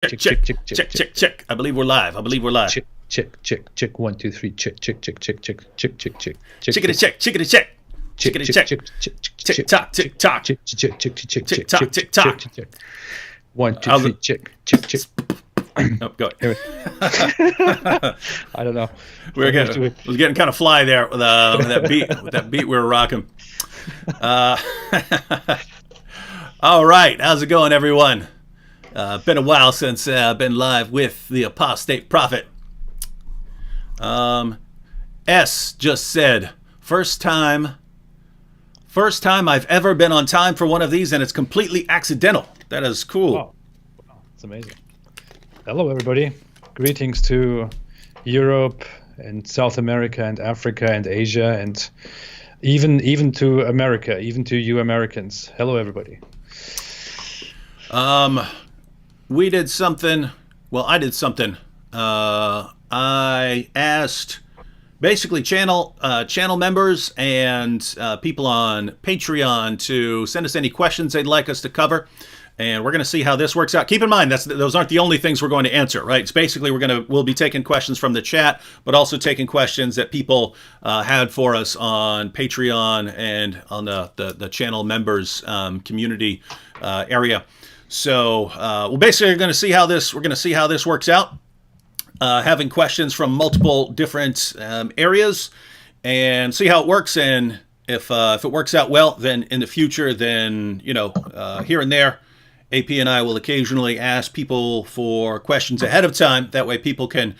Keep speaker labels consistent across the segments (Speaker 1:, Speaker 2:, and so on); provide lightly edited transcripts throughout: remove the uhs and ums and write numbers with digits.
Speaker 1: Check. I believe we're live.
Speaker 2: Check. 1, 2, 3. Check.
Speaker 1: Chickity check. Tick tock. Tick tock.
Speaker 2: 1, 2, 3. Check.
Speaker 1: Oh, go ahead.
Speaker 2: I don't know.
Speaker 1: We're getting kind of fly there with that beat. With that beat we were rocking. All right, how's it going, everyone? Been a while since I've been live with the Apostate Prophet. S just said, first time I've ever been on time for one of these, and it's completely accidental. That is cool.
Speaker 2: Wow, it's amazing. Hello, everybody. Greetings to Europe and South America and Africa and Asia and even to America, even to you Americans. Hello, everybody.
Speaker 1: We did something. Well, I did something. I asked basically channel members and people on Patreon to send us any questions they'd like us to cover. And we're going to see how this works out. Keep in mind, those aren't the only things we're going to answer, right? It's basically we'll be taking questions from the chat, but also taking questions that people had for us on Patreon and on the channel members community area. So we're basically going to see how this works out. Having questions from multiple different areas and see how it works. And if it works out well, then in the future, then here and there, AP and I will occasionally ask people for questions ahead of time. That way people can,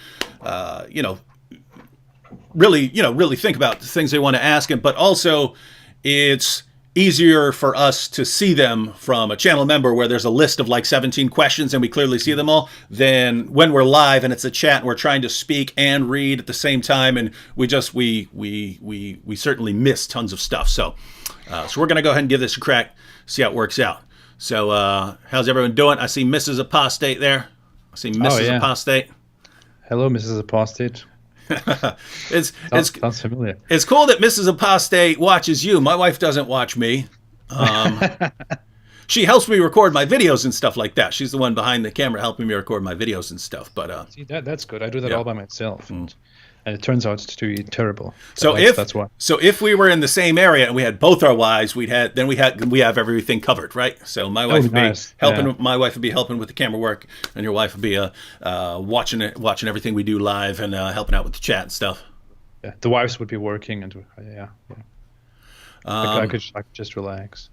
Speaker 1: really think about the things they want to ask. But also it's easier for us to see them from a channel member where there's a list of like 17 questions and we clearly see them all than when we're live and it's a chat and we're trying to speak and read at the same time. And we certainly miss tons of stuff. So we're going to go ahead and give this a crack, see how it works out. So, how's everyone doing? I see Mrs. Apostate there. I see Mrs. Apostate.
Speaker 2: Hello, Mrs. Apostate. Sounds familiar.
Speaker 1: It's cool that Mrs. Apostate watches you. My wife doesn't watch me. She helps me record my videos and stuff like that. She's the one behind the camera helping me record my videos and stuff. But
Speaker 2: see, that's good. I do that all by myself. And it turns out to be terrible.
Speaker 1: That's why. So if we were in the same area and we had both our wives, we have everything covered, right? So my wife would be helping. My wife would be helping with the camera work, and your wife would be watching everything we do live and helping out with the chat and stuff.
Speaker 2: Yeah, the wives would be working, and I could just relax.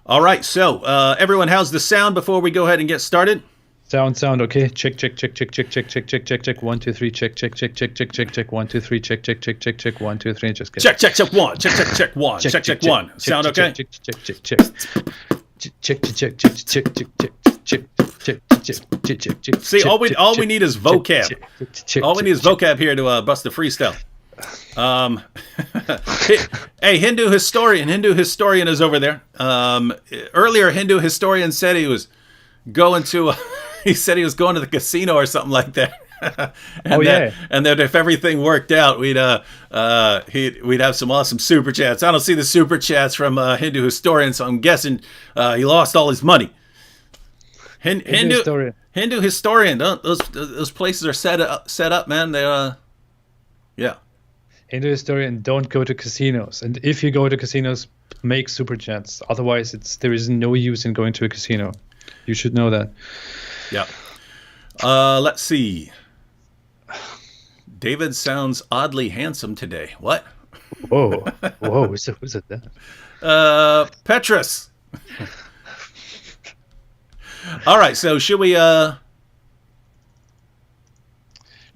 Speaker 1: All right, so everyone, how's the sound before we go ahead and get started?
Speaker 2: Sound, okay. Check. 1, 2, 3. Check. 1, 2, 3. Check. 1, 2, 3. Check. 1, 2, 3. Just
Speaker 1: check. Check 1. Check 1. Check 1. Sound okay?
Speaker 2: Check.
Speaker 1: See, all we need is vocab. All we need is vocab here to bust the freestyle. Hey, Hindu historian is over there. Earlier, Hindu historian said he was going to the casino or something like that. And that if everything worked out, we'd have some awesome super chats. I don't see the super chats from Hindu historian, so I'm guessing he lost all his money. Hindu historian. Those places are set up, man. They
Speaker 2: Hindu historian, don't go to casinos. And if you go to casinos, make super chats. Otherwise, there is no use in going to a casino. You should know that.
Speaker 1: Yeah. Let's see. David sounds oddly handsome today. What?
Speaker 2: Whoa. Who's it then?
Speaker 1: Petrus. All right. So should we?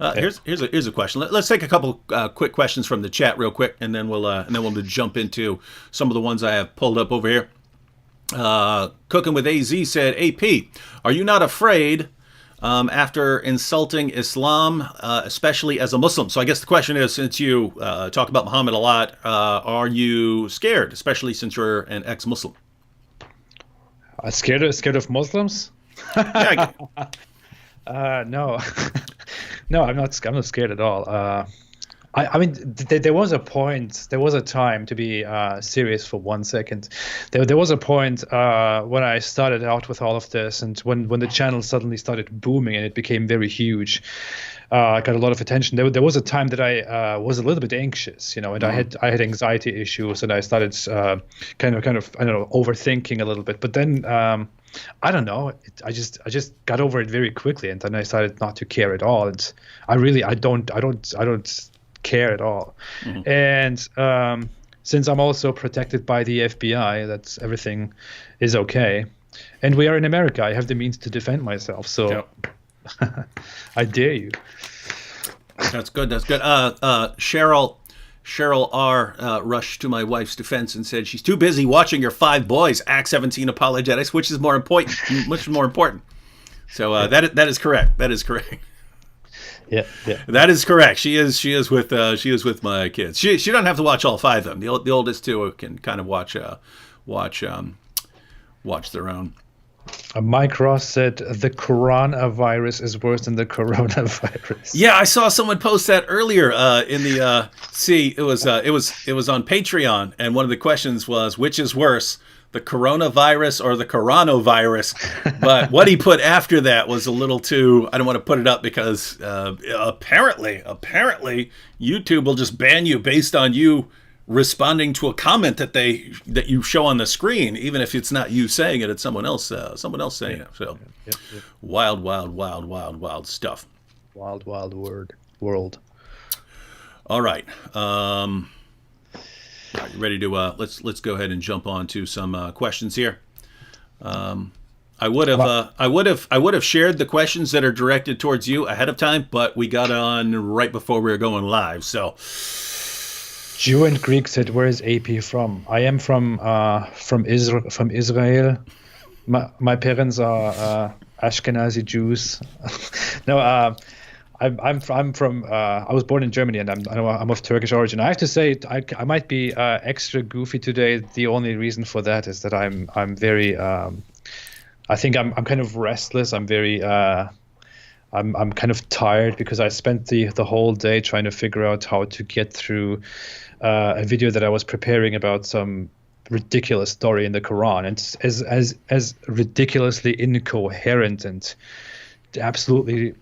Speaker 1: Here's a question. Let's take a couple quick questions from the chat real quick, and then we'll jump into some of the ones I have pulled up over here. Cooking with AZ said, AP, are you not afraid after insulting Islam, especially as a Muslim? So I guess the question is, since you talk about Muhammad a lot, are you scared, especially since you're an ex-Muslim?
Speaker 2: Scared of Muslims?
Speaker 1: Yeah,
Speaker 2: no. No, I'm not scared at all. I mean, there was a point, there was a time, to be serious for 1 second. There was a point when I started out with all of this, and when the channel suddenly started booming and it became very huge. I got a lot of attention. There was a time that I was a little bit anxious, and I had anxiety issues, and I started kind of I don't know, overthinking a little bit. But then I don't know, I just got over it very quickly, and then I started not to care at all. And I don't care at all. And since I'm also protected by the FBI, that's everything is okay. And we are in America. I have the means to defend myself. So. Yep. I dare you.
Speaker 1: That's good. That's good. Cheryl R. rushed to my wife's defense and said she's too busy watching your 5 boys Act 17 apologetics, which is more important. So that is correct. That is correct.
Speaker 2: Yeah.
Speaker 1: That is correct. She is with my kids. She doesn't have to watch all 5 of them. The oldest 2 can kind of watch their own.
Speaker 2: Mike Ross said the coronavirus is worse than the coronavirus.
Speaker 1: Yeah, I saw someone post that earlier in the. It was on Patreon, and one of the questions was, which is worse, the coronavirus or the coronavirus? But what he put after that was a little too. I don't want to put it up because apparently YouTube will just ban you based on you responding to a comment that you show on the screen, even if it's not you saying it, it's someone else saying it. So wild stuff.
Speaker 2: Wild world.
Speaker 1: All right. Are you ready to let's go ahead and jump on to some questions here. I would have shared the questions that are directed towards you ahead of time, but we got on right before we were going live. So
Speaker 2: Jew and Greek said, "Where is AP from?" I am from Israel. My parents are Ashkenazi Jews. No, I'm from. I was born in Germany, and I'm of Turkish origin. I have to say, I might be extra goofy today. The only reason for that is that I'm very. I think I'm kind of restless. I'm very. I'm kind of tired because I spent the whole day trying to figure out how to get through a video that I was preparing about some ridiculous story in the Quran, and as ridiculously incoherent and absolutely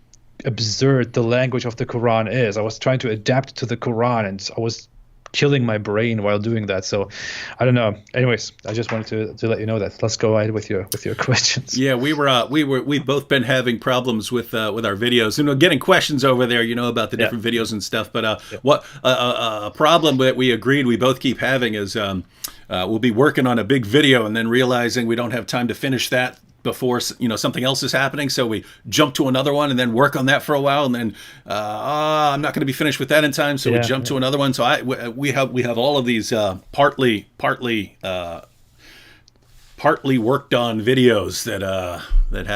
Speaker 2: absurd the language of the Quran is. I was trying to adapt to the Quran, and I was killing my brain while doing that. So I don't know. Anyways, I just wanted to let you know that. Let's go ahead with your questions.
Speaker 1: Yeah, we've both been having problems with our videos, getting questions over there, about the different videos and stuff. But what a problem that we agreed we both keep having is we'll be working on a big video and then realizing we don't have time to finish that before something else is happening, so we jump to another one and then work on that for a while, and then I'm not going to be finished with that in time, so we jump to another one. So we have all of these partly worked on videos that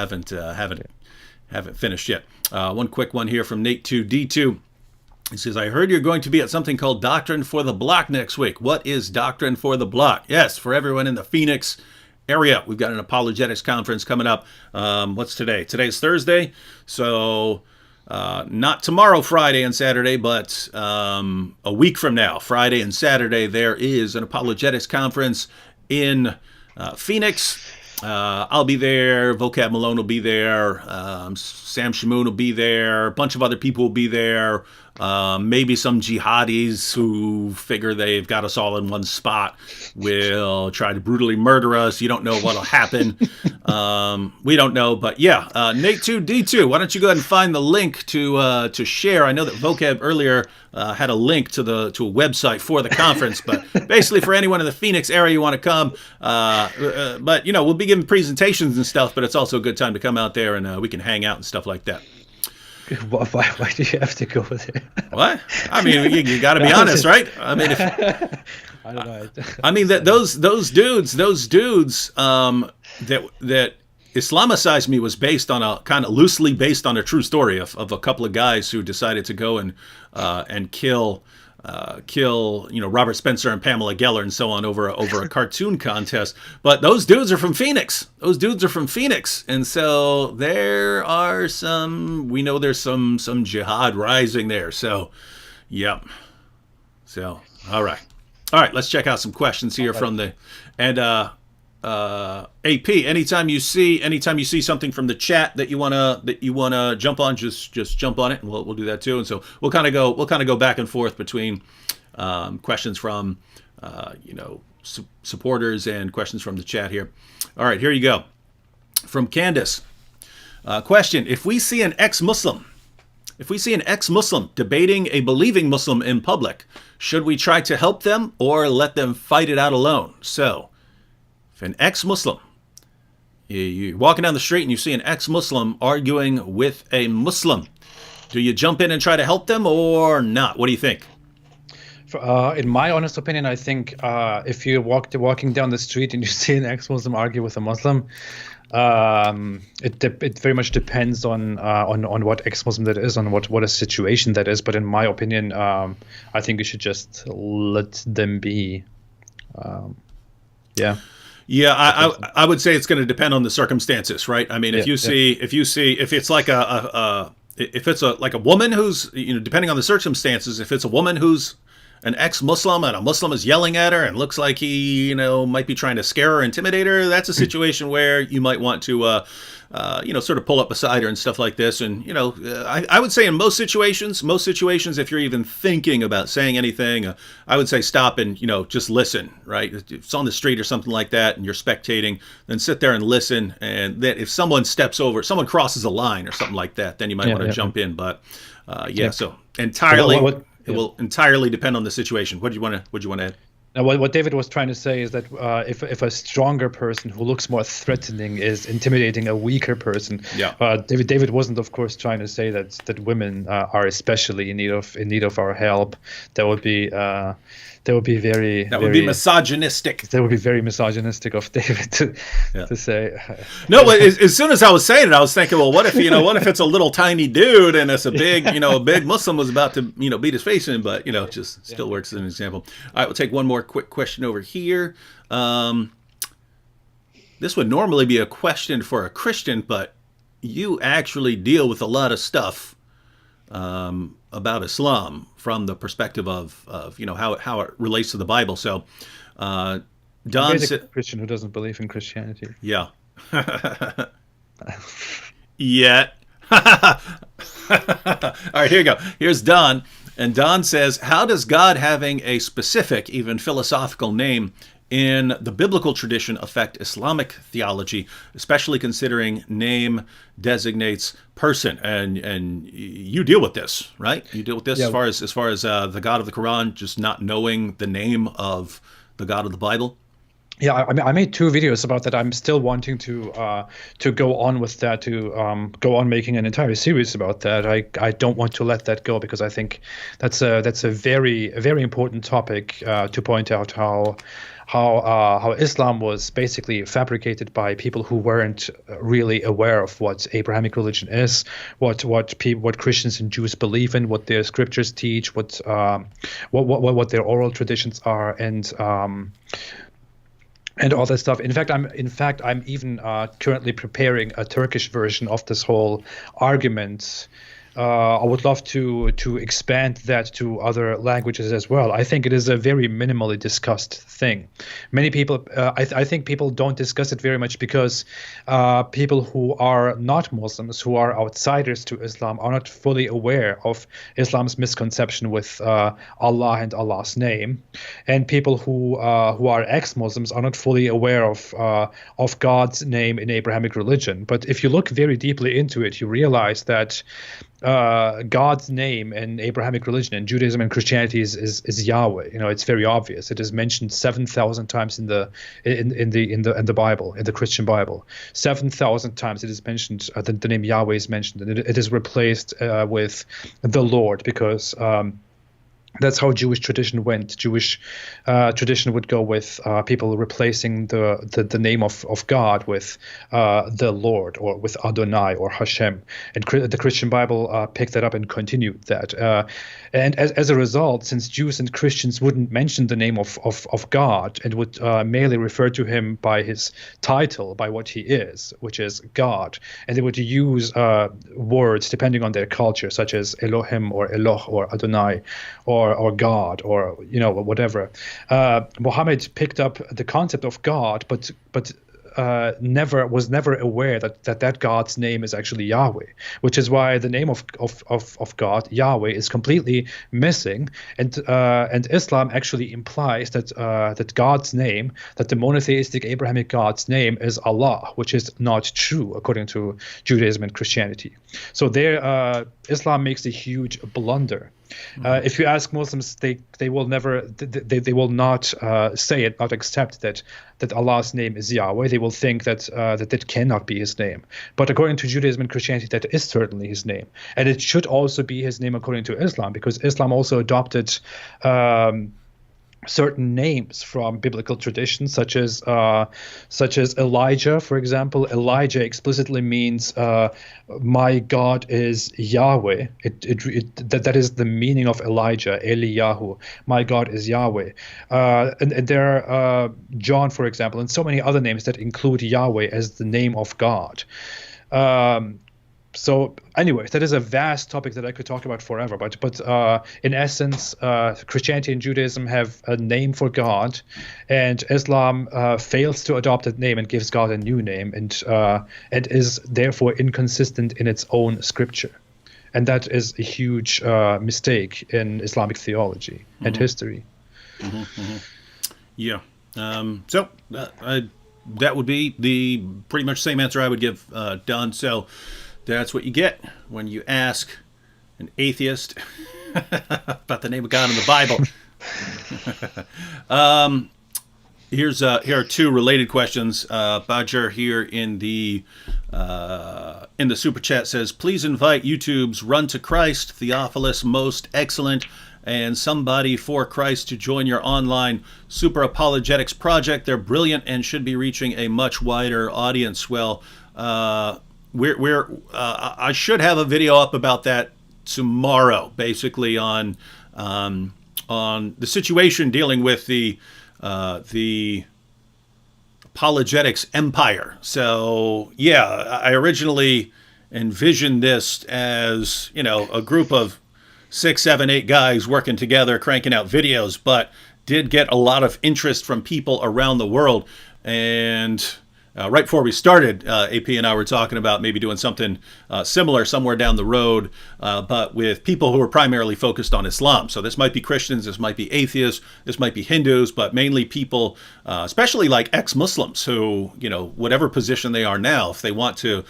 Speaker 1: haven't finished yet. One quick one here from Nate 2D2. He says, I heard you're going to be at something called Doctrine for the Block next week. What is Doctrine for the Block? Yes, for everyone in the Phoenix area, we've got an apologetics conference coming up. What's today? Today's Thursday, so not tomorrow, Friday and Saturday, but a week from now, Friday and Saturday, there is an apologetics conference in Phoenix. I'll be there. Vocab Malone will be there. Sam Shamoon will be there. A bunch of other people will be there. Maybe some jihadis who figure they've got us all in one spot will try to brutally murder us. You don't know what'll happen. We don't know, but yeah. Nate 2D2, why don't you go ahead and find the link to share? I know that Vocab earlier had a link to a website for the conference, but basically for anyone in the Phoenix area you want to come. But we'll be giving presentations and stuff, but it's also a good time to come out there and we can hang out and stuff like that.
Speaker 2: Why do you have to go there?
Speaker 1: What? I mean, you got to be honest, right? I mean,
Speaker 2: I don't know.
Speaker 1: I mean that those dudes that Islamicized me was based on a kind of loosely based on a true story of a couple of guys who decided to go and kill Robert Spencer and Pamela Geller and so on over a cartoon contest. But those dudes are from Phoenix. And so we know there's some jihad rising there. So, yeah. So, all right. Let's check out some questions here from the AP. Anytime you see something from the chat that you wanna jump on, just jump on it, and we'll do that too. And so we'll kind of go back and forth between questions from supporters and questions from the chat here. All right, here you go. From Candace, question: If we see an ex-Muslim debating a believing Muslim in public, should we try to help them or let them fight it out alone? So, if an ex-Muslim, you're walking down the street and you see an ex-Muslim arguing with a Muslim, do you jump in and try to help them or not? What do you think?
Speaker 2: In my honest opinion, I think if you're walking down the street and you see an ex-Muslim argue with a Muslim, it very much depends on what ex-Muslim that is, on what a situation that is. But in my opinion, I think you should just let them be. Yeah.
Speaker 1: Yeah, I would say it's going to depend on the circumstances, right? I mean, if it's like like a woman who's, depending on the circumstances, if it's a woman who's an ex-Muslim and a Muslim is yelling at her and looks like he, might be trying to scare her, intimidate her, that's a situation where you might want to, sort of pull up beside her and stuff like this. And, I would say in most situations, if you're even thinking about saying anything, I would say stop and, just listen, right? If it's on the street or something like that and you're spectating, then sit there and listen. And that if someone someone crosses a line or something like that, then you might want to jump in. But, so entirely... It will entirely depend on the situation. What do you want to add?
Speaker 2: Now, what David was trying to say is that if a stronger person who looks more threatening is intimidating a weaker person, David wasn't, of course, trying to say that women are especially in need of our help. That would be very
Speaker 1: misogynistic.
Speaker 2: That would be very misogynistic of David to say.
Speaker 1: No, as soon as I was saying it, I was thinking, well, what if it's a little tiny dude and it's a big, a big Muslim was about to, beat his face in, but just still works as an example. All right, we'll take one more quick question over here. This would normally be a question for a Christian, but you actually deal with a lot of stuff about Islam from the perspective of how it relates to the Bible. So Don said,
Speaker 2: a Christian who doesn't believe in Christianity.
Speaker 1: Yeah. Yet. All right, here you go. Here's Don. And Don says, how does God having a specific, even philosophical name in the biblical tradition affect Islamic theology, especially considering name designates person? And you deal with this, right? You deal with this as far as the God of the Quran just not knowing the name of the God of the Bible.
Speaker 2: Yeah, I made 2 videos about that. I'm still wanting to go on with that, to go on making an entire series about that. I don't want to let that go because I think that's a very important topic to point out how Islam was basically fabricated by people who weren't really aware of what Abrahamic religion is, what Christians and Jews believe in, what their scriptures teach, what their oral traditions are, and all that stuff. In fact, I'm even currently preparing a Turkish version of this whole argument. I would love to expand that to other languages as well. I think it is a very minimally discussed thing. Many people, I think people don't discuss it very much because people who are not Muslims, who are outsiders to Islam, are not fully aware of Islam's misconception with Allah and Allah's name, and people who are ex-Muslims are not fully aware of God's name in Abrahamic religion. But if you look very deeply into it, you realize that God's name in Abrahamic religion, in Judaism and Christianity, is Yahweh. It's very obvious. It is mentioned 7,000 times in the Bible, in the Christian Bible. 7,000 times it is mentioned. The name Yahweh is mentioned, and it is replaced with the Lord, because that's how Jewish tradition went. Jewish tradition would go with people replacing the name of God with the Lord, or with Adonai or Hashem. And the Christian Bible picked that up and continued that. And as a result, since Jews and Christians wouldn't mention the name of God and would merely refer to him by his title, by what he is, which is God, and they would use words depending on their culture, such as Elohim or Eloh or Adonai, or or God, or whatever. Muhammad picked up the concept of God, but was never aware that God's name is actually Yahweh, which is why the name of God, Yahweh, is completely missing, and Islam actually implies that God's name, that the monotheistic Abrahamic God's name, is Allah, which is not true according to Judaism and Christianity. So there, Islam makes a huge blunder. If you ask Muslims, they will never, they will not say it, not accept that Allah's name is Yahweh. They will think that cannot be his name. But according to Judaism and Christianity, that is certainly his name, and it should also be his name according to Islam, because Islam also adopted certain names from biblical traditions, such as Elijah, for example. Elijah explicitly means my God is Yahweh. That is the meaning of Elijah, Eliyahu. My God is Yahweh. And there are John, for example, and so many other names that include Yahweh as the name of God. So anyway, that is a vast topic that I could talk about forever. But in essence, Christianity and Judaism have a name for God, and Islam fails to adopt that name and gives God a new name, and is therefore inconsistent in its own scripture. And that is a huge mistake in Islamic theology and history.
Speaker 1: Yeah. So that would be the pretty much same answer I would give Don. So that's what you get when you ask an atheist about the name of God in the Bible. Here are two related questions. Badger here in the super chat says, please invite YouTube's Run to Christ, Theophilus Most Excellent, and Somebody for Christ to join your online super apologetics project. They're brilliant and should be reaching a much wider audience. Well, I should have a video up about that tomorrow, basically on the situation dealing with the apologetics empire. So yeah, I originally envisioned this as, a group of 6, 7, 8 guys working together, cranking out videos, but did get a lot of interest from people around the world. And right before we started, AP and I were talking about maybe doing something similar somewhere down the road, but with people who are primarily focused on Islam. So this might be Christians, this might be atheists, this might be Hindus, but mainly people, especially like ex-Muslims who, whatever position they are now, if they want to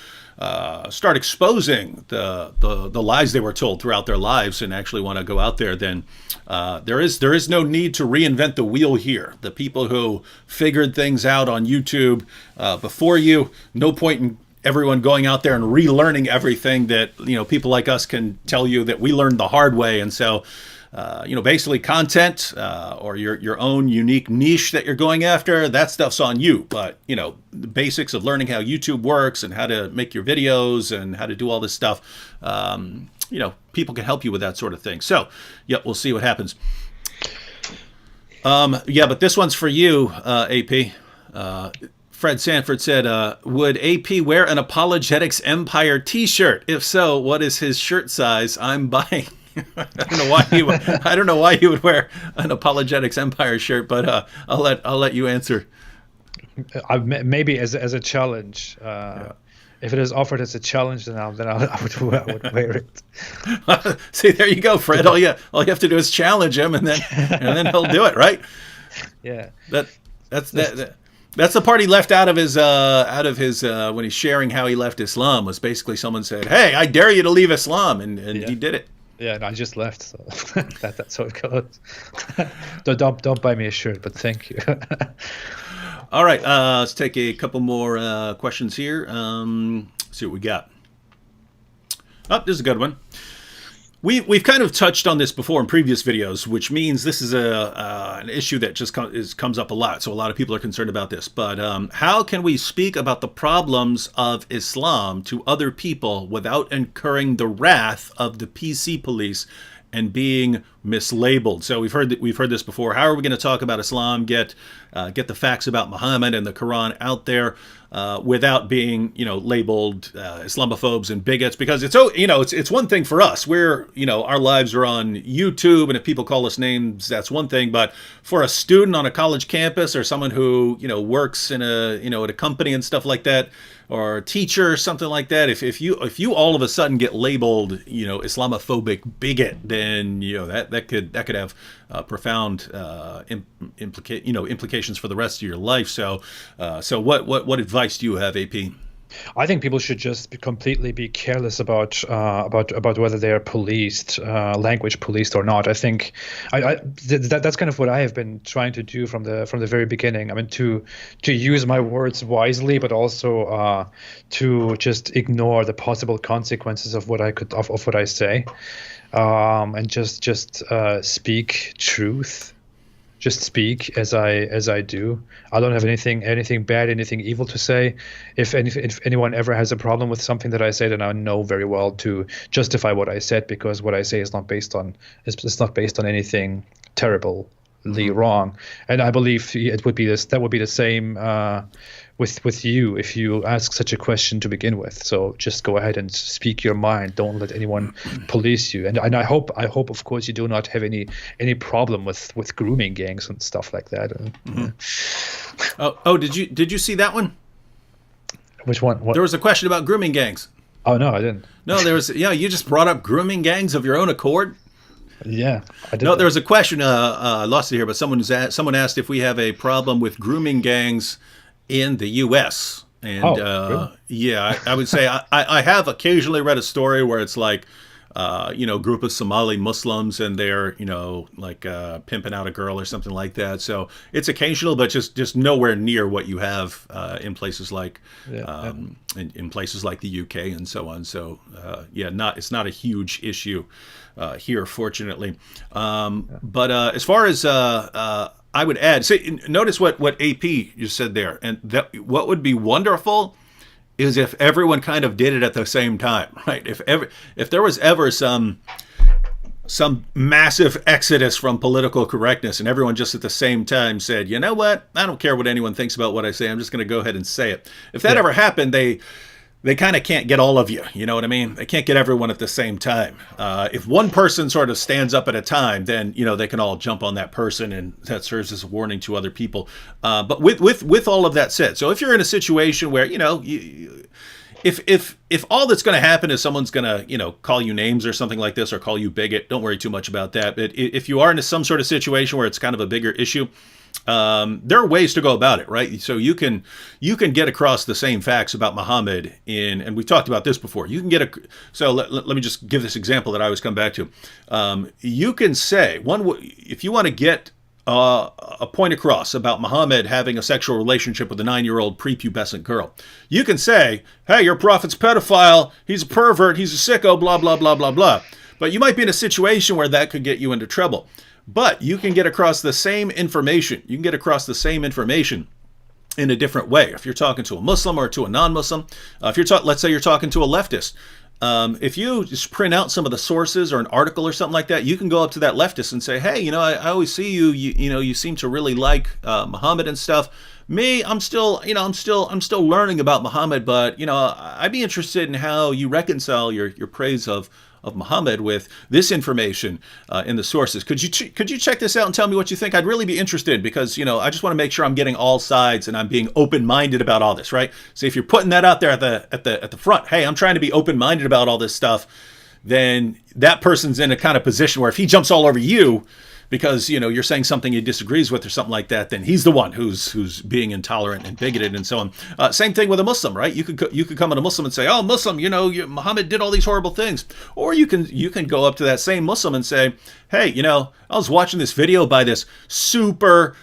Speaker 1: start exposing the lies they were told throughout their lives and actually want to go out there, then there is no need to reinvent the wheel here. The people who figured things out on YouTube before you, no point in everyone going out there and relearning everything that people like us can tell you that we learned the hard way. And so basically content or your own unique niche that you're going after, that stuff's on you. But, the basics of learning how YouTube works and how to make your videos and how to do all this stuff, people can help you with that sort of thing. So, yep, we'll see what happens. But this one's for you, AP. Fred Sanford said, would AP wear an Apologetics Empire t-shirt? If so, what is his shirt size? I'm buying. I don't know why he would wear an Apologetics Empire shirt, but I'll let you answer.
Speaker 2: Maybe as a challenge. If it is offered as a challenge, then I would wear it.
Speaker 1: See, there you go, Fred. All you have to do is challenge him, and then he'll do it, right?
Speaker 2: Yeah.
Speaker 1: That's the part he left out of his when he's sharing how he left Islam, was basically someone said, "Hey, I dare you to leave Islam," and he did it.
Speaker 2: Yeah, and I just left, so that's how it goes. Don't buy me a shirt, but thank you.
Speaker 1: All right, let's take a couple more questions here. See what we got. Oh, this is a good one. We've kind of touched on this before in previous videos, which means this is an issue that just comes up a lot. So a lot of people are concerned about this. But how can we speak about the problems of Islam to other people without incurring the wrath of the PC police and being mislabeled. So we've heard this before. How are we going to talk about Islam, get the facts about Muhammad and the Quran out there without being, labeled Islamophobes and bigots? Because it's one thing for us. We're, our lives are on YouTube, and if people call us names, that's one thing. But for a student on a college campus, or someone who, works in at a company and stuff like that, or a teacher or something like that, if you all of a sudden get labeled, Islamophobic bigot, then that could have profound implications for the rest of your life. So what advice do you have, AP?
Speaker 2: I think people should just completely be careless about whether they are policed, language policed or not. I think that's kind of what I have been trying to do from the very beginning. I mean, to use my words wisely, but also to just ignore the possible consequences of what I say, and just speak truth. Just speak as I do. I don't have anything bad, anything evil to say. If anyone ever has a problem with something that I say, then I know very well to justify what I said, because what I say is not based on anything terribly wrong. And I believe that would be the same with you if you ask such a question to begin with. So just go ahead and speak your mind. Don't let anyone police you. And I hope of course you do not have any problem with grooming gangs and stuff like that.
Speaker 1: Did you see that one?
Speaker 2: Which one? What?
Speaker 1: There was a question about grooming gangs.
Speaker 2: Oh no, I didn't.
Speaker 1: No, there was. You just brought up grooming gangs of your own accord.
Speaker 2: Yeah, I did.
Speaker 1: No, there was a question. I lost it here, but someone asked if we have a problem with grooming gangs in the U.S. And
Speaker 2: really?
Speaker 1: Yeah, I would say I have occasionally read a story where it's like, a group of Somali Muslims, and they're, pimping out a girl or something like that. So it's occasional, but just nowhere near what you have in places like in places like the UK and so on. So it's not a huge issue here, fortunately. But as far as I would add, notice what AP just said there, and that what would be wonderful is if everyone kind of did it at the same time, right? If there was ever some massive exodus from political correctness, and everyone just at the same time said, you know what, I don't care what anyone thinks about what I say, I'm just going to go ahead and say it. If that ever happened, they kind of can't get all of you. You know what I mean? They can't get everyone at the same time. If one person sort of stands up at a time, then, they can all jump on that person, and that serves as a warning to other people. But with all of that said, so if you're in a situation where, if all that's going to happen is someone's going to, call you names or something like this, or call you bigot, don't worry too much about that. But if you are in some sort of situation where it's kind of a bigger issue, there are ways to go about it, right? So you can get across the same facts about Muhammad and we've talked about this before. You can so let me just give this example that I always come back to. You can say if you want to get a point across about Muhammad having a sexual relationship with a 9-year-old prepubescent girl, you can say, hey, your prophet's pedophile, he's a pervert, he's a sicko, blah, blah, blah, blah, blah. But you might be in a situation where that could get you into trouble. But you can get across the same information. You can get across the same information in a different way. If you're talking to a Muslim or to a non-Muslim, let's say you're talking to a leftist, if you just print out some of the sources or an article or something like that, you can go up to that leftist and say, hey, I always see you seem to really like Muhammad and stuff. Me, I'm still learning about Muhammad, but I'd be interested in how you reconcile your praise of Muhammad with this information in the sources. Could you check this out and tell me what you think? I'd really be interested, because I just want to make sure I'm getting all sides and I'm being open-minded about all this, right? So if you're putting that out there at the front, hey, I'm trying to be open-minded about all this stuff, then that person's in a kind of position where if he jumps all over you because you're saying something he disagrees with or something like that, then he's the one who's being intolerant and bigoted and so on. Same thing with a Muslim, right? You could come at a Muslim and say, "Oh, Muslim, Muhammad did all these horrible things," or you can go up to that same Muslim and say, "Hey, I was watching this video by this super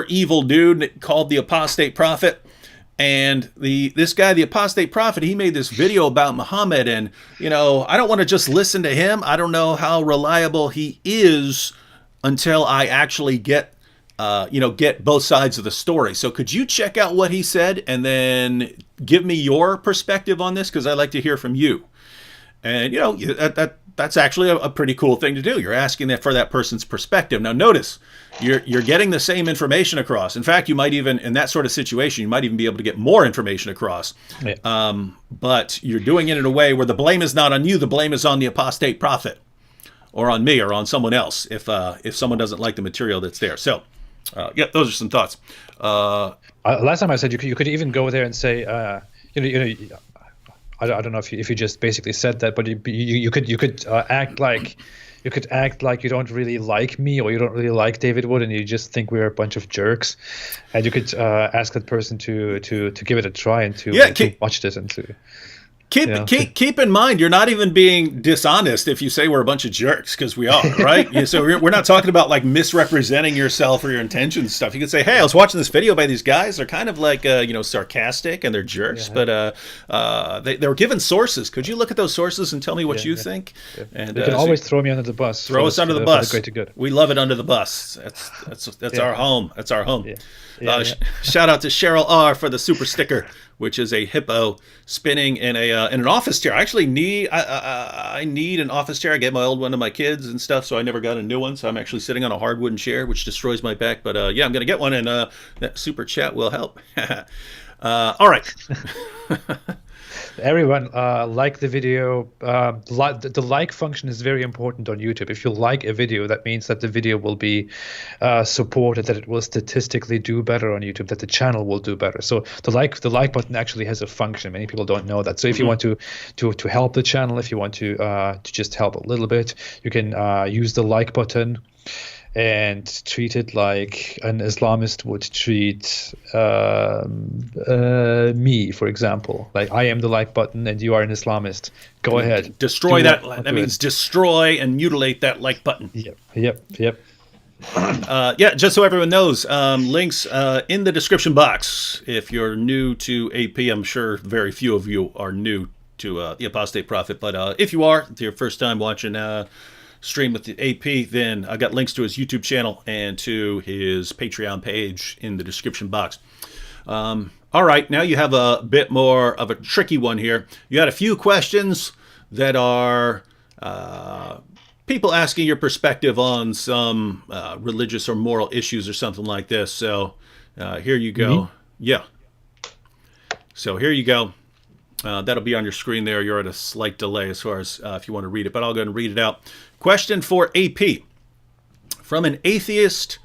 Speaker 1: evil dude called the Apostate prophet." And this guy, the Apostate prophet, he made this video about Muhammad, and I don't want to just listen to him. I don't know how reliable he is until I actually get both sides of the story. So could you check out what he said and then give me your perspective on this? Because I'd like to hear from you. And that's actually a pretty cool thing to do. You're asking that for that person's perspective. Now, notice you're getting the same information across. In fact, you might even, in that sort of situation, you might even be able to get more information across.
Speaker 2: Yeah.
Speaker 1: But you're doing it in a way where the blame is not on you. The blame is on the apostate prophet, or on me, or on someone else if someone doesn't like the material that's there. So, those are some thoughts.
Speaker 2: Last time I said you could even go there and say, I don't know if you just basically said that, but you could act like you don't really like me, or you don't really like David Wood, and you just think we're a bunch of jerks, and you could ask that person to give it a try and to watch this and to.
Speaker 1: Keep in mind, you're not even being dishonest if you say we're a bunch of jerks, because we are, right? So we're not talking about like misrepresenting yourself or your intentions and stuff. You could say, hey, I was watching this video by these guys. They're kind of like, sarcastic, and they're jerks, but they were given sources. Could you look at those sources and tell me what you think?
Speaker 2: Yeah.
Speaker 1: And
Speaker 2: you can always throw me under the bus.
Speaker 1: Throw us under the bus.
Speaker 2: Great to good.
Speaker 1: We love it under the bus. That's our home. That's our home. Shout out to Cheryl R for the super sticker, which is a hippo spinning in an office chair. I actually need I need an office chair. I gave my old one to my kids and stuff, so I never got a new one. So I'm actually sitting on a hard wooden chair, which destroys my back. But I'm gonna get one, and that super chat will help. All right.
Speaker 2: Everyone, like the video. The like function is very important on YouTube. If you like a video, that means that the video will be supported, that it will statistically do better on YouTube, that the channel will do better. So the like button actually has a function. Many people don't know that. So if you want to help the channel, if you want to just help a little bit, you can use the like button and treat it like an Islamist would treat me, for example. Like, I am the like button and you are an Islamist. Go ahead.
Speaker 1: Destroy that. That means destroy and mutilate that like button.
Speaker 2: Yep.
Speaker 1: Just so everyone knows, links in the description box. If you're new to AP, I'm sure very few of you are new to the Apostate Prophet. But if you are, it's your first time watching stream with the AP, then I got links to his YouTube channel and to his Patreon page in the description box. All right, now you have a bit more of a tricky one here. You had a few questions that are people asking your perspective on some religious or moral issues or something like this. So here you go. Mm-hmm. Yeah. So here you go. That'll be on your screen there. You're at a slight delay as far as if you want to read it, but I'll go ahead and read it out. Question for AP. From an atheist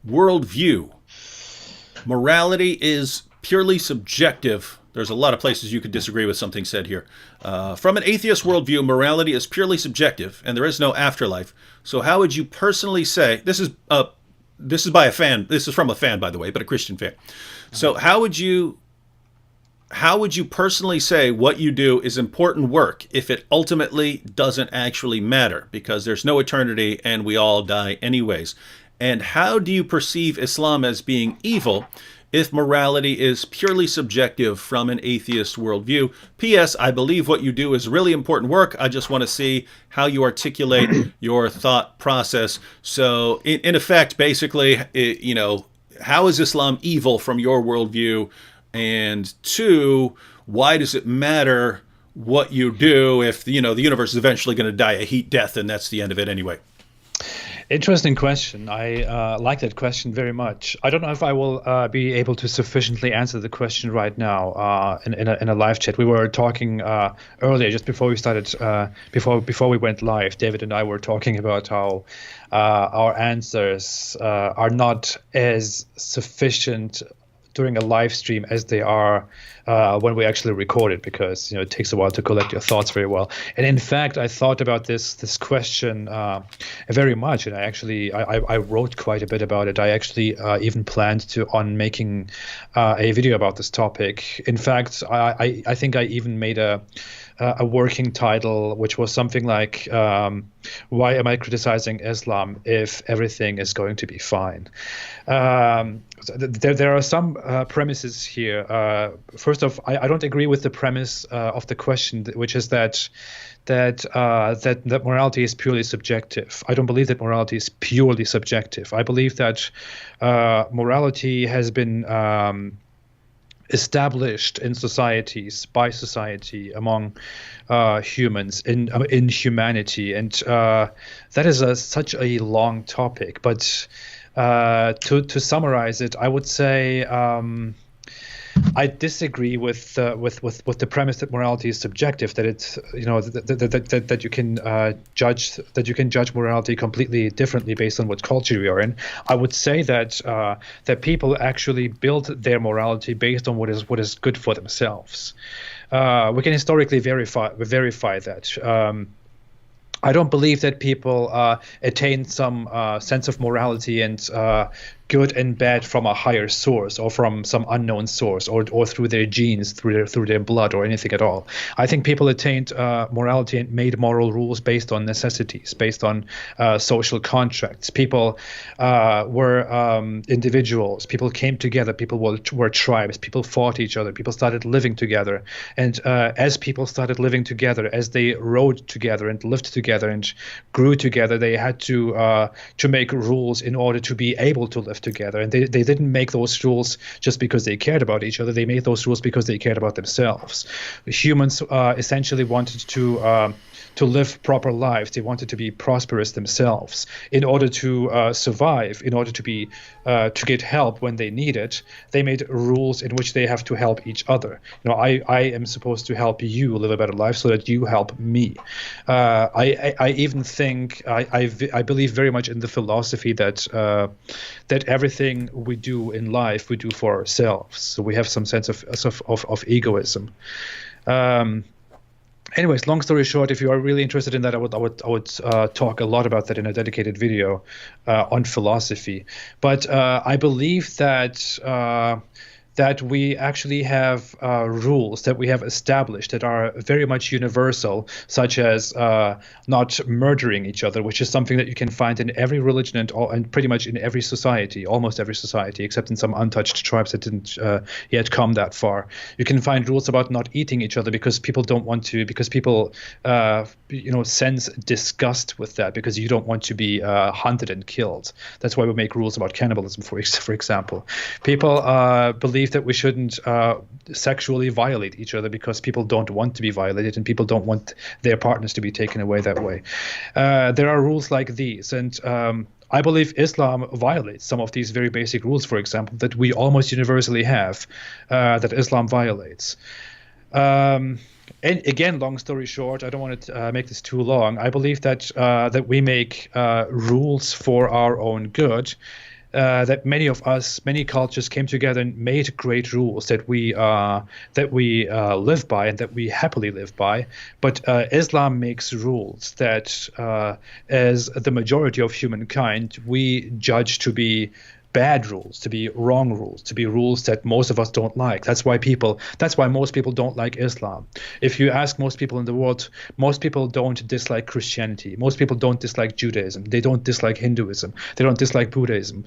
Speaker 1: worldview, morality is purely subjective. There's a lot of places you could disagree with something said here. From an atheist worldview, morality is purely subjective, and there is no afterlife. So how would you personally say, this is by a fan, this is from a fan, by the way, but a Christian fan. So how would you personally say what you do is important work if it ultimately doesn't actually matter, because there's no eternity and we all die anyways? And how do you perceive Islam as being evil if morality is purely subjective from an atheist worldview? P.S. I believe what you do is really important work. I just want to see how you articulate your thought process. So in effect, basically, how is Islam evil from your worldview? And two, why does it matter what you do if the universe is eventually going to die a heat death and that's the end of it anyway?
Speaker 2: Interesting question. I like that question very much. I don't know if I will be able to sufficiently answer the question right now in a live chat. We were talking earlier, just before we started, before we went live. David and I were talking about how our answers are not as sufficient during a live stream as they are when we actually record it, because it takes a while to collect your thoughts very well. And in fact, I thought about this question very much, and I wrote quite a bit about it. I actually even planned on making a video about this topic. In fact, I think I even made a working title, which was something like, why am I criticizing Islam if everything is going to be fine? There are some premises here. First off, I don't agree with the premise of the question, which is that morality is purely subjective. I don't believe that morality is purely subjective. I believe that morality has been established in societies, by society, among humans, in humanity. And that is such a long topic. But to summarize it, I would say I disagree with the premise that morality is subjective, that it's, that you can judge morality completely differently based on what culture you are in. I would say that that people actually build their morality based on what is good for themselves. We can historically verify that. I don't believe that people attain some sense of morality and good and bad from a higher source, or from some unknown source, or through their genes, through their blood, or anything at all. I think people attained morality and made moral rules based on necessities, based on social contracts. People were individuals. People came together. People were tribes. People fought each other. People started living together. And as people started living together, as they rode together and lived together and grew together, they had to make rules in order to be able to live together. And they didn't make those rules just because they cared about each other. They made those rules because they cared about themselves. Humans essentially wanted to live proper lives. They wanted to be prosperous themselves. In order to survive, in order to get help when they need it, they made rules in which they have to help each other. I am supposed to help you live a better life so that you help me. I even think I believe very much in the philosophy that everything we do in life we do for ourselves. So we have some sense of egoism. Anyways, long story short, if you are really interested in that, I would talk a lot about that in a dedicated video on philosophy. But I believe that we actually have rules that we have established that are very much universal, such as not murdering each other, which is something that you can find in every religion and pretty much in every society, almost every society, except in some untouched tribes that didn't yet come that far. You can find rules about not eating each other because people don't want to, because people sense disgust with that, because you don't want to be hunted and killed. That's why we make rules about cannibalism, for example. People believe that we shouldn't sexually violate each other because people don't want to be violated and people don't want their partners to be taken away that way. There are rules like these, and I believe Islam violates some of these very basic rules, for example, that we almost universally have, that Islam violates. And again, long story short, I don't want to make this too long. I believe that we make rules for our own good. That many cultures came together and made great rules that we live by and that we happily live by. But Islam makes rules that, as the majority of humankind, we judge to be bad rules, to be wrong rules, to be rules that most of us don't like. That's why most people don't like Islam. If you ask most people in the world, most people don't dislike Christianity. Most people don't dislike Judaism. They don't dislike Hinduism. They don't dislike Buddhism.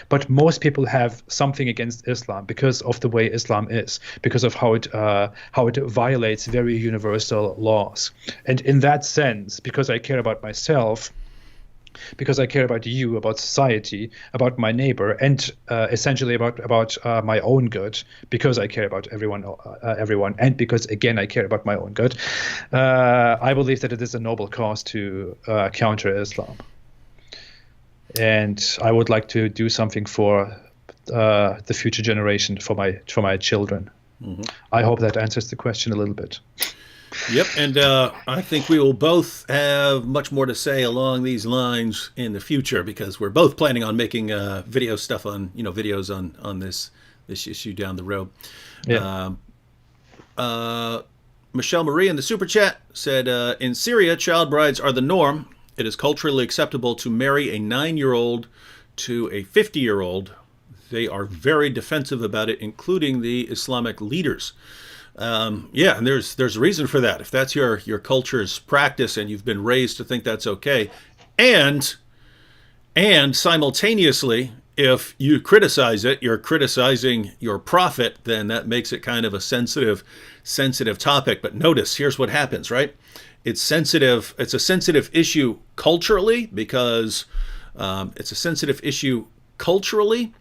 Speaker 2: But most people have something against Islam because of the way Islam is, because of how it violates very universal laws. And in that sense, because I care about myself, because I care about you, about society, about my neighbor, and essentially about my own good, because I care about everyone, and because, again, I care about my own good, I believe that it is a noble cause to counter Islam. And I would like to do something for the future generation, for my children. Mm-hmm. I hope that answers the question a little bit.
Speaker 1: Yep, and I think we will both have much more to say along these lines in the future, because we're both planning on making video stuff on, videos on this issue down the road. Yeah. Michelle Marie in the super chat said, in Syria, child brides are the norm. It is culturally acceptable to marry a 9-year-old to a 50-year-old. They are very defensive about it, including the Islamic leaders. Yeah, and there's a reason for that. If that's your culture's practice and you've been raised to think that's okay, and simultaneously, if you criticize it, you're criticizing your prophet, then that makes it kind of a sensitive topic. But notice, here's what happens, right? It's sensitive. It's a sensitive issue culturally because it's a sensitive issue culturally.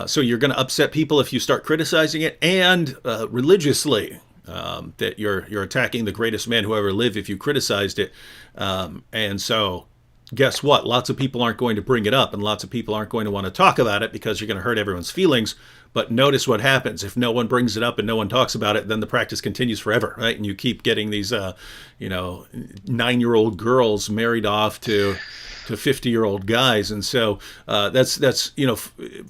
Speaker 1: So you're going to upset people if you start criticizing it, and religiously, that you're attacking the greatest man who ever lived if you criticized it. And so guess what? Lots of people aren't going to bring it up, and lots of people aren't going to want to talk about it because you're going to hurt everyone's feelings. But notice what happens. If no one brings it up and no one talks about it, then the practice continues forever, right? And you keep getting these, 9-year-old girls married off to 50-year-old guys. And so that's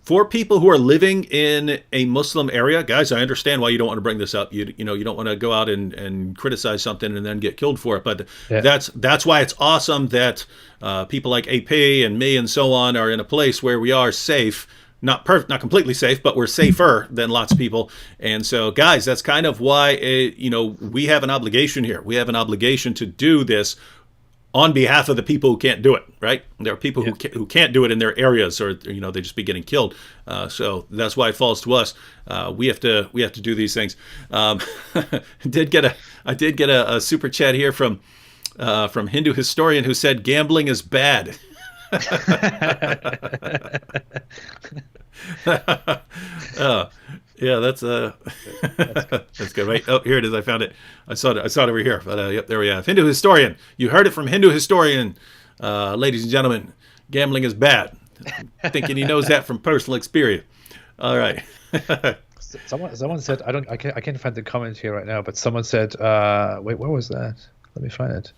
Speaker 1: for people who are living in a Muslim area, guys, I understand why you don't want to bring this up. You don't want to go out and criticize something and then get killed for it. But that's why it's awesome that people like AP and me and so on are in a place where we are safe. Not completely safe, but we're safer than lots of people. And so, guys, that's kind of why we have an obligation here. We have an obligation to do this on behalf of the people who can't do it, right? There are people who can't do it in their areas, or they just be getting killed. So that's why it falls to us. We have to do these things. I did get a super chat here from Hindu historian who said gambling is bad. Yeah, that's that's good, right? Oh, here it is. I found it. I saw it over here. But yep, there we have Hindu historian. You heard it from Hindu historian, ladies and gentlemen. Gambling is bad. Thinking he knows that from personal experience. All right.
Speaker 2: Someone said I can't find the comment here right now, but someone said wait, where was that? Let me find it.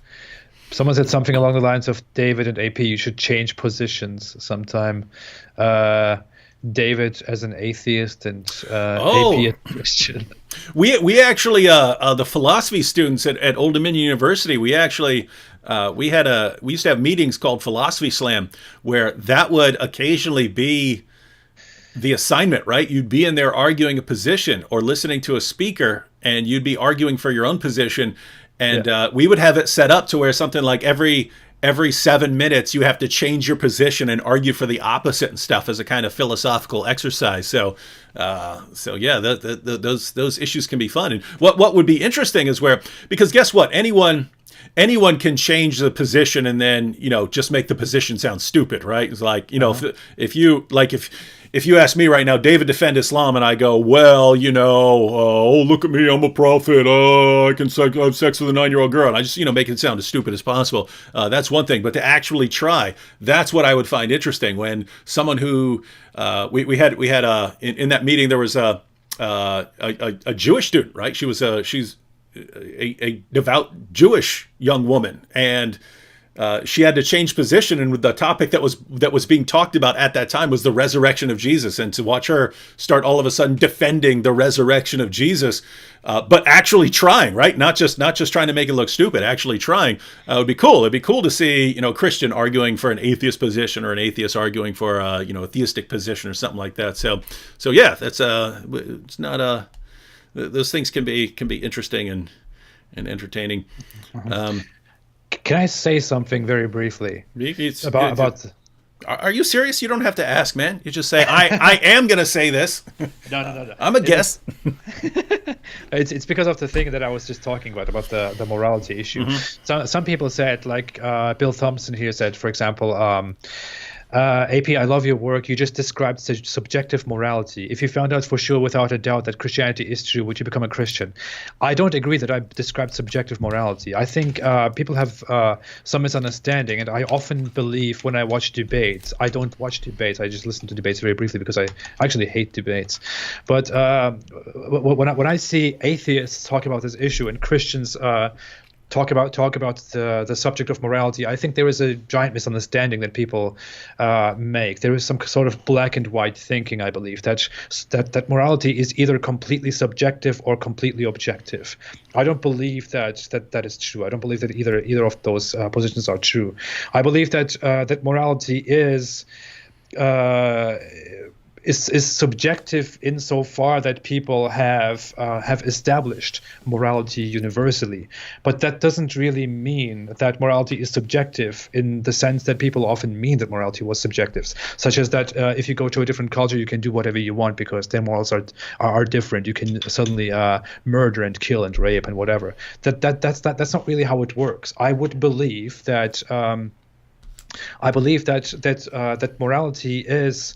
Speaker 2: Someone said something along the lines of David and AP, you should change positions sometime. David as an atheist and AP as a Christian.
Speaker 1: We actually the philosophy students at Old Dominion University, we actually we used to have meetings called Philosophy Slam, where that would occasionally be the assignment, right? You'd be in there arguing a position or listening to a speaker, and you'd be arguing for your own position. And we would have it set up to where something like every 7 minutes you have to change your position and argue for the opposite and stuff as a kind of philosophical exercise. So yeah, those issues can be fun. And what would be interesting is because guess what? Anyone can change the position and then just make the position sound stupid, right? It's like if you ask me right now, David, defend Islam, and I go, well, oh, look at me, I'm a prophet. I can have sex with a 9-year-old girl. And I just, make it sound as stupid as possible. That's one thing. But to actually try, that's what I would find interesting. When someone who we had in that meeting, there was a Jewish student, right? She's a devout Jewish young woman, and she had to change position, and the topic that was being talked about at that time was the resurrection of Jesus. And to watch her start all of a sudden defending the resurrection of Jesus, but actually trying, right? Not just trying to make it look stupid, actually trying, would be cool. It'd be cool to see a Christian arguing for an atheist position, or an atheist arguing for a theistic position or something like that. So yeah, that's it's not those things can be interesting and entertaining.
Speaker 2: Can I say something very briefly about?
Speaker 1: Are you serious? You don't have to ask, man. You just say, I am going to say this.
Speaker 2: No.
Speaker 1: I'm a guest.
Speaker 2: It's because of the thing that I was just talking about the morality issue.
Speaker 1: Mm-hmm.
Speaker 2: So some people said, like Bill Thompson here said, for example, AP, I love your work. You just described subjective morality. If you found out for sure without a doubt that Christianity is true, would you become a Christian? I don't agree that I described subjective morality. I think people have some misunderstanding, and I often believe when I watch debates, I don't watch debates, I just listen to debates very briefly because I actually hate debates. But when I see atheists talk about this issue and Christians talk about the subject of morality, I think there is a giant misunderstanding that people make. There is some sort of black and white thinking, I believe, that morality is either completely subjective or completely objective. I don't believe that is true. I don't believe that either of those positions are true. I believe that morality is subjective insofar that people have established morality universally, but that doesn't really mean that morality is subjective in the sense that people often mean that morality was subjective, such as that if you go to a different culture, you can do whatever you want because their morals are different. You can suddenly murder and kill and rape and whatever. That's not really how it works. I would believe that. I believe that morality is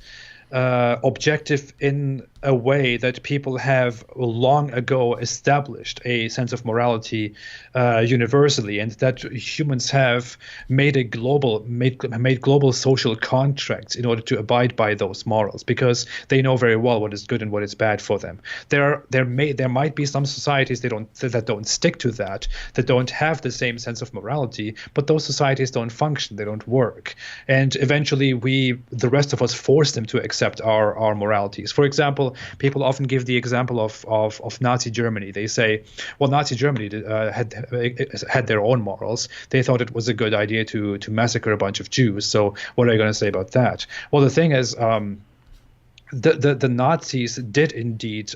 Speaker 2: objective in a way that people have long ago established a sense of morality universally, and that humans have made global social contracts in order to abide by those morals, because they know very well what is good and what is bad for them. There might be some societies that don't stick to that don't have the same sense of morality, but those societies don't function, they don't work, and eventually the rest of us force them to accept our moralities. For example, people often give the example of Nazi Germany. They say, well, Nazi Germany had their own morals. They thought it was a good idea to massacre a bunch of Jews. So what are you going to say about that? Well, the thing is, the Nazis did indeed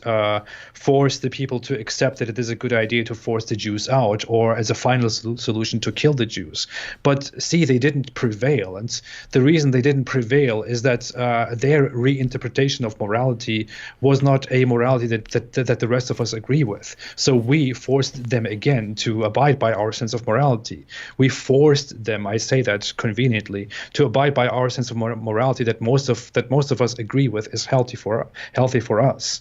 Speaker 2: force the people to accept that it is a good idea to force the Jews out, or as a final solution to kill the Jews. But see, they didn't prevail. And the reason they didn't prevail is that their reinterpretation of morality was not a morality that the rest of us agree with. So we forced them again to abide by our sense of morality. We forced them, I say that conveniently, to abide by our sense of morality that most of us agree with is healthy for us.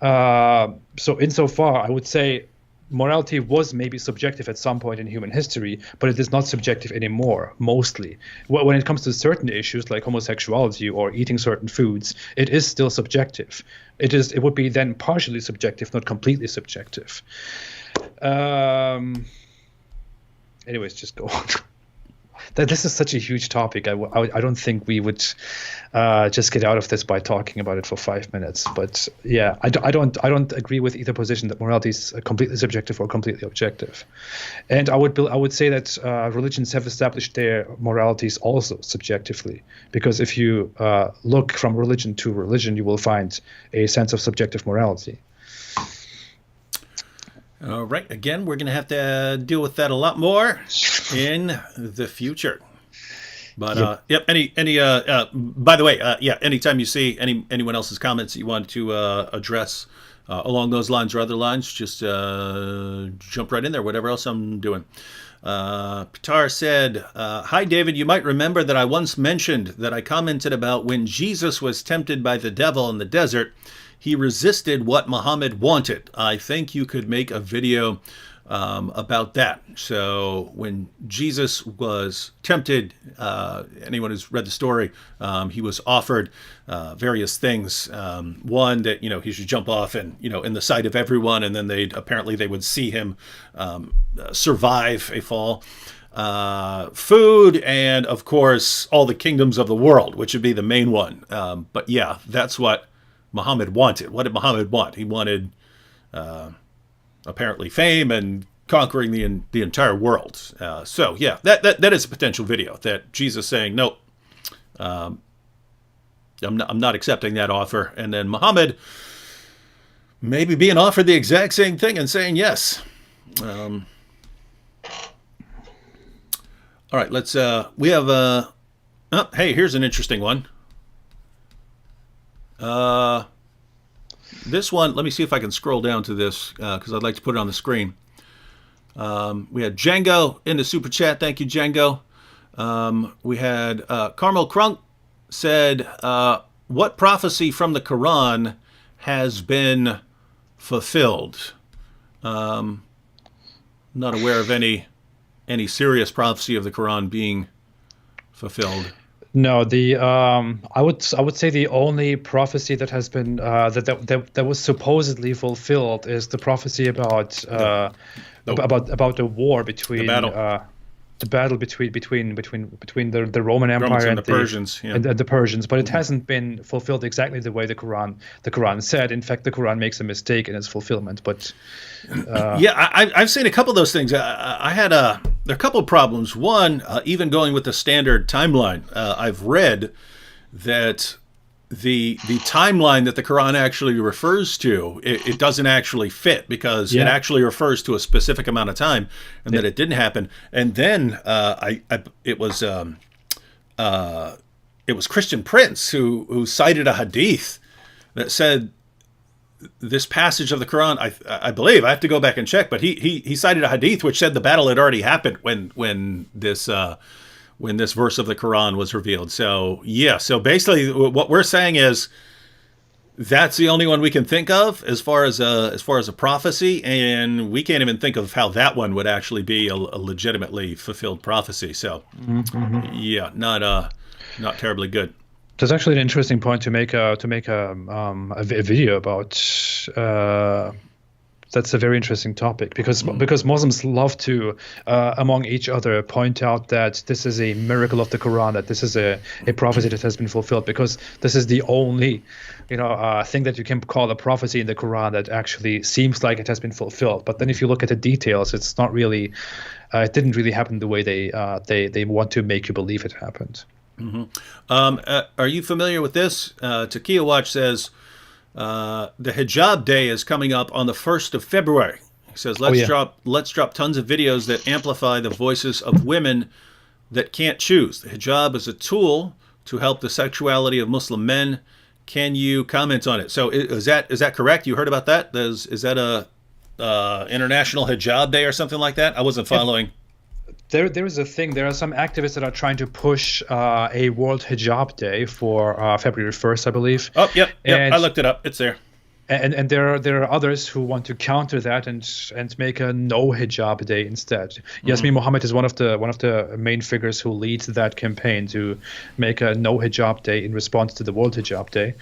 Speaker 2: So insofar, I would say morality was maybe subjective at some point in human history, but it is not subjective anymore, mostly. When it comes to certain issues like homosexuality or eating certain foods, it is still subjective. It would be then partially subjective, not completely subjective. Anyways, just go on. This is such a huge topic. I don't think we would just get out of this by talking about it for 5 minutes. But yeah, I don't agree with either position that morality is completely subjective or completely objective. And I would say that religions have established their moralities also subjectively, because if you look from religion to religion, you will find a sense of subjective morality.
Speaker 1: All right. Again, we're going to have to deal with that a lot more in the future. But yep. By the way, anytime you see anyone else's comments that you want to address along those lines or other lines, just jump right in there. Whatever else I'm doing. Pitar said, "Hi David, you might remember that I once mentioned that I commented about when Jesus was tempted by the devil in the desert. He resisted what Muhammad wanted. I think you could make a video about that." So when Jesus was tempted, anyone who's read the story, he was offered various things. One, that he should jump off and in the sight of everyone, and then they would see him survive a fall. Food, and of course all the kingdoms of the world, which would be the main one. But yeah, that's what Muhammad wanted. What did Muhammad want? He wanted apparently fame and conquering the entire world. So yeah, that is a potential video, that Jesus saying, "No, I'm not accepting that offer," and then Muhammad maybe being offered the exact same thing and saying yes. All right, let's. We have. Hey, here's an interesting one. This one, let me see if I can scroll down to this, because I'd like to put it on the screen. We had Django in the super chat. Thank you, Django. We had Carmel Crunk said, "What prophecy from the Quran has been fulfilled?" Not aware of any serious prophecy of the Quran being fulfilled.
Speaker 2: No, I would say the only prophecy that has been that was supposedly fulfilled is the prophecy about the war between the battle between the Roman Empire and the Persians, and the Persians, but it hasn't been fulfilled exactly the way the Quran said. In fact, the Quran makes a mistake in its fulfillment. But
Speaker 1: I've seen a couple of those things. There are a couple of problems. One, even going with the standard timeline, I've read that the timeline that the Quran actually refers to, it doesn't actually fit, because it actually refers to a specific amount of time, and that it didn't happen. And then it was Christian Prince who cited a hadith that said this passage of the Quran. I believe, I have to go back and check, but he cited a hadith which said the battle had already happened when this when this verse of the Quran was revealed. So yeah, so basically what we're saying is that's the only one we can think of as far as a prophecy, and we can't even think of how that one would actually be a legitimately fulfilled prophecy. So yeah, not terribly good.
Speaker 2: That's actually an interesting point to make a video about. That's a very interesting topic because Muslims love to, among each other, point out that this is a miracle of the Quran, that this is a prophecy that has been fulfilled, because this is the only, thing that you can call a prophecy in the Quran that actually seems like it has been fulfilled. But then if you look at the details, it's not really, it didn't really happen the way they want to make you believe it happened.
Speaker 1: Are you familiar with this? Takia Watch says, the hijab day is coming up on the 1st of February. He says, let's drop tons of videos that amplify the voices of women that can't choose. The hijab is a tool to help the sexuality of Muslim men. Can you comment on it? So is that correct? You heard about that? Is that a International Hijab Day or something like that? I wasn't following.
Speaker 2: There is a thing. There are some activists that are trying to push a World Hijab Day for February 1st, I believe.
Speaker 1: Oh, yep. I looked it up. It's there.
Speaker 2: And there are others who want to counter that and make a no hijab day instead. Yasmin Mohammed is one of the main figures who leads that campaign to make a no hijab day in response to the World Hijab Day.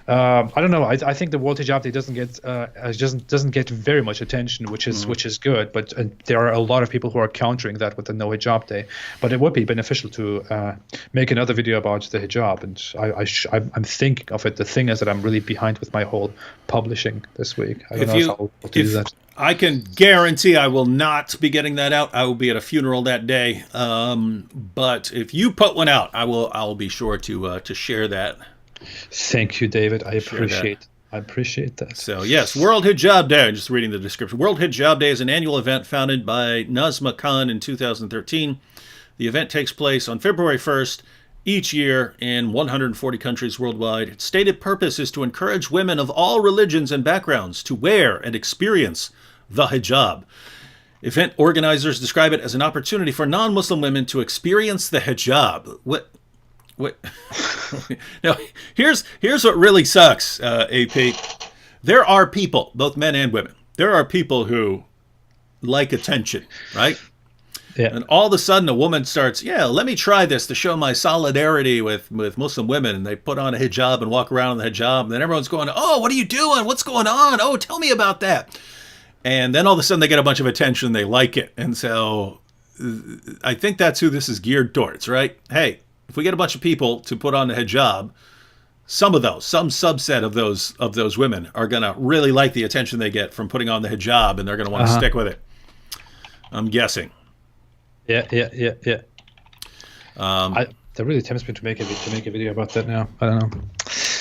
Speaker 2: I don't know. I think the World Hijab Day doesn't get very much attention, which is good. But there are a lot of people who are countering that with the no hijab day. But it would be beneficial to make another video about the hijab. And I'm thinking of it. The thing is that I'm really behind with my whole publishing this week. I don't know if I'll do that.
Speaker 1: I can guarantee I will not be getting that out. I will be at a funeral that day. But if you put one out, I'll be sure to share that.
Speaker 2: Thank you, David. I appreciate that.
Speaker 1: So yes, World Hijab Day. I'm just reading the description. World Hijab Day is an annual event founded by Nazma Khan in 2013. The event takes place on February 1st each year in 140 countries worldwide. Its stated purpose is to encourage women of all religions and backgrounds to wear and experience the hijab. Event organizers describe it as an opportunity for non-Muslim women to experience the hijab. What? Now, here's what really sucks, AP. There are people, both men and women, there are people who like attention, right?
Speaker 2: Yeah.
Speaker 1: And all of a sudden a woman starts, let me try this to show my solidarity with Muslim women. And they put on a hijab and walk around in the hijab. And then everyone's going, oh, what are you doing? What's going on? Oh, tell me about that. And then all of a sudden they get a bunch of attention. They like it. And so I think that's who this is geared towards, right? Hey, if we get a bunch of people to put on the hijab, some subset of those women are going to really like the attention they get from putting on the hijab, and they're going to want to stick with it. I'm guessing.
Speaker 2: Yeah. That really tempts me to make a video about that now. I don't know.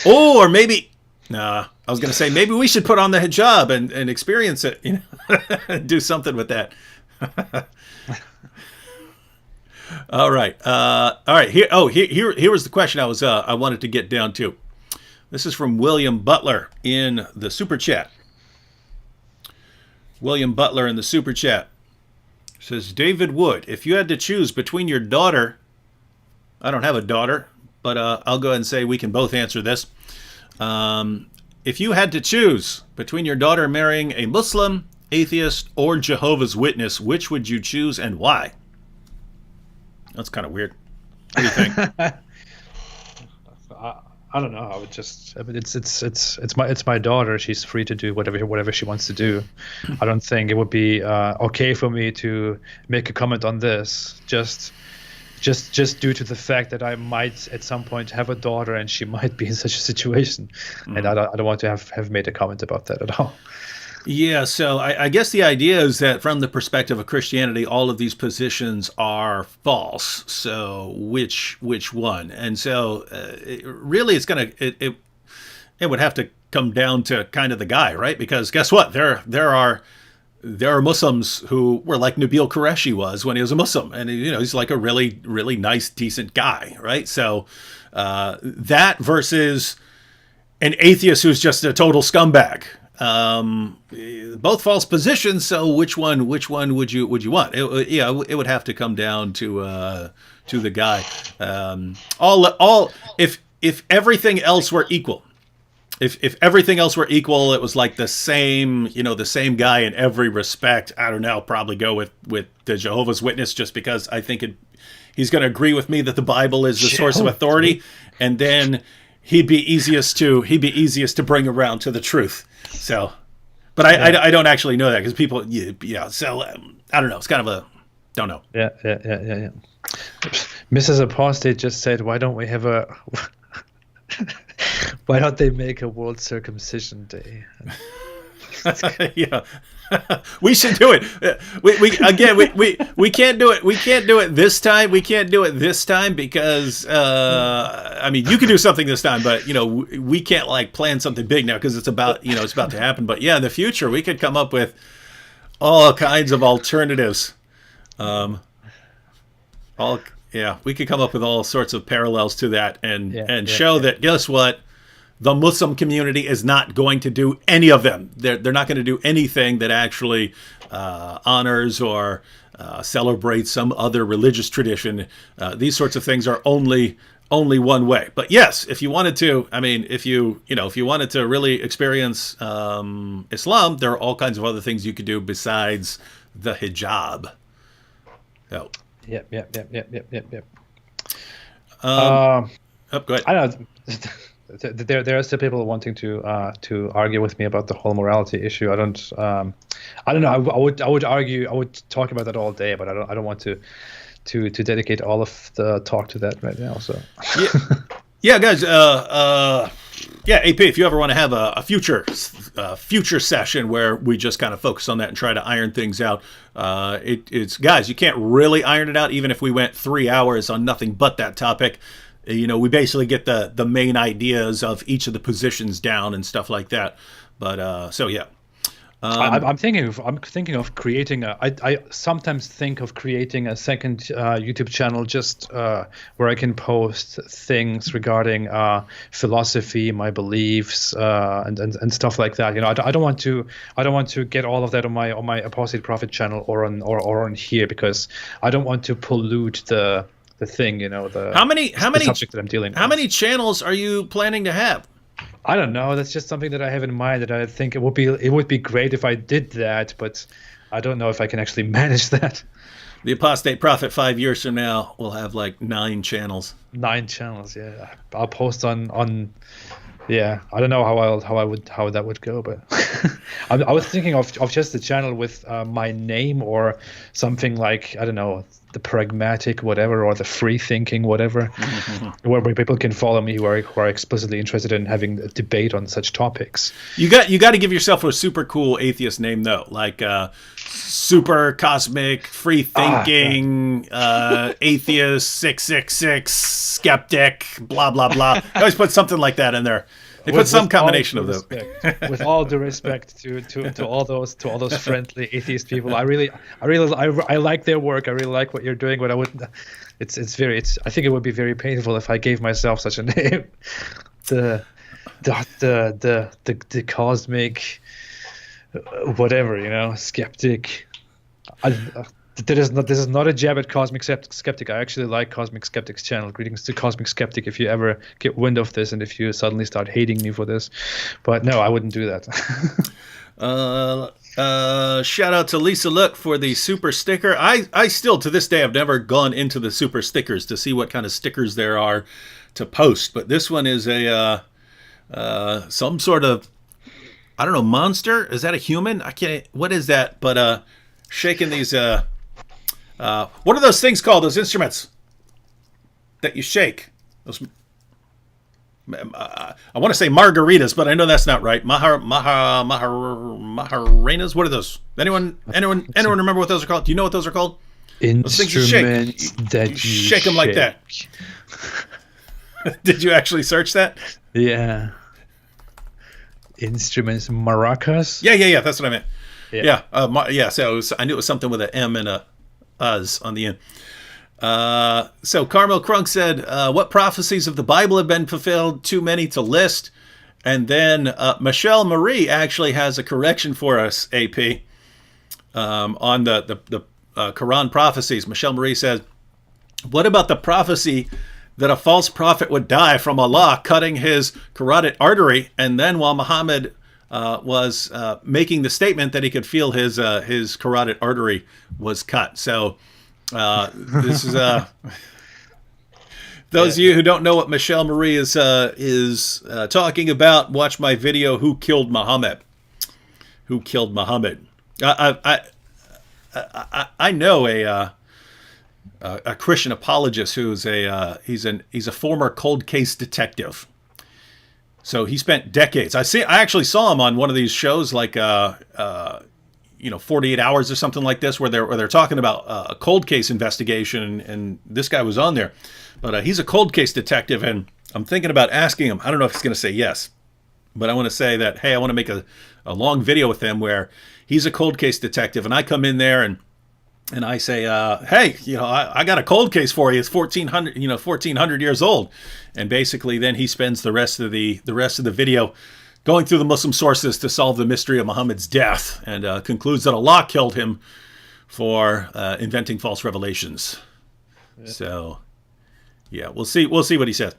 Speaker 1: Oh, or maybe. Nah, I was going to say maybe we should put on the hijab and experience it. Do something with that. All right. Here was the question I wanted to get down to. This is from William Butler in the Super Chat. William Butler in the Super Chat says, David Wood, if you had to choose between your daughter, I don't have a daughter, but I'll go ahead and say we can both answer this. If you had to choose between your daughter marrying a Muslim, atheist, or Jehovah's Witness, which would you choose and why? That's kind of weird. What do you think?
Speaker 2: I don't know. I would just. I mean, it's my daughter. She's free to do whatever she wants to do. I don't think it would be okay for me to make a comment on this. Just due to the fact that I might at some point have a daughter and she might be in such a situation, and I don't want to have made a comment about that at all.
Speaker 1: Yeah, so I guess the idea is that from the perspective of Christianity, all of these positions are false. So which one? And so really, it would have to come down to kind of the guy, right? Because guess what? There are Muslims who were like Nabil Qureshi was when he was a Muslim, and he's like a really, really nice, decent guy, right? So that versus an atheist who's just a total scumbag. both false positions. So which one would you want? It would have to come down to the guy. If everything else were equal. If everything else were equal, it was like the same guy in every respect. I don't know. Probably go with the Jehovah's Witness, just because I think he's going to agree with me that the Bible is the source of authority, and then he'd be easiest to bring around to the truth. So, but I don't actually know that, because people, So I don't know. It's kind of a don't know.
Speaker 2: Yeah. Mrs. Apostate just said, "Why don't we have a?" Why don't they make a World Circumcision Day?
Speaker 1: Yeah, we should do it. We can't do it. We can't do it this time. We can't do it this time because I mean, you can do something this time, but we can't like plan something big now because it's about to happen. But yeah, in the future, we could come up with all kinds of alternatives. We could come up with all sorts of parallels to that and show that, guess what? The Muslim community is not going to do any of them. They're not going to do anything that actually honors or celebrates some other religious tradition. These sorts of things are only one way. But yes, if you wanted to, if you wanted to really experience Islam, there are all kinds of other things you could do besides the hijab. So.
Speaker 2: Yep.
Speaker 1: Go ahead.
Speaker 2: I don't know. There are still people wanting to argue with me about the whole morality issue. I don't know. I would argue. I would talk about that all day, but I don't want to dedicate all of the talk to that right now. So
Speaker 1: yeah, guys. AP, if you ever want to have a future session where we just kind of focus on that and try to iron things out, it's guys, you can't really iron it out even if we went 3 hours on nothing but that topic. We basically get the main ideas of each of the positions down and stuff like that. But so yeah.
Speaker 2: I'm thinking of creating I sometimes think of creating a second YouTube channel just where I can post things regarding philosophy, my beliefs, and stuff like that. I don't want to get all of that on my Apostate Prophet channel or on here, because I don't want to pollute the thing. The subject that I'm dealing with.
Speaker 1: How many channels are you planning to have?
Speaker 2: I don't know. That's just something that I have in mind, that I think it would be great if I did that, but I don't know if I can actually manage that.
Speaker 1: The Apostate Prophet 5 years from now will have like 9 channels.
Speaker 2: 9 channels, yeah. I'll post on yeah. I don't know how that would go, but I was thinking of just a channel with my name or something like, I don't know, the pragmatic whatever, or the free thinking whatever, where people can follow me who are explicitly interested in having a debate on such topics. You got
Speaker 1: to give yourself a super cool atheist name though, like super cosmic free thinking atheist 666 skeptic blah blah blah. I always put something like that in there. They put some combination of them.
Speaker 2: With all due respect to all those friendly atheist people, I like their work. I really like what you're doing, but I wouldn't. I think it would be very painful if I gave myself such a name. The cosmic whatever, skeptic. This is not a jab at Cosmic Skeptic. I actually like Cosmic Skeptic's channel. Greetings to Cosmic Skeptic if you ever get wind of this and if you suddenly start hating me for this. But no, I wouldn't do that.
Speaker 1: Shout out to Lisa Look for the super sticker. I still, to this day, have never gone into the super stickers to see what kind of stickers there are to post. But this one is a some sort of, I don't know, monster? Is that a human? I can't, what is that? But shaking these... what are those things called? Those instruments that you shake? Those, I want to say margaritas, but I know that's not right. Maharenas. What are those? Anyone remember what those are called? Do you know what those are called?
Speaker 2: Instruments that you
Speaker 1: shake them like that. Did you actually search that?
Speaker 2: Yeah. Instruments, maracas.
Speaker 1: Yeah. That's what I meant. Yeah. So I knew it was something with an M and a "us" on the end. So Carmel Crunk said, what prophecies of the Bible have been fulfilled? Too many to list. And then Michelle Marie actually has a correction for us, AP, on the Quran prophecies. Michelle Marie says, what about the prophecy that a false prophet would die from Allah cutting his carotid artery, and then while Muhammad was making the statement that he could feel his carotid artery was cut? So this is those of you who don't know what Michelle Marie is talking about, watch my video, Who Killed Muhammad? Who Killed Muhammad? I know a Christian apologist who's he's a former cold case detective. So he spent decades. I actually saw him on one of these shows, like 48 Hours or something like this, where they're talking about a cold case investigation, and this guy was on there. But he's a cold case detective, and I'm thinking about asking him. I don't know if he's going to say yes, but I want to say that, hey, I want to make a long video with him where he's a cold case detective, and I come in there and I say, hey, I got a cold case for you. It's 1400 years old, and basically then he spends the rest of the video going through the Muslim sources to solve the mystery of Muhammad's death, and concludes that Allah killed him for inventing false revelations. Yeah. So, yeah, we'll see what he says.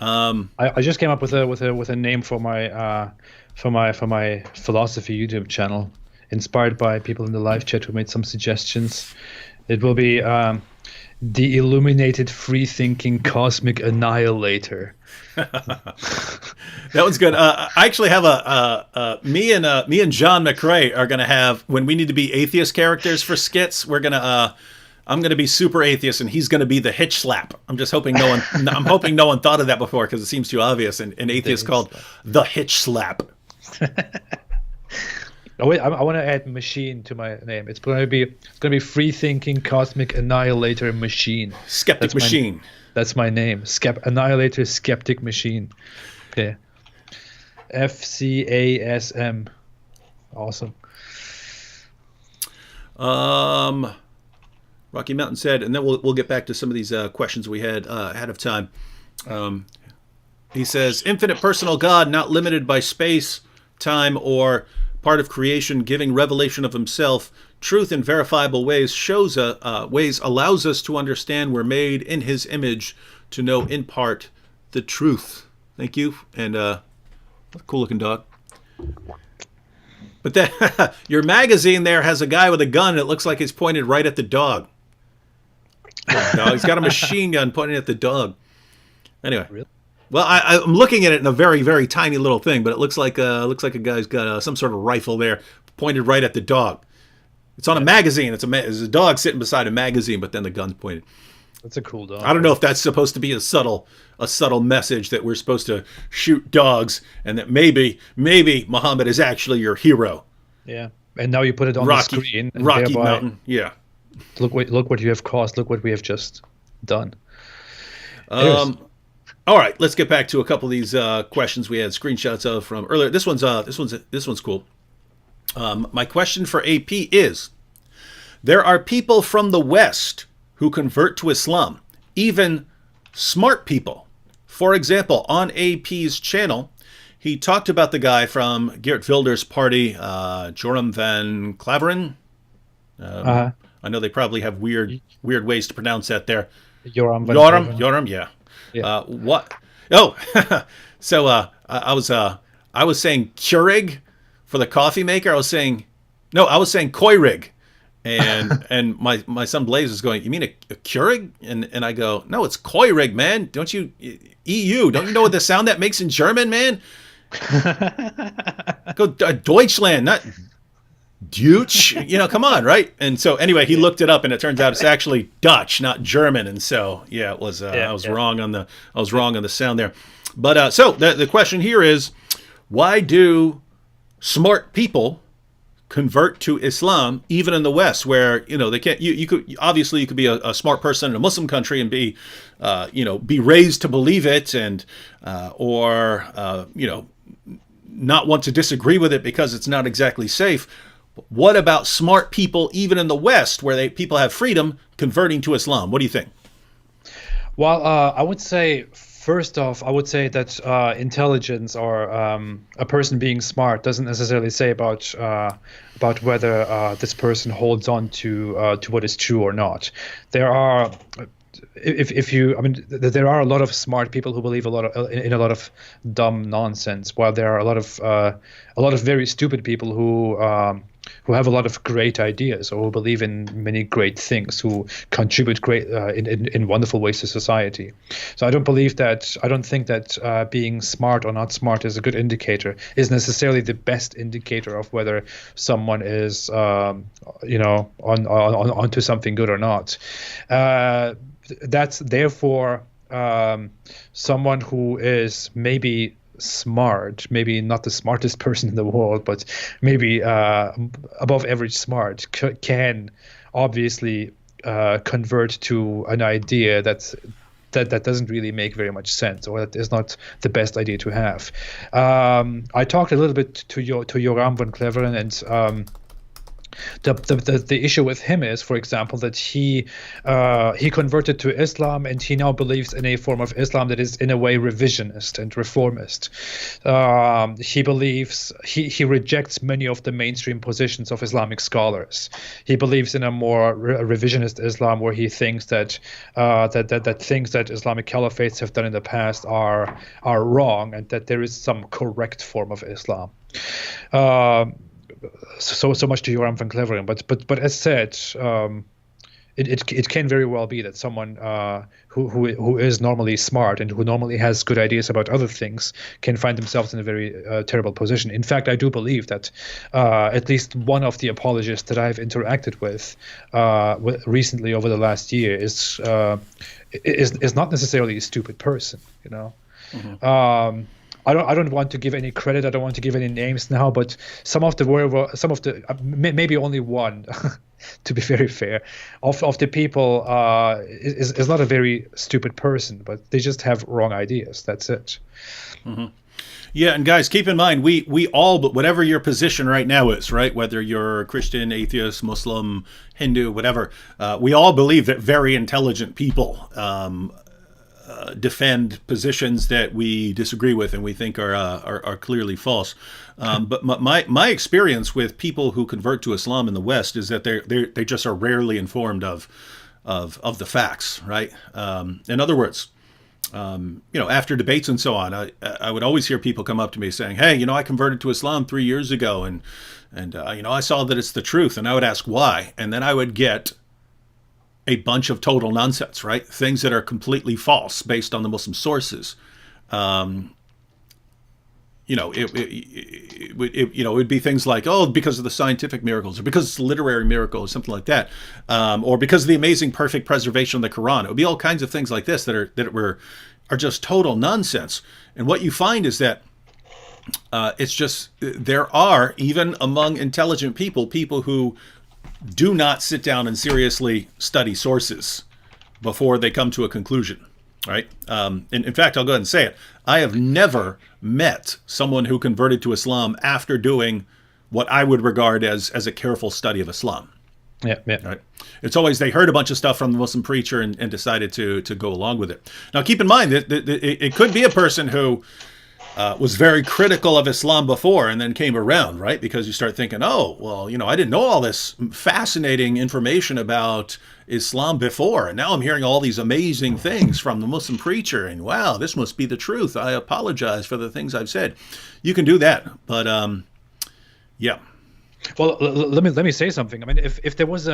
Speaker 2: I just came up with a name for my philosophy YouTube channel, inspired by people in the live chat who made some suggestions. It will be the Illuminated Free-Thinking Cosmic Annihilator.
Speaker 1: That was good. I actually have me and John McRae are gonna have, when we need to be atheist characters for skits, I'm gonna be super atheist, and he's gonna be the hitch slap. I'm just hoping no one thought of that before, because it seems too obvious. An atheist called the hitch slap.
Speaker 2: Oh wait, I want to add machine to my name. It's going to be Free Thinking Cosmic Annihilator Machine.
Speaker 1: Skeptic Machine.
Speaker 2: That's my name. Annihilator Skeptic Machine. Okay. FCASM. Awesome.
Speaker 1: Rocky Mountain said, and then we'll get back to some of these questions we had ahead of time. He says, infinite personal God, not limited by space, time, or part of creation, giving revelation of himself, truth in verifiable ways, allows us to understand we're made in his image, to know in part the truth. Thank you. And cool looking dog. But then your magazine there has a guy with a gun. It looks like it's pointed right at the dog. He's got a machine gun pointing at the dog. Anyway. Really? Well, I'm looking at it in a very, very tiny little thing, but it looks like a guy's got some sort of rifle there pointed right at the dog. It's on a magazine. It's a dog sitting beside a magazine, but then the gun's pointed.
Speaker 2: That's a cool dog.
Speaker 1: I don't know if that's supposed to be a subtle message that we're supposed to shoot dogs, and that maybe Muhammad is actually your hero.
Speaker 2: Yeah, and now you put it on the screen. And
Speaker 1: Rocky Mountain. Yeah.
Speaker 2: Look what you have caused. Look what we have just done.
Speaker 1: All right, let's get back to a couple of these questions we had screenshots of from earlier. This one's cool. My question for AP is: there are people from the West who convert to Islam, even smart people. For example, on AP's channel, he talked about the guy from Geert Wilders' party, Joram van Klaveren. I know they probably have weird ways to pronounce that there. Joram, yeah. Yeah. What? Oh, so I was saying Keurig for the coffee maker. I was saying Keurig, and my son Blaze is going, you mean a Keurig? And I go, no, it's Keurig, man. Don't you EU? Don't you know what the sound that makes in German, man? Go Deutschland, not Deutsch. Come on, right? And so anyway, he looked it up, and it turns out it's actually Dutch, not German. And so yeah, it was. I was wrong on the sound there. But so the question here is, why do smart people convert to Islam even in the West, where they can't? You could be a smart person in a Muslim country and be raised to believe it, and or not want to disagree with it because it's not exactly safe. What about smart people even in the West, where people have freedom, converting to Islam? What do you think?
Speaker 2: Well, I would say First off, I would say that intelligence or a person being smart doesn't necessarily say about whether this person holds on to what is true or not. There are, there are a lot of smart people who believe in a lot of dumb nonsense, while there are a lot of very stupid people who have a lot of great ideas or who believe in many great things, who contribute great in wonderful ways to society. So I don't think that being smart or not smart is a good indicator, is necessarily the best indicator of whether someone is onto something good or not. That's therefore someone who is maybe smart, maybe not the smartest person in the world, but maybe above average smart, can obviously convert to an idea that doesn't really make very much sense, or that is not the best idea to have. I talked a little bit to Joram van Cleveren, and the issue with him is, for example, that he converted to Islam, and he now believes in a form of Islam that is in a way revisionist and reformist. He believes he rejects many of the mainstream positions of Islamic scholars. He believes in a more revisionist Islam, where he thinks that things that Islamic caliphates have done in the past are wrong, and that there is some correct form of Islam. So much to Joram van Cleveren, but as said, it can very well be that someone who is normally smart and who normally has good ideas about other things can find themselves in a very terrible position. In fact, I do believe that at least one of the apologists that I've interacted with recently over the last year is not necessarily a stupid person, you know. Mm-hmm. I don't want to give any credit. I don't want to give any names now, but maybe only one, to be very fair, of the people is not a very stupid person, but they just have wrong ideas. That's it.
Speaker 1: Mm-hmm. Yeah, and guys, keep in mind, we all, but whatever your position right now is, right, whether you're Christian, atheist, Muslim, Hindu, whatever, we all believe that very intelligent people defend positions that we disagree with and we think are clearly false. But my experience with people who convert to Islam in the West is that they just are rarely informed of the facts, right? In other words, after debates and so on, I would always hear people come up to me saying, "Hey, I converted to Islam 3 years ago, and I saw that it's the truth," and I would ask why, and then I would get a bunch of total nonsense, right? Things that are completely false based on the Muslim sources. It would be things like, oh, because of the scientific miracles, or because it's a literary miracle, or something like that, or because of the amazing perfect preservation of the Quran. It would be all kinds of things like this that are just total nonsense. And what you find is that it's just, there are, even among intelligent people who do not sit down and seriously study sources before they come to a conclusion, right? And in fact, I'll go ahead and say it. I have never met someone who converted to Islam after doing what I would regard as a careful study of Islam.
Speaker 2: Yeah.
Speaker 1: Right? It's always they heard a bunch of stuff from the Muslim preacher and decided to go along with it. Now, keep in mind that it could be a person who was very critical of Islam before and then came around, right? Because you start thinking, oh, well, I didn't know all this fascinating information about Islam before, and now I'm hearing all these amazing things from the Muslim preacher, and wow, this must be the truth. I apologize for the things I've said. You can do that, but yeah.
Speaker 2: Well, let me say something. I mean, if there was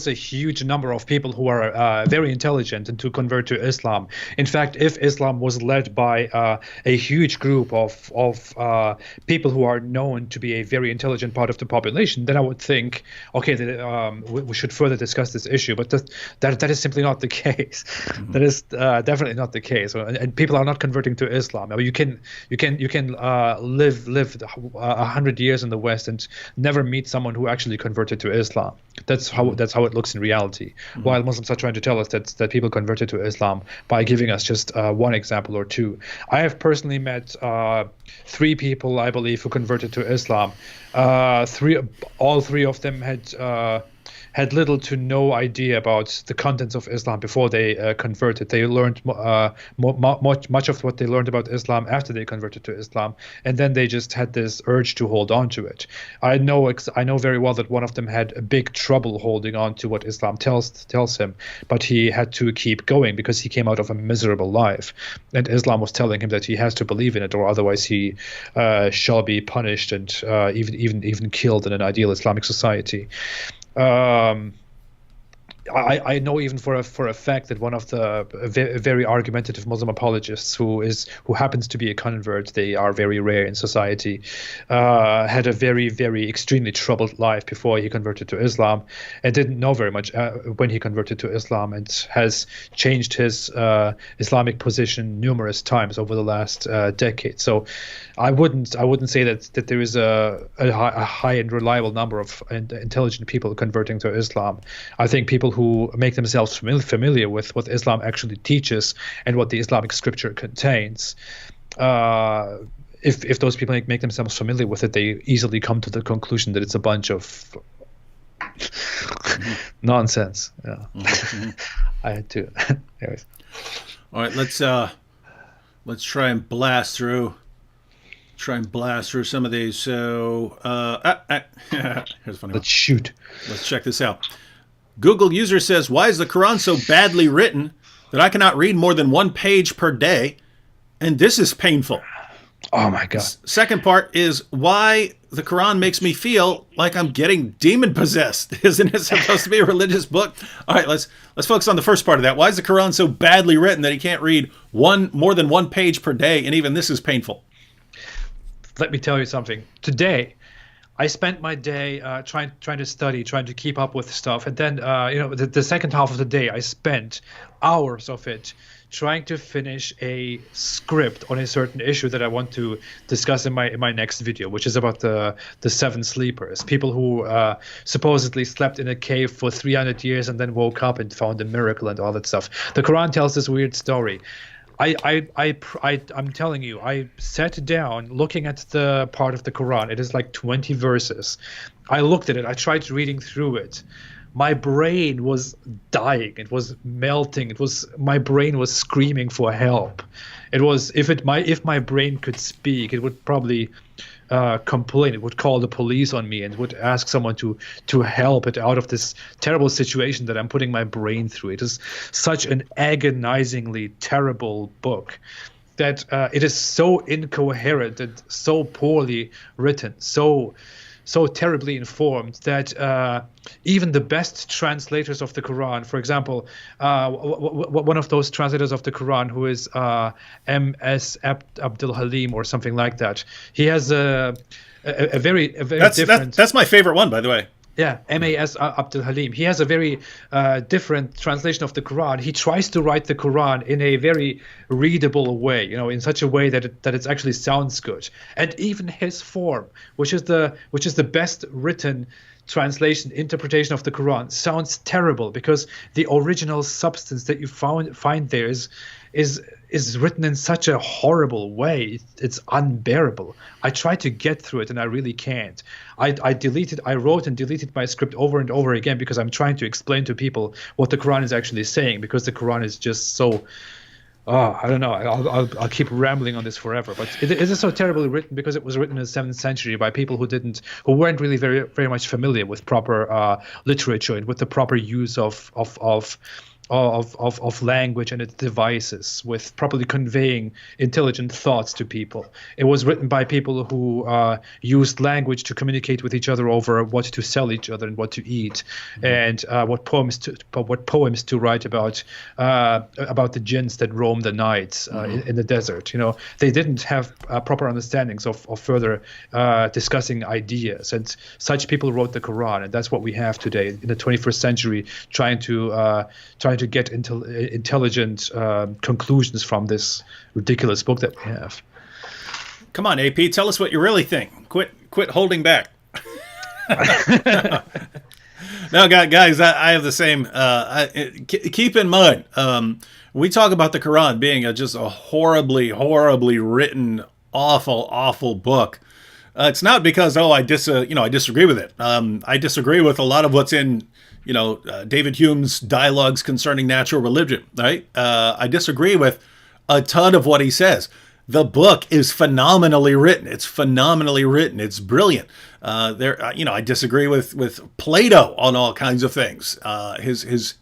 Speaker 2: a huge number of people who are very intelligent and to convert to Islam, in fact, if Islam was led by a huge group of people who are known to be a very intelligent part of the population, then I would think, okay, we should further discuss this issue. But that is simply not the case. Mm-hmm. That is definitely not the case. And people are not converting to Islam. I mean, you can live 100 years in the West and never meet someone who actually converted to Islam. That's how it looks in reality. Mm-hmm. While Muslims are trying to tell us that people converted to Islam by giving us just one example or two. I have personally met 3 people, I believe, who converted to Islam. All three of them had had little to no idea about the contents of Islam before they converted. They learned much of what they learned about Islam after they converted to Islam, and then they just had this urge to hold on to it. I know very well that one of them had a big trouble holding on to what Islam tells him, but he had to keep going because he came out of a miserable life, and Islam was telling him that he has to believe in it, or otherwise he shall be punished and even killed in an ideal Islamic society. I know even for a fact that one of the very argumentative Muslim apologists who happens to be a convert, they are very rare in society, had a very, very extremely troubled life before he converted to Islam, and didn't know very much when he converted to Islam, and has changed his Islamic position numerous times over the last decade. So I wouldn't say that there is a high and reliable number of intelligent people converting to Islam. I think people who make themselves familiar with what Islam actually teaches and what the Islamic scripture contains, if those people make themselves familiar with it, they easily come to the conclusion that it's a bunch of nonsense. Yeah. Mm-hmm. I had to. Anyways.
Speaker 1: All right, let's try and blast through some of these. So here's a funny one.
Speaker 2: Let's shoot.
Speaker 1: Let's check this out. Google user says, why is the Quran so badly written that I cannot read more than 1 page per day? And this is painful.
Speaker 2: Oh my God.
Speaker 1: Second part is why the Quran makes me feel like I'm getting demon possessed. Isn't it supposed to be a religious book? All right, let's focus on the first part of that. Why is the Quran so badly written that he can't read more than 1 page per day? And even this is painful.
Speaker 2: Let me tell you something. Today, I spent my day trying to study, trying to keep up with stuff, and then the second half of the day I spent hours of it trying to finish a script on a certain issue that I want to discuss in my next video, which is about the 7 sleepers, people who supposedly slept in a cave for 300 years and then woke up and found a miracle and all that stuff. The Quran tells this weird story. I'm telling you, I sat down looking at the part of the Quran. It is like 20 verses. I looked at it. I tried reading through it. My brain was dying. It was melting. My brain was screaming for help. It was if my brain could speak, it would probably complain. It would call the police on me and would ask someone to help it out of this terrible situation that I'm putting my brain through. It is such an agonizingly terrible book that it is so incoherent and so poorly written, so terribly informed that even the best translators of the Quran, for example, one of those translators of the Quran who is M.S. Abdul Halim or something like that, he has a very different...
Speaker 1: That's my favorite one, by the way.
Speaker 2: Yeah, M.A.S. Abdul Halim. He has a very different translation of the Quran. He tries to write the Quran in a very readable way, in such a way that it actually sounds good. And even his form, which is the best written interpretation of the Quran, sounds terrible because the original substance that you find there is written in such a horrible way. It's unbearable. I tried to get through it and I really can't. I wrote and deleted my script over and over again because I'm trying to explain to people what the Quran is actually saying, because the Quran is just so I don't know. I'll keep rambling on this forever, but it is so terribly written because it was written in the 7th century by people who weren't really very, very much familiar with proper literature and with the proper use of language and its devices, with properly conveying intelligent thoughts to people. It was written by people who used language to communicate with each other over what to sell each other and what to eat, and what poems to write about the jinns that roam the night in the desert. They didn't have proper understandings of further discussing ideas, and such people wrote the Quran, and that's what we have today in the 21st century, trying to get intelligent conclusions from this ridiculous book that we have.
Speaker 1: Come on, AP, tell us what you really think. Quit holding back. No, guys, I have the same. Keep in mind, we talk about the Quran being just a horribly, horribly written, awful book. It's not because I disagree with it. I disagree with a lot of what's in David Hume's dialogues concerning natural religion. Right? I disagree with a ton of what he says. The book is phenomenally written. It's phenomenally written. It's brilliant. I disagree with Plato on all kinds of things. His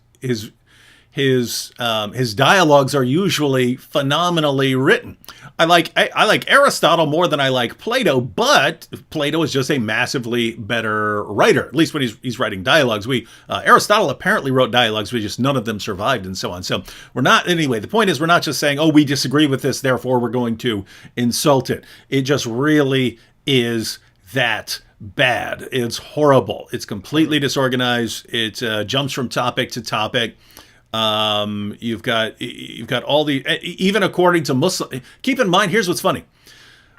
Speaker 1: dialogues are usually phenomenally written. I like Aristotle more than I like Plato, but Plato is just a massively better writer, at least when he's writing dialogues. Aristotle apparently wrote dialogues, but just none of them survived and so on. So the point is we're not just saying, oh, we disagree with this, therefore we're going to insult it. It just really is that bad. It's horrible. It's completely disorganized. It jumps from topic to topic. You've got all even according to Muslim. Keep in mind, here's what's funny.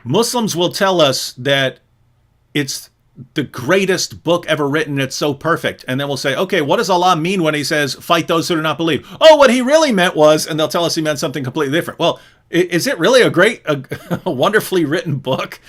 Speaker 1: Muslims will tell us that it's the greatest book ever written. It's so perfect. And then we'll say, okay, what does Allah mean when he says, fight those who do not believe? Oh, what he really meant was, and they'll tell us he meant something completely different. Well, is it really a wonderfully written book?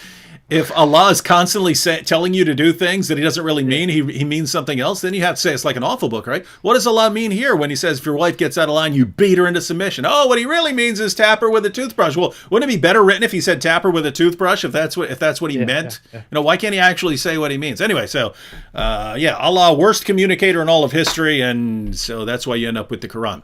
Speaker 1: If Allah is constantly telling you to do things that he doesn't really mean, he means something else, then you have to say it's like an awful book, right? What does Allah mean here when he says if your wife gets out of line, you beat her into submission? Oh, what he really means is tap her with a toothbrush. Well, wouldn't it be better written if he said tap her with a toothbrush, if that's what he meant? Yeah. Why can't he actually say what he means? Anyway, so Allah, worst communicator in all of history, and so that's why you end up with the Quran.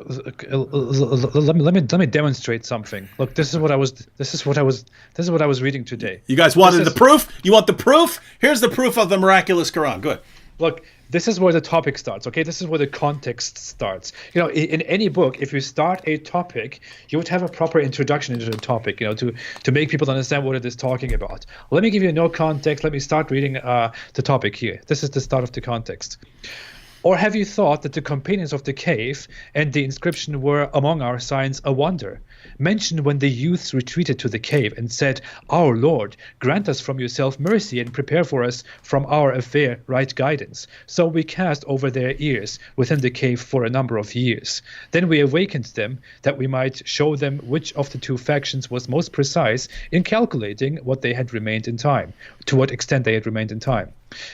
Speaker 2: Let me demonstrate something. Look, this is what I was reading today.
Speaker 1: You guys wanted the proof? You want the proof? Here's the proof of the miraculous Quran. Good.
Speaker 2: Look, this is where the topic starts, okay? This is where the context starts. In any book, if you start a topic, you would have a proper introduction into the topic, to make people understand what it is talking about. Let me give you no context. Let me start reading the topic here. This is the start of the context. Or have you thought that the companions of the cave and the inscription were among our signs a wonder, mentioned when the youths retreated to the cave and said, Our Lord, grant us from yourself mercy and prepare for us from our affair right guidance. So we cast over their ears within the cave for a number of years. Then we awakened them that we might show them which of the two factions was most precise in calculating what they had remained in time, to what extent they had remained in time.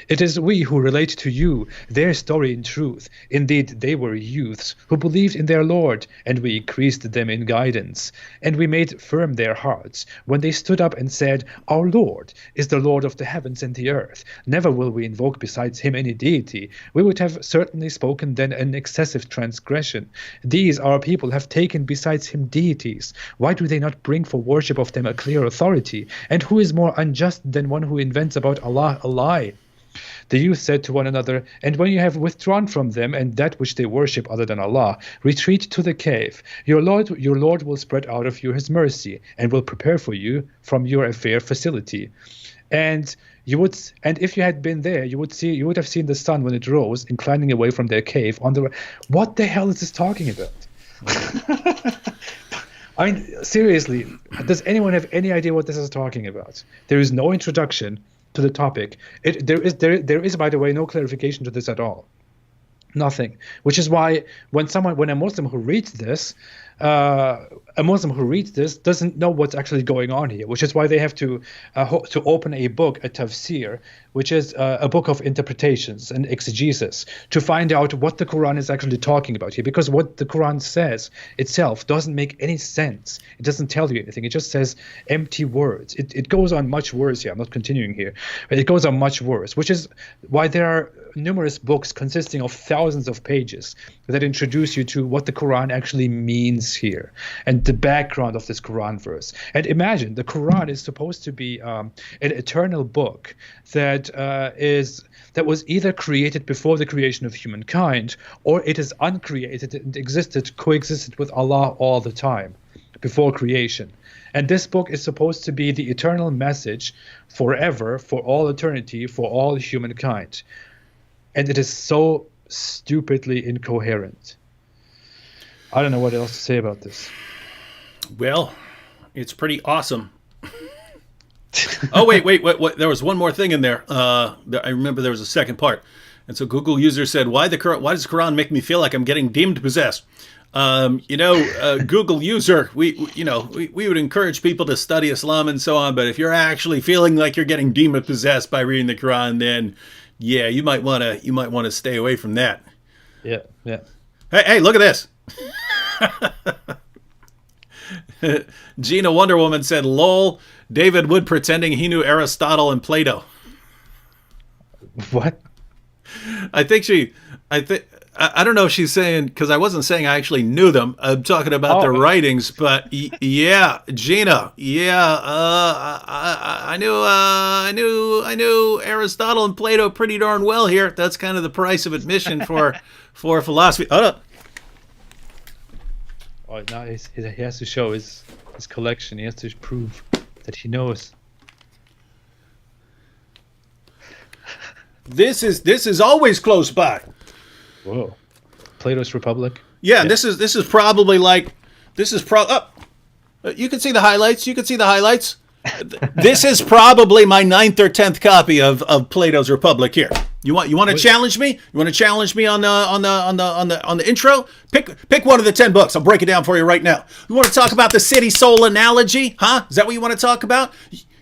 Speaker 2: It is we who relate to you their story in truth. Indeed, they were youths who believed in their Lord, and we increased them in guidance. And we made firm their hearts when they stood up and said, Our Lord is the Lord of the heavens and the earth. Never will we invoke besides him any deity. We would have certainly spoken then an excessive transgression. These our people have taken besides him deities. Why do they not bring for worship of them a clear authority? And who is more unjust than one who invents about Allah a lie? The youth said to one another, And when you have withdrawn from them and that which they worship other than Allah, retreat to the cave. Your Lord will spread out of you his mercy and will prepare for you from your affair facility. And if you had been there, you would have seen the sun when it rose, inclining away from their cave on the. What the hell is this talking about? I mean, seriously, does anyone have any idea what this is talking about? There is no introduction to the topic. There is, by the way, no clarification to this at all. Nothing. Which is why when a Muslim who reads this doesn't know what's actually going on here, which is why they have to open a book, a tafsir, which is a book of interpretations and exegesis, to find out what the Quran is actually talking about here, because what the Quran says itself doesn't make any sense. It doesn't tell you anything. It just says empty words. It goes on much worse here. I'm not continuing here, but it goes on much worse, which is why there are numerous books consisting of thousands of pages that introduce you to what the Quran actually means here and the background of this Quran verse. And imagine the Quran is supposed to be an eternal book that was either created before the creation of humankind, or it is uncreated and coexisted with Allah all the time before creation. And this book is supposed to be the eternal message forever, for all eternity, for all humankind. And it is so stupidly incoherent. I don't know what else to say about this.
Speaker 1: Well, it's pretty awesome. Oh, wait. There was one more thing in there. I remember there was a second part. And so Google user said, why does the Quran make me feel like I'm getting demon possessed? Google user, we would encourage people to study Islam and so on, but if you're actually feeling like you're getting demon possessed by reading the Quran, then yeah, you might want to stay away from that.
Speaker 2: Yeah, yeah.
Speaker 1: Hey, look at this. Gina Wonder Woman said, "Lol, David Wood pretending he knew Aristotle and Plato."
Speaker 2: What?
Speaker 1: I don't know if she's saying, because I wasn't saying I actually knew them. I'm talking about their writings, but yeah, Gina, yeah, I knew Aristotle and Plato pretty darn well here. That's kind of the price of admission for philosophy. Hold up.
Speaker 2: Oh, now he has to show his collection. He has to prove that he knows.
Speaker 1: This is always close by.
Speaker 2: Whoa, Plato's Republic.
Speaker 1: Yeah, yeah. This is probably like you can see the highlights. This is probably my 9th or 10th copy of Plato's Republic here. You want to challenge me? You want to challenge me on the intro? Pick one of the 10 books. I'll break it down for you right now. You want to talk about the city soul analogy? Huh? Is that what you want to talk about?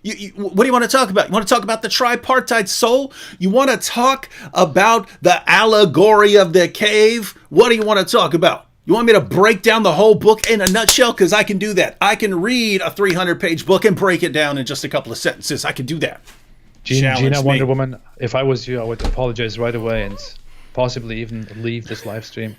Speaker 1: What do you want to talk about? You want to talk about the tripartite soul? You want to talk about the allegory of the cave? What do you want to talk about? You want me to break down the whole book in a nutshell? Because I can do that. I can read a 300-page book and break it down in just a couple of sentences. I can do that.
Speaker 2: Gina Wonder Woman, if I was you, I would apologize right away and possibly even leave this live stream.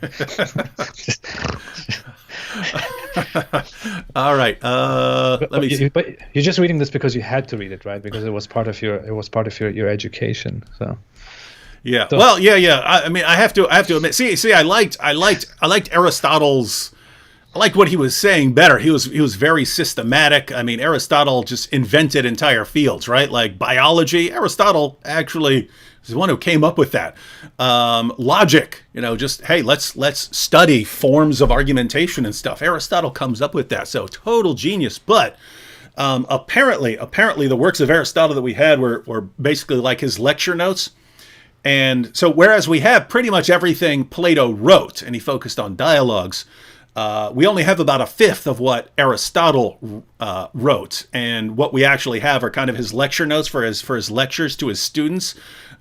Speaker 1: All right. Let me see.
Speaker 2: But you're just reading this because you had to read it, right? Because it was part of your education. So.
Speaker 1: Yeah. So, well, yeah. I mean, I have to admit. See, I liked Aristotle's. I liked what he was saying better. He was very systematic. I mean, Aristotle just invented entire fields, right? Like biology. Aristotle actually is the one who came up with that. Logic, just, hey, let's study forms of argumentation and stuff. Aristotle comes up with that. So total genius. But apparently the works of Aristotle that we had were basically like his lecture notes. And so whereas we have pretty much everything Plato wrote, and he focused on dialogues, we only have about a fifth of what Aristotle wrote, and what we actually have are kind of his lecture notes for his lectures to his students.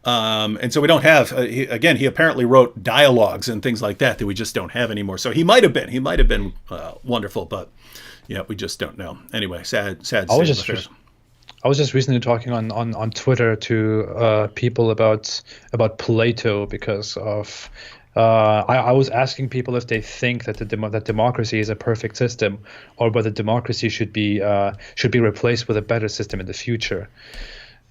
Speaker 1: And so we don't have. He apparently wrote dialogues and things like that we just don't have anymore. So he might have been wonderful, but yeah, we just don't know. Anyway, sad.
Speaker 2: I was just recently talking on Twitter to people about Plato because of. I was asking people if they think that that democracy is a perfect system, or whether democracy should be replaced with a better system in the future.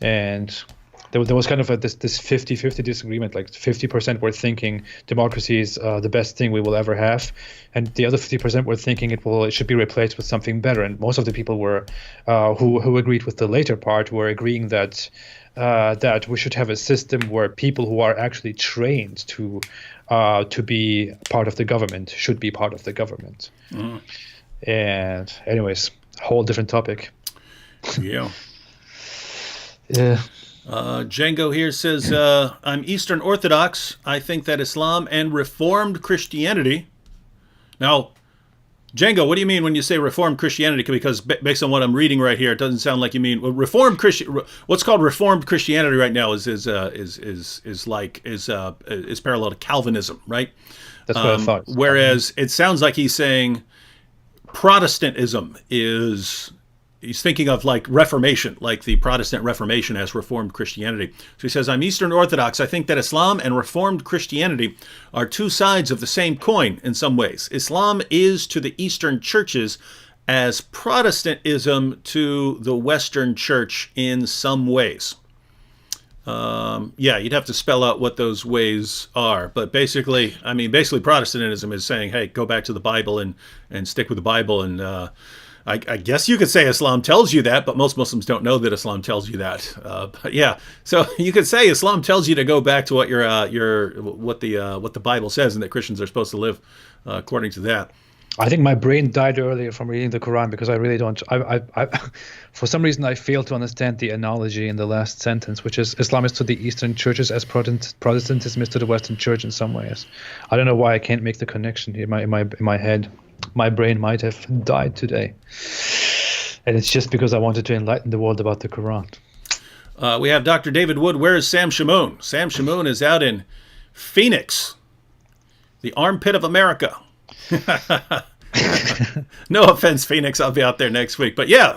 Speaker 2: And there was kind of this 50-50 disagreement. Like 50% were thinking democracy is the best thing we will ever have, and the other 50% were thinking it should be replaced with something better. And most of the people were who agreed with the later part were agreeing that we should have a system where people who are actually trained to be part of the government should be part of the government. Mm. And anyways, whole different topic.
Speaker 1: Yeah.
Speaker 2: Yeah.
Speaker 1: Django here says, I'm Eastern Orthodox. I think that Islam and Reformed Christianity. Now, Django, what do you mean when you say Reformed Christianity? Because based on what I'm reading right here, it doesn't sound like you mean Reformed Christian. What's called Reformed Christianity right now is parallel to Calvinism, right?
Speaker 2: That's what I thought.
Speaker 1: Whereas it sounds like he's saying Protestantism is. He's thinking of like Reformation, like the Protestant Reformation as Reformed Christianity. So he says, I'm Eastern Orthodox. I think that Islam and Reformed Christianity are two sides of the same coin in some ways. Islam is to the Eastern churches as Protestantism to the Western church in some ways. You'd have to spell out what those ways are. But basically Protestantism is saying, hey, go back to the Bible and stick with the Bible. And I guess you could say Islam tells you that, but most Muslims don't know that Islam tells you that. But yeah, so you could say Islam tells you to go back to what what the Bible says, and that Christians are supposed to live according to that.
Speaker 2: I think my brain died earlier from reading the Quran because I really don't. For some reason, I fail to understand the analogy in the last sentence, which is Islam is to the Eastern churches as Protestantism is to the Western Church in some ways. I don't know why I can't make the connection here in my head. My brain might have died today, and it's just because I wanted to enlighten the world about the Quran.
Speaker 1: We have Dr. David Wood. Where is Sam Shamoun? Sam Shamoun is out in Phoenix, the armpit of America. No offense, Phoenix. I'll be out there next week. But yeah,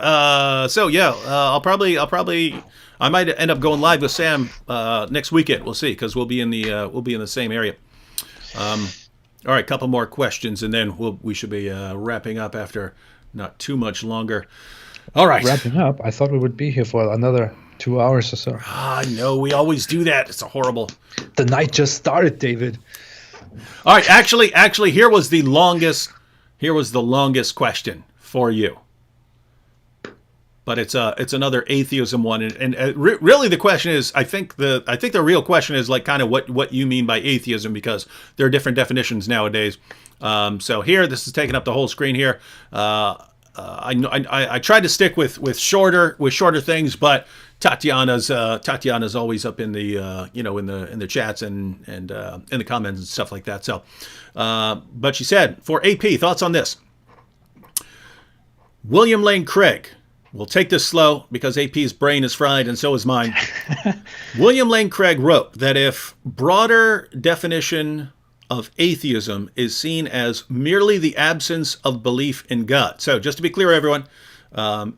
Speaker 1: I might end up going live with Sam next weekend. We'll see, because we'll be in the same area. All right, couple more questions, and then we should be wrapping up after not too much longer. All right,
Speaker 2: wrapping up. I thought we would be here for another 2 hours or so.
Speaker 1: I know, we always do that. It's a horrible.
Speaker 2: The night just started, David.
Speaker 1: All right, actually, here was the longest question for you. But it's another atheism one, and really the question is, I think the real question is like kind of what you mean by atheism, because there are different definitions nowadays. So here, this is taking up the whole screen here. I tried to stick with shorter things, but Tatiana's always up in the in the chats and in the comments and stuff like that. So, but she said, for AP, thoughts on this? William Lane Craig. We'll take this slow because AP's brain is fried and so is mine. William Lane Craig wrote that if broader definition of atheism is seen as merely the absence of belief in God. So just to be clear, everyone,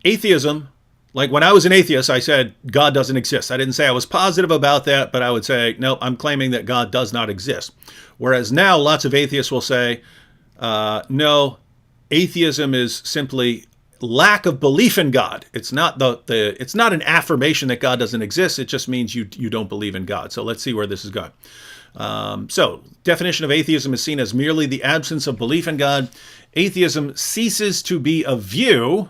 Speaker 1: atheism, like when I was an atheist, I said God doesn't exist. I didn't say I was positive about that, but I would say, no, I'm claiming that God does not exist. Whereas now lots of atheists will say, no, atheism is simply lack of belief in God. It's not it's not an affirmation that God doesn't exist. It just means you don't believe in God. So let's see where this is going. So definition of atheism is seen as merely the absence of belief in God. Atheism ceases to be a view.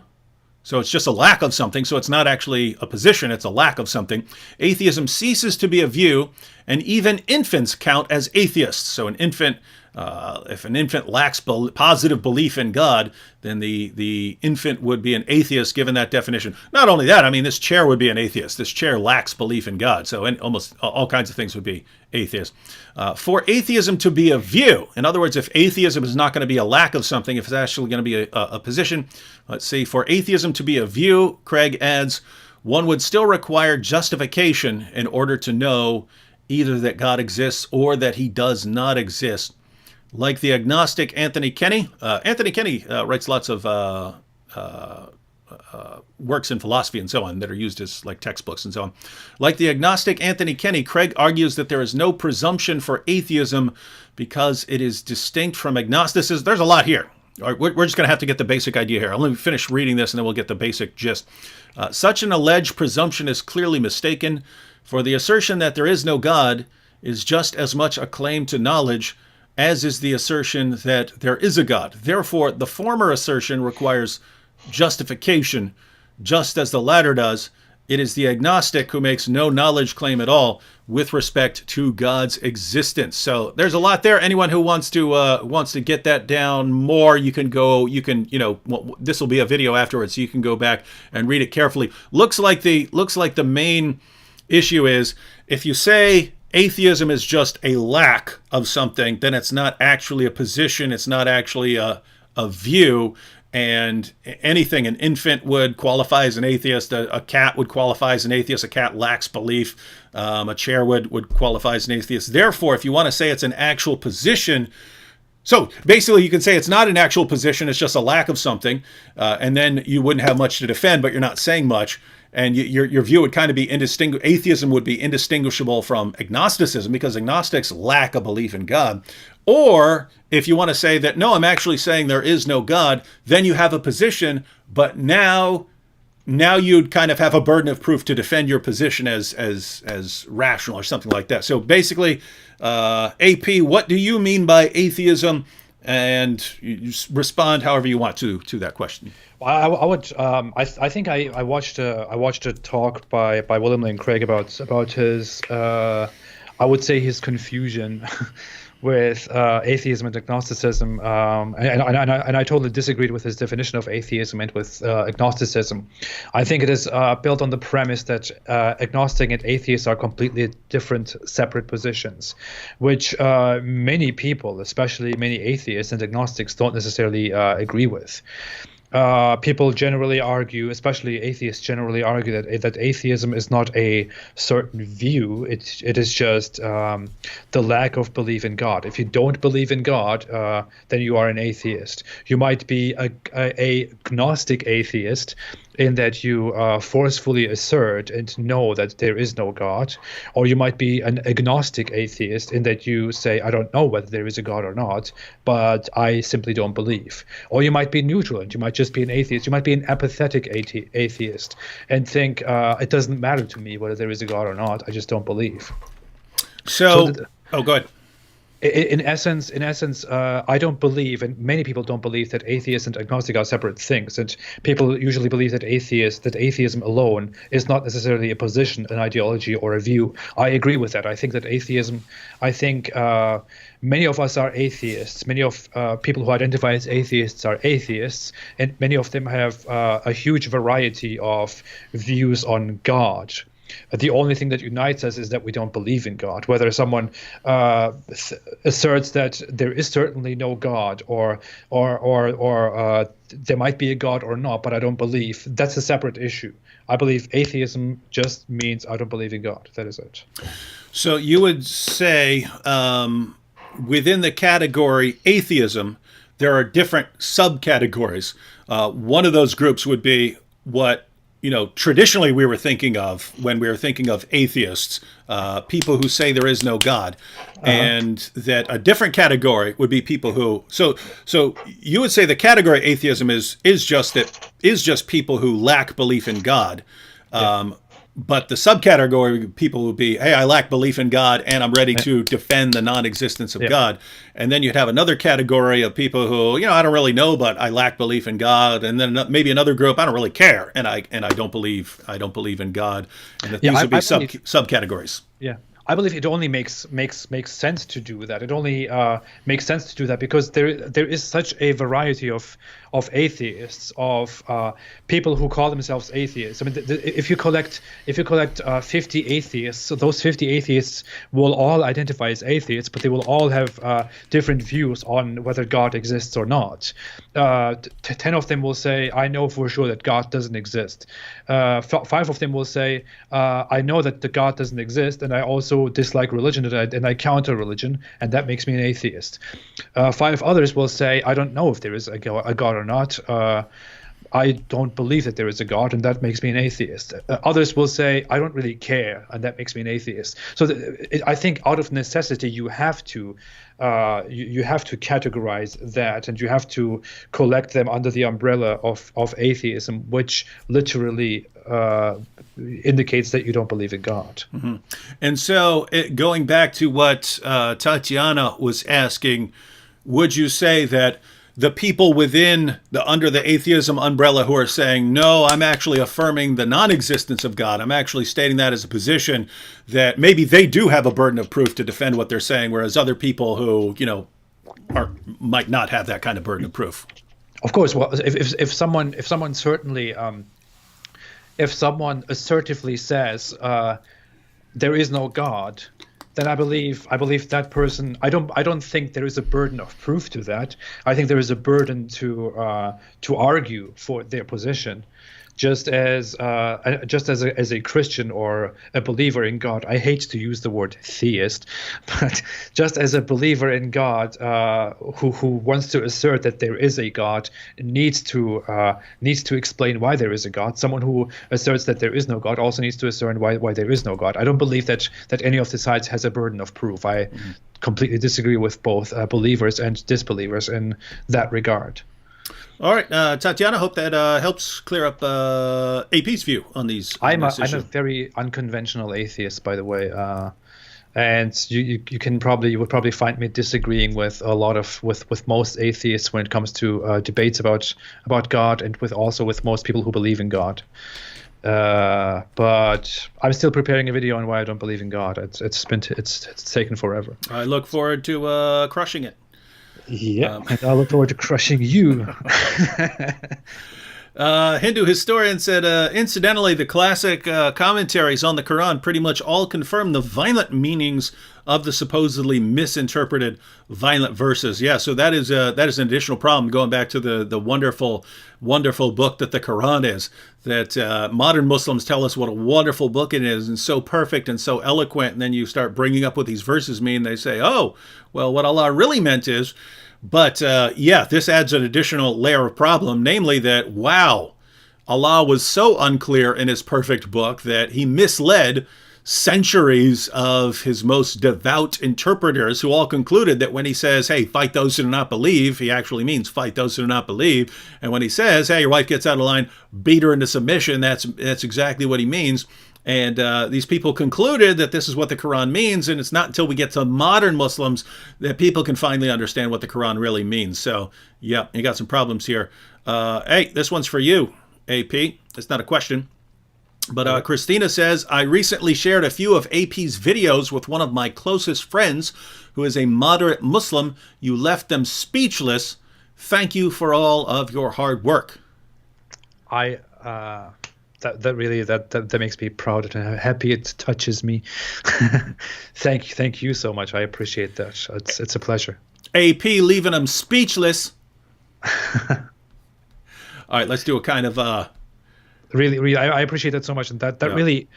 Speaker 1: So it's just a lack of something. So it's not actually a position. It's a lack of something. Atheism ceases to be a view, and even infants count as atheists. So an infant, if an infant lacks positive belief in God, then the infant would be an atheist given that definition. Not only that, I mean, this chair would be an atheist. This chair lacks belief in God. So almost all kinds of things would be atheist. For atheism to be a view, in other words, if atheism is not going to be a lack of something, if it's actually going to be a position, let's see, for atheism to be a view, Craig adds, one would still require justification in order to know either that God exists or that he does not exist. Like the agnostic Anthony Kenny. Anthony Kenny writes lots of works in philosophy and so on that are used as like textbooks and so on. Like the agnostic Anthony Kenny, Craig argues that there is no presumption for atheism because it is distinct from agnosticism. There's a lot here. All right, we're just going to have to get the basic idea here. Let me finish reading this and then we'll get the basic gist. Such an alleged presumption is clearly mistaken, for the assertion that there is no God is just as much a claim to knowledge as is the assertion that there is a God. Therefore, the former assertion requires justification, just as the latter does. It is the agnostic who makes no knowledge claim at all with respect to God's existence. So there's a lot there. Anyone who wants to get that down more, this will be a video afterwards, so you can go back and read it carefully. Looks like the main issue is if you say atheism is just a lack of something, then it's not actually a position, it's not actually a view, and anything, an infant would qualify as an atheist, a cat would qualify as an atheist, a cat lacks belief, a chair would qualify as an atheist. Therefore, if you want to say it's an actual position, so basically you can say it's not an actual position, it's just a lack of something, and then you wouldn't have much to defend, but you're not saying much. And your view would kind of be indistinguishable. Atheism would be indistinguishable from agnosticism because agnostics lack a belief in God. Or if you want to say that, no, I'm actually saying there is no God, then you have a position, but now you'd kind of have a burden of proof to defend your position as rational or something like that. So basically, AP, what do you mean by atheism? And you respond however you want to that question.
Speaker 2: I would. I think I watched a talk by William Lane Craig about his I would say his confusion with atheism and agnosticism, and I totally disagreed with his definition of atheism and with agnosticism. I think it is built on the premise that agnostic and atheist are completely different, separate positions, which many people, especially many atheists and agnostics, don't necessarily agree with. People generally argue, especially atheists generally argue that atheism is not a certain view. It is just the lack of belief in God. If you don't believe in God, then you are an atheist. You might be a gnostic atheist in that you forcefully assert and know that there is no God, or you might be an agnostic atheist in that you say, I don't know whether there is a God or not, but I simply don't believe. Or you might be neutral and you might just be an atheist. You might be an apathetic atheist and think it doesn't matter to me whether there is a God or not, I just don't believe.
Speaker 1: So go ahead.
Speaker 2: In essence, I don't believe, and many people don't believe, that atheist and agnostic are separate things. And people usually believe that atheism alone is not necessarily a position, an ideology, or a view. I agree with that. I think that many of us are atheists. Many of people who identify as atheists are atheists, and many of them have a huge variety of views on God. The only thing that unites us is that we don't believe in God. Whether someone asserts that there is certainly no God, or there might be a God or not, but I don't believe, that's a separate issue. I believe atheism just means I don't believe in God. That is it.
Speaker 1: So you would say within the category atheism, there are different subcategories. One of those groups would be what traditionally we were thinking of when we were thinking of atheists, people who say there is no God, and that a different category would be people who. So you would say the category atheism is just people who lack belief in God. But the subcategory of people would be, hey, I lack belief in God and I'm ready to defend the non-existence of God. And then you'd have another category of people who, I don't really know, but I lack belief in God. And then maybe another group, I don't really care, and I don't believe in God. And that these would be subcategories. Yeah.
Speaker 2: I believe it only makes sense to do that. It only makes sense to do that because there is such a variety of atheists, of people who call themselves atheists. I mean, if you collect 50 atheists, so those 50 atheists will all identify as atheists, but they will all have different views on whether God exists or not. 10 of them will say, I know for sure that God doesn't exist. 5 of them will say, I know that the God doesn't exist, and I also dislike religion, and I counter religion, and that makes me an atheist. 5 others will say, I don't know if there is a God or not. I don't believe that there is a God, and that makes me an atheist. Others will say, I don't really care, and that makes me an atheist. So I think out of necessity, you have to categorize that, and you have to collect them under the umbrella of atheism, which literally indicates that you don't believe in God.
Speaker 1: Mm-hmm. And so going back to what Tatiana was asking, would you say that the people under the atheism umbrella who are saying, no, I'm actually affirming the non-existence of God, I'm actually stating that as a position, that maybe they do have a burden of proof to defend what they're saying, whereas other people who, might not have that kind of burden of proof?
Speaker 2: Of course. Well, if someone assertively says there is no God, then I believe that person. I don't think there is a burden of proof to that. I think there is a burden to argue for their position. Just as a Christian or a believer in God, I hate to use the word theist, but just as a believer in God who wants to assert that there is a God needs to explain why there is a God. Someone who asserts that there is no God also needs to assert why there is no God. I don't believe that any of the sides has a burden of proof. I completely disagree with both believers and disbelievers in that regard.
Speaker 1: All right, Tatiana, hope that helps clear up AP's view on these.
Speaker 2: I'm a very unconventional atheist, by the way, and you would probably find me disagreeing with with most atheists when it comes to debates about God, and with most people who believe in God. But I'm still preparing a video on why I don't believe in God. It's taken forever.
Speaker 1: I look forward to crushing it.
Speaker 2: Yeah, and I look forward to crushing you.
Speaker 1: Hindu historian said, incidentally, the classic commentaries on the Quran pretty much all confirm the violent meanings of the supposedly misinterpreted violent verses. Yeah, so that is an additional problem, going back to the wonderful, wonderful book that the Quran is, that modern Muslims tell us what a wonderful book it is, and so perfect and so eloquent, and then you start bringing up what these verses mean, they say, oh, well, what Allah really meant is... But yeah, this adds an additional layer of problem, namely that, wow, Allah was so unclear in his perfect book that he misled centuries of his most devout interpreters, who all concluded that when he says, hey, fight those who do not believe, he actually means fight those who do not believe. And when he says, hey, your wife gets out of line, beat her into submission, that's exactly what he means. And these people concluded that this is what the Quran means, and it's not until we get to modern Muslims that people can finally understand what the Quran really means. So, yeah, you got some problems here. Hey, this one's for you, AP. It's not a question. But Christina says, I recently shared a few of AP's videos with one of my closest friends who is a moderate Muslim. You left them speechless. Thank you for all of your hard work.
Speaker 2: That really makes me proud and happy. It touches me. Thank you so much. I appreciate that. It's a pleasure.
Speaker 1: AP leaving them speechless. All right, let's do a kind of
Speaker 2: really I appreciate that so much, and that really,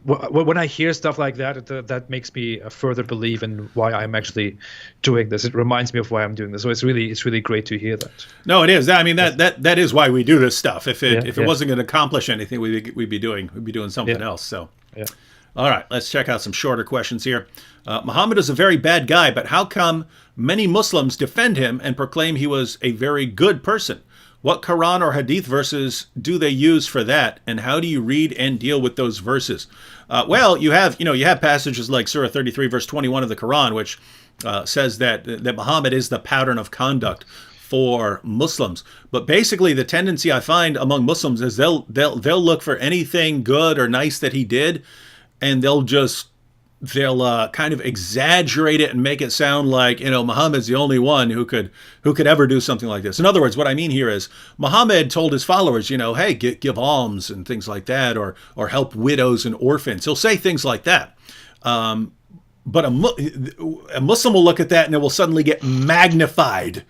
Speaker 2: when I hear stuff like that, that makes me further believe in why I'm actually doing this. It reminds me of why I'm doing this. So it's really great to hear that.
Speaker 1: No, it is. I mean, that is why we do this stuff. If it wasn't going to accomplish anything, we'd be doing something else. So,
Speaker 2: yeah.
Speaker 1: All right, let's check out some shorter questions here. Muhammad is a very bad guy, but how come many Muslims defend him and proclaim he was a very good person? What Quran or Hadith verses do they use for that, and how do you read and deal with those verses? Well, you have passages like Surah 33, verse 21 of the Quran, which says that Muhammad is the pattern of conduct for Muslims. But basically, the tendency I find among Muslims is they'll look for anything good or nice that he did, and they'll kind of exaggerate it and make it sound like, Muhammad's the only one who could ever do something like this. In other words, what I mean here is Muhammad told his followers, hey, give alms and things like that, or help widows and orphans. He'll say things like that. But a Muslim will look at that and it will suddenly get magnified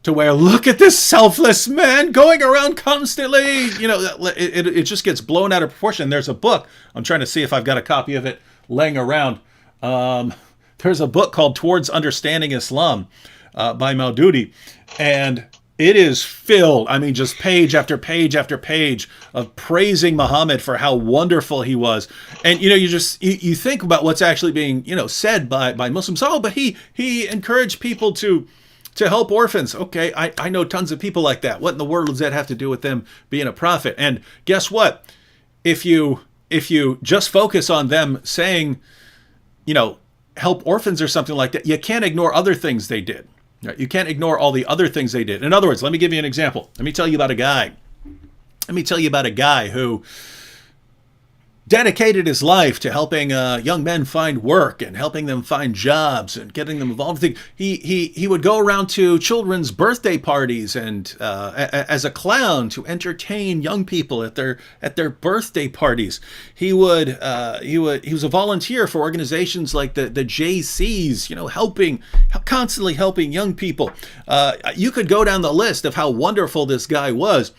Speaker 1: to where, look at this selfless man going around constantly. It just gets blown out of proportion. There's a book. I'm trying to see if I've got a copy of it laying around. There's a book called Towards Understanding Islam by Maududi, and it is filled, just page after page after page of praising Muhammad for how wonderful he was. And you think about what's actually being said by Muslims. Oh, but he encouraged people to help orphans. Okay, I know tons of people like that. What in the world does that have to do with them being a prophet? And guess what? If you just focus on them saying, help orphans or something like that, you can't ignore other things they did. Right? You can't ignore all the other things they did. In other words, let me give you an example. Let me tell you about a guy who dedicated his life to helping young men find work and helping them find jobs and getting them involved. He would go around to children's birthday parties and as a clown to entertain young people at their birthday parties. He was a volunteer for organizations like the JCs, constantly helping young people. You could go down the list of how wonderful this guy was.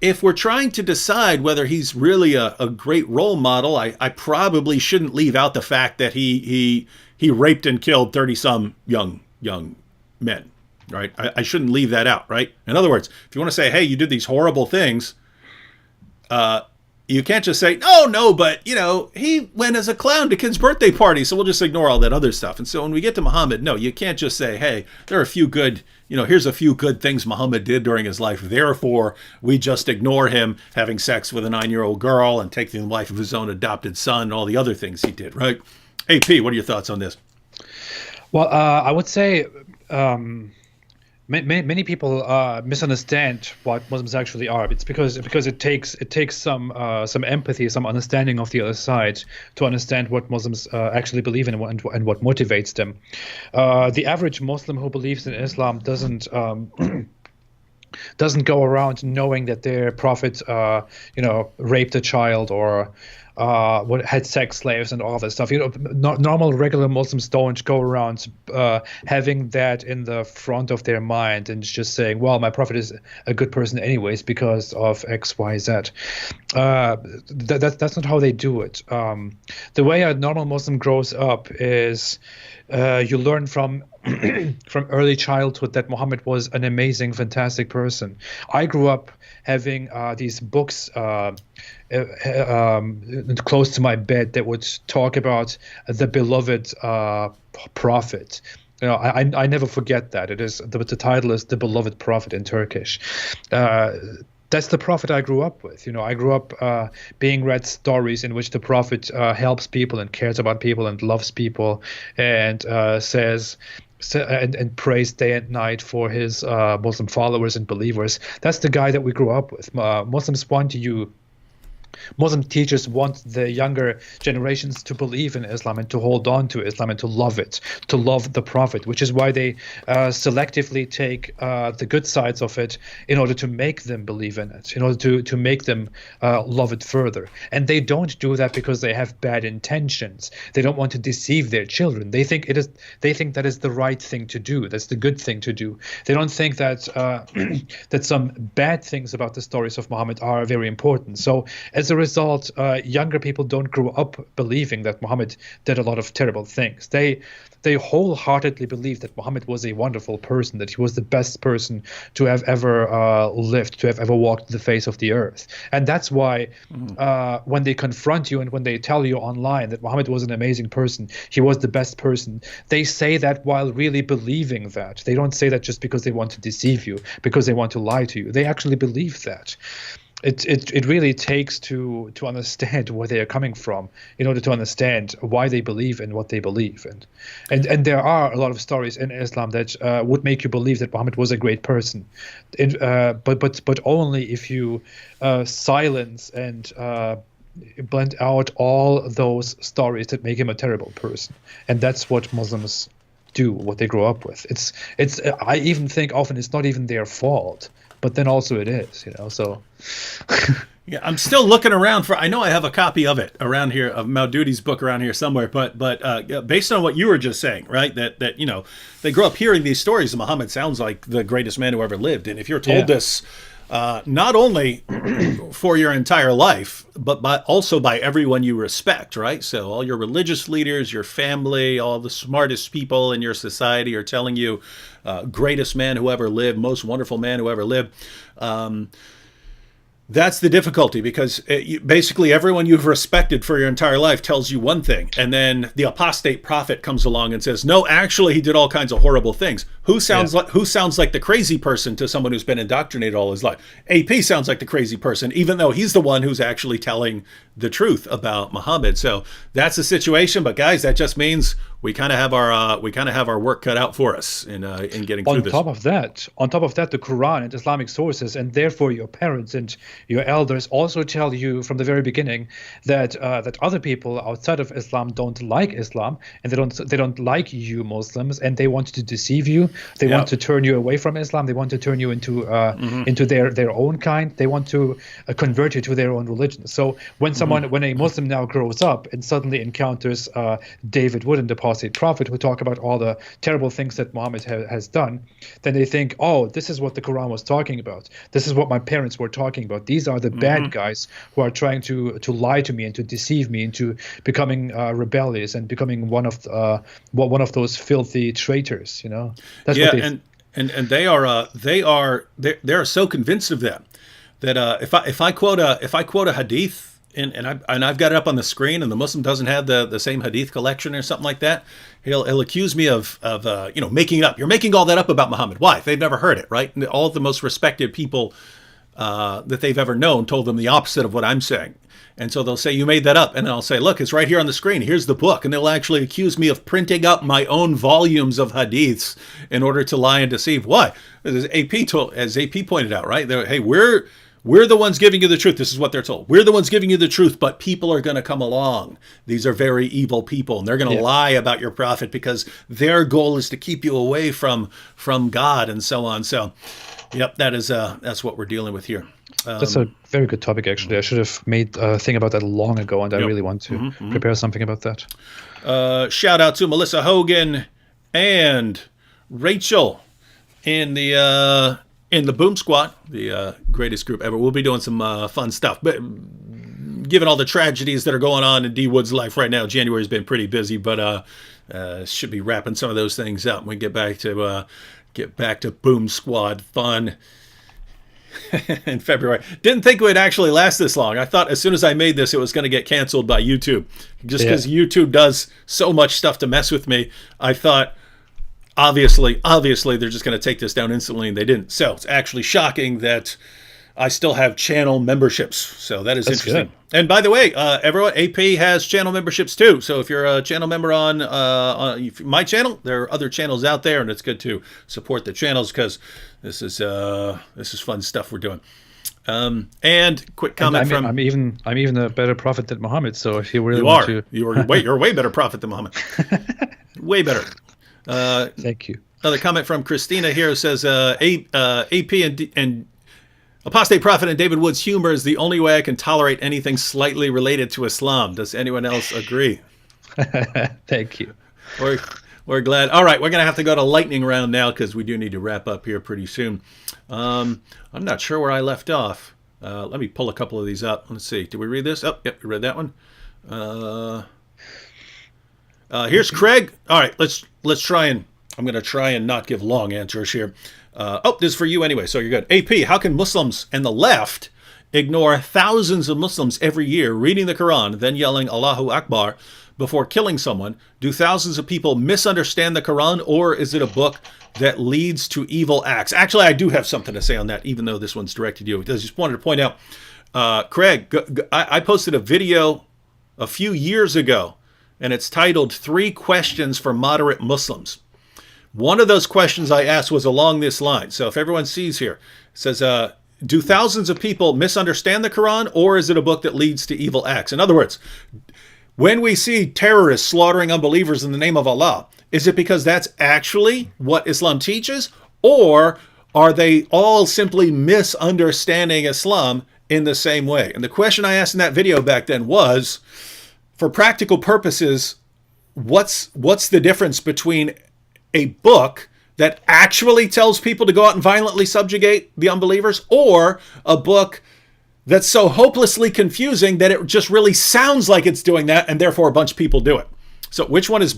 Speaker 1: If we're trying to decide whether he's really a great role model, I probably shouldn't leave out the fact that he raped and killed 30-some young men, right? I shouldn't leave that out, right? In other words, if you want to say, hey, you did these horrible things, you can't just say, oh, no, but, he went as a clown to kids' birthday parties, so we'll just ignore all that other stuff. And so when we get to Muhammad, no, you can't just say, hey, there are a few good, here's a few good things Muhammad did during his life. Therefore, we just ignore him having sex with a 9-year-old girl and taking the life of his own adopted son and all the other things he did, right? AP, what are your thoughts on this?
Speaker 2: Well, I would say Many people misunderstand what Muslims actually are. It's because it takes some empathy, some understanding of the other side to understand what Muslims actually believe in and what motivates them. The average Muslim who believes in Islam doesn't go around knowing that their prophet, raped a child or had sex slaves and all that stuff. Normal, regular Muslims don't go around having that in the front of their mind and just saying, well, my prophet is a good person anyways because of X, Y, Z. That's not how they do it. The way a normal Muslim grows up is you learn from from early childhood that Muhammad was an amazing, fantastic person. I grew up having these books close to my bed that would talk about the beloved prophet. I never forget that. It is the title is The Beloved Prophet in Turkish. That's the prophet I grew up with. I grew up being read stories in which the prophet helps people and cares about people and loves people and says and prays day and night for his Muslim followers and believers. That's the guy that we grew up with. Muslim teachers want the younger generations to believe in Islam and to hold on to Islam and to love it, to love the Prophet, which is why they selectively take the good sides of it in order to make them believe in it, in order to make them love it further. And they don't do that because they have bad intentions. They don't want to deceive their children. They think that is the right thing to do. That's the good thing to do. They don't think that that some bad things about the stories of Muhammad are very important. So as a result, younger people don't grow up believing that Muhammad did a lot of terrible things. They wholeheartedly believe that Muhammad was a wonderful person, that he was the best person to have ever lived, to have ever walked the face of the earth. And that's why when they confront you and when they tell you online that Muhammad was an amazing person, he was the best person, they say that while really believing that. They don't say that just because they want to deceive you, because they want to lie to you. They actually believe that. It really takes to understand where they are coming from in order to understand why they believe in what they believe in. And there are a lot of stories in Islam that would make you believe that Muhammad was a great person, but only if you silence and blend out all those stories that make him a terrible person. And that's what Muslims do, what they grow up with. It's I even think often it's not even their fault, but then also it is, so.
Speaker 1: Yeah, I'm still looking around for. I know I have a copy of it around here, of Maududi's book around here somewhere. But based on what you were just saying, right? That they grow up hearing these stories, and Muhammad sounds like the greatest man who ever lived. And if you're told this, not only for your entire life, but also by everyone you respect, right? So all your religious leaders, your family, all the smartest people in your society are telling you, greatest man who ever lived, most wonderful man who ever lived. That's the difficulty, because basically everyone you've respected for your entire life tells you one thing, and then the apostate prophet comes along and says, no, actually he did all kinds of horrible things. Who sounds like the crazy person to someone who's been indoctrinated all his life? AP sounds like the crazy person, even though he's the one who's actually telling the truth about Muhammad. So that's the situation. But guys, that just means we kind of have our work cut out for us in getting through this.
Speaker 2: On top of that, the Quran and Islamic sources, and therefore your parents and your elders, also tell you from the very beginning that other people outside of Islam don't like Islam, and they don't like you Muslims, and they want to deceive you. They want to turn you away from Islam. They want to turn you into their own kind. They want to convert you to their own religion. So when a Muslim now grows up and suddenly encounters David Wood and the Apostate prophet, who talk about all the terrible things that Muhammad has done, then they think, oh, this is what the Quran was talking about. This is what my parents were talking about. These are the bad guys who are trying to lie to me and to deceive me into becoming rebellious and becoming one of those filthy traitors. That's what they
Speaker 1: and they are so convinced of that if I quote a hadith. And I've got it up on the screen, and the Muslim doesn't have the same hadith collection or something like that, he'll accuse me of making it up. You're making all that up about Muhammad. Why? They've never heard it, right? And all the most respected people that they've ever known told them the opposite of what I'm saying. And so they'll say, you made that up. And I'll say, look, it's right here on the screen. Here's the book. And they'll actually accuse me of printing up my own volumes of hadiths in order to lie and deceive. Why? As AP pointed out, right? Hey, we're the ones giving you the truth. This is what they're told. We're the ones giving you the truth, but people are going to come along. These are very evil people, and they're going to lie about your prophet because their goal is to keep you away from God and so on. So, yep, that's what we're dealing with here.
Speaker 2: That's a very good topic, actually. I should have made a thing about that long ago, and I really want to prepare something about that.
Speaker 1: Shout out to Melissa Hogan and Rachel in the Boom Squad, the greatest group ever. We'll be doing some fun stuff. But given all the tragedies that are going on in D Wood's life right now, January's been pretty busy, but should be wrapping some of those things up. We get back to Boom Squad fun in February. Didn't think it would actually last this long. I thought as soon as I made this, it was going to get canceled by YouTube. Just because YouTube does so much stuff to mess with me, I thought, obviously, they're just going to take this down instantly, and they didn't. So it's actually shocking that I still have channel memberships. So that's interesting. Good. And by the way, everyone, AP has channel memberships too. So if you're a channel member on my channel, there are other channels out there, and it's good to support the channels because this is fun stuff we're doing. And quick comment from
Speaker 2: I'm even a better prophet than Muhammad. So if you really
Speaker 1: you're a way better prophet than Muhammad. Way better.
Speaker 2: Thank you.
Speaker 1: Another comment from Christina here says, AP and Apostate Prophet and David Wood's humor is the only way I can tolerate anything slightly related to Islam. Does anyone else agree?
Speaker 2: Thank you.
Speaker 1: We're glad. All right, we're going to have to go to lightning round now because we do need to wrap up here pretty soon. I'm not sure where I left off. Let me pull a couple of these up. Let's see. Did we read this? Oh, yep, we read that one. Here's Craig. All right, let's try and I'm going to try and not give long answers here. This is for you anyway, so you're good. AP, how can Muslims and the left ignore thousands of Muslims every year reading the Quran, then yelling Allahu Akbar before killing someone? Do thousands of people misunderstand the Quran, or is it a book that leads to evil acts? Actually, I do have something to say on that, even though this one's directed to you. I just wanted to point out, Craig, I posted a video a few years ago, and it's titled 3 Questions for Moderate Muslims. One of those questions I asked was along this line. So if everyone sees here, it says, do thousands of people misunderstand the Quran, or is it a book that leads to evil acts? In other words, when we see terrorists slaughtering unbelievers in the name of Allah, is it because that's actually what Islam teaches, or are they all simply misunderstanding Islam in the same way? And the question I asked in that video back then was, for practical purposes, what's the difference between a book that actually tells people to go out and violently subjugate the unbelievers, or a book that's so hopelessly confusing that it just really sounds like it's doing that, and therefore a bunch of people do it? So which one's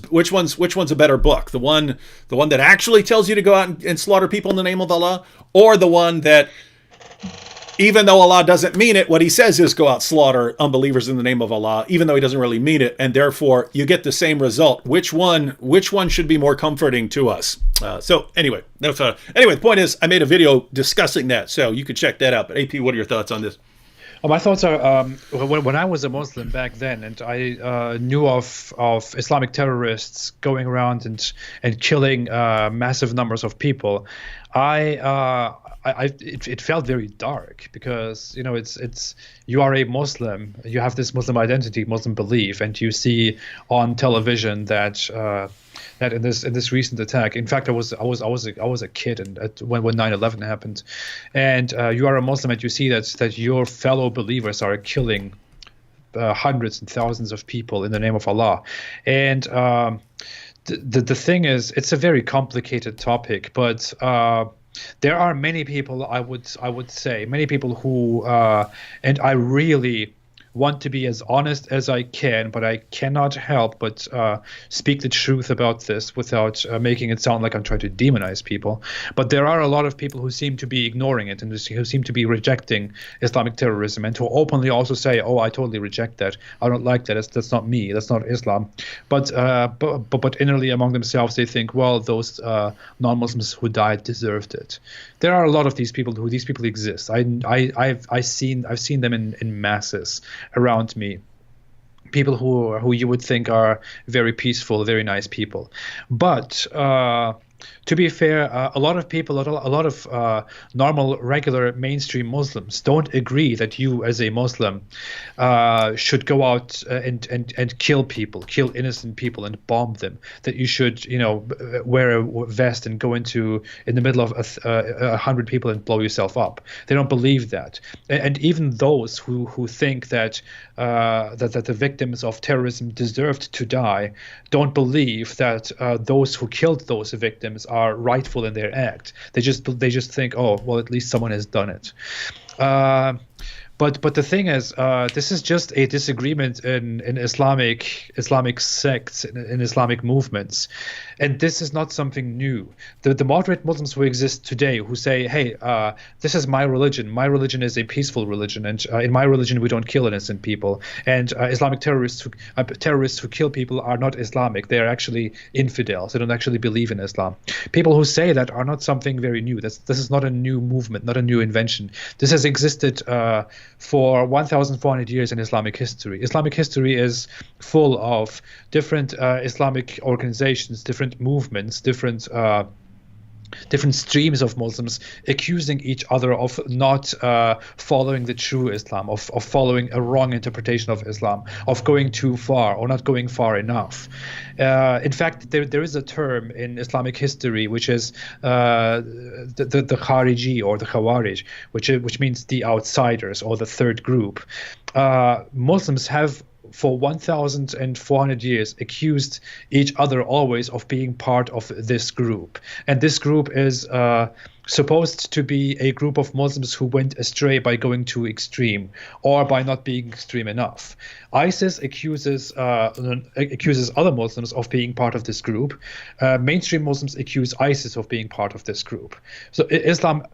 Speaker 1: a better book? The one that actually tells you to go out and slaughter people in the name of Allah, or the one that, even though Allah doesn't mean it, what he says is go out slaughter unbelievers in the name of Allah, even though he doesn't really mean it, and therefore you get the same result? Which one should be more comforting to us? So anyway, the point is I made a video discussing that, so you could check that out. But AP, what are your thoughts on this?
Speaker 2: Well, my thoughts are, when I was a Muslim back then, and I knew of Islamic terrorists going around and killing massive numbers of people, it felt very dark, because it's you are a Muslim, you have this Muslim identity, Muslim belief, and you see on television that in this recent attack. In fact, I was a kid when 9/11 happened, and you are a Muslim and you see that your fellow believers are killing hundreds and thousands of people in the name of Allah, and the thing is, it's a very complicated topic, but there are many people, I would say, many people who, and I really want to be as honest as I can, but I cannot help but speak the truth about this without making it sound like I'm trying to demonize people. But there are a lot of people who seem to be ignoring it and who seem to be rejecting Islamic terrorism, and who openly also say, "Oh, I totally reject that. I don't like that. That's not me. That's not Islam." But innerly among themselves, they think, well, those non-Muslims who died deserved it. There are a lot of these people exist. I've seen them in masses around me. People who you would think are very peaceful, very nice people. But to be fair, a lot of people, a lot of normal, regular, mainstream Muslims don't agree that you, as a Muslim, should go out and kill people, kill innocent people, and bomb them. That you should, wear a vest and go in the middle of 100 people and blow yourself up. They don't believe that. And even those who think that that the victims of terrorism deserved to die don't believe that those who killed those victims are rightful in their act. They just think, oh, well, at least someone has done it. But the thing is, this is just a disagreement in Islamic sects, in Islamic movements, and this is not something new. The moderate Muslims who exist today, who say, "Hey, this is my religion. My religion is a peaceful religion, and in my religion we don't kill innocent people. And Islamic terrorists who kill people are not Islamic. They are actually infidels. They don't actually believe in Islam." People who say that are not something very new. This is not a new movement, not a new invention. This has existed for 1,400 years in Islamic history. Islamic history is full of different Islamic organizations, different movements, different streams of Muslims accusing each other of not following the true Islam, of following a wrong interpretation of Islam, of going too far or not going far enough. In fact, there is a term in Islamic history which is the Khariji or the Khawarij, which means the outsiders or the third group. Muslims have for 1,400 years accused each other always of being part of this group. And this group is supposed to be a group of Muslims who went astray by going too extreme or by not being extreme enough. ISIS accuses other Muslims of being part of this group. Mainstream Muslims accuse ISIS of being part of this group. So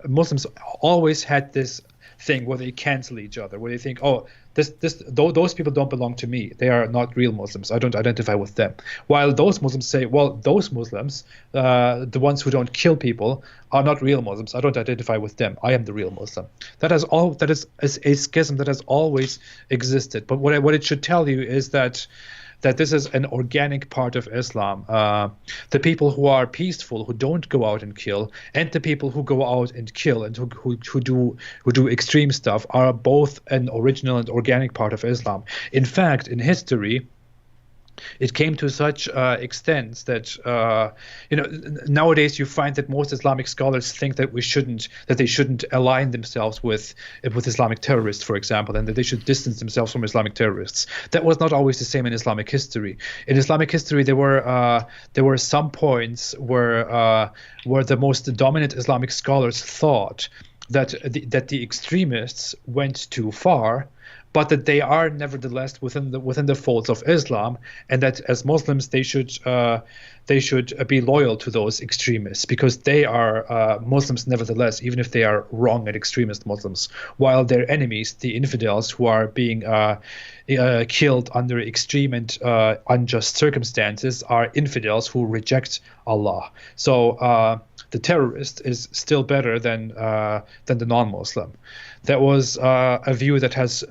Speaker 2: Muslims always had this thing where they cancel each other, where they think, oh, those people don't belong to me. They are not real Muslims. I don't identify with them. While those Muslims say, well, those Muslims, the ones who don't kill people, are not real Muslims. I don't identify with them. I am the real Muslim. That is a schism that has always existed. But what it should tell you is that this is an organic part of Islam. The people who are peaceful, who don't go out and kill, and the people who go out and kill and who do extreme stuff are both an original and organic part of Islam. In fact, in history, it came to such extent that nowadays you find that most Islamic scholars think that they shouldn't align themselves with Islamic terrorists, for example, and that they should distance themselves from Islamic terrorists. That was not always the same in Islamic history. In Islamic history, there were some points where the most dominant Islamic scholars thought that the extremists went too far, but that they are nevertheless within the folds of Islam, and that as Muslims they should be loyal to those extremists because they are Muslims nevertheless, even if they are wrong and extremist Muslims, while their enemies, the infidels who are being killed under extreme and unjust circumstances, are infidels who reject Allah. So the terrorist is still better than the non-Muslim. That was a view that has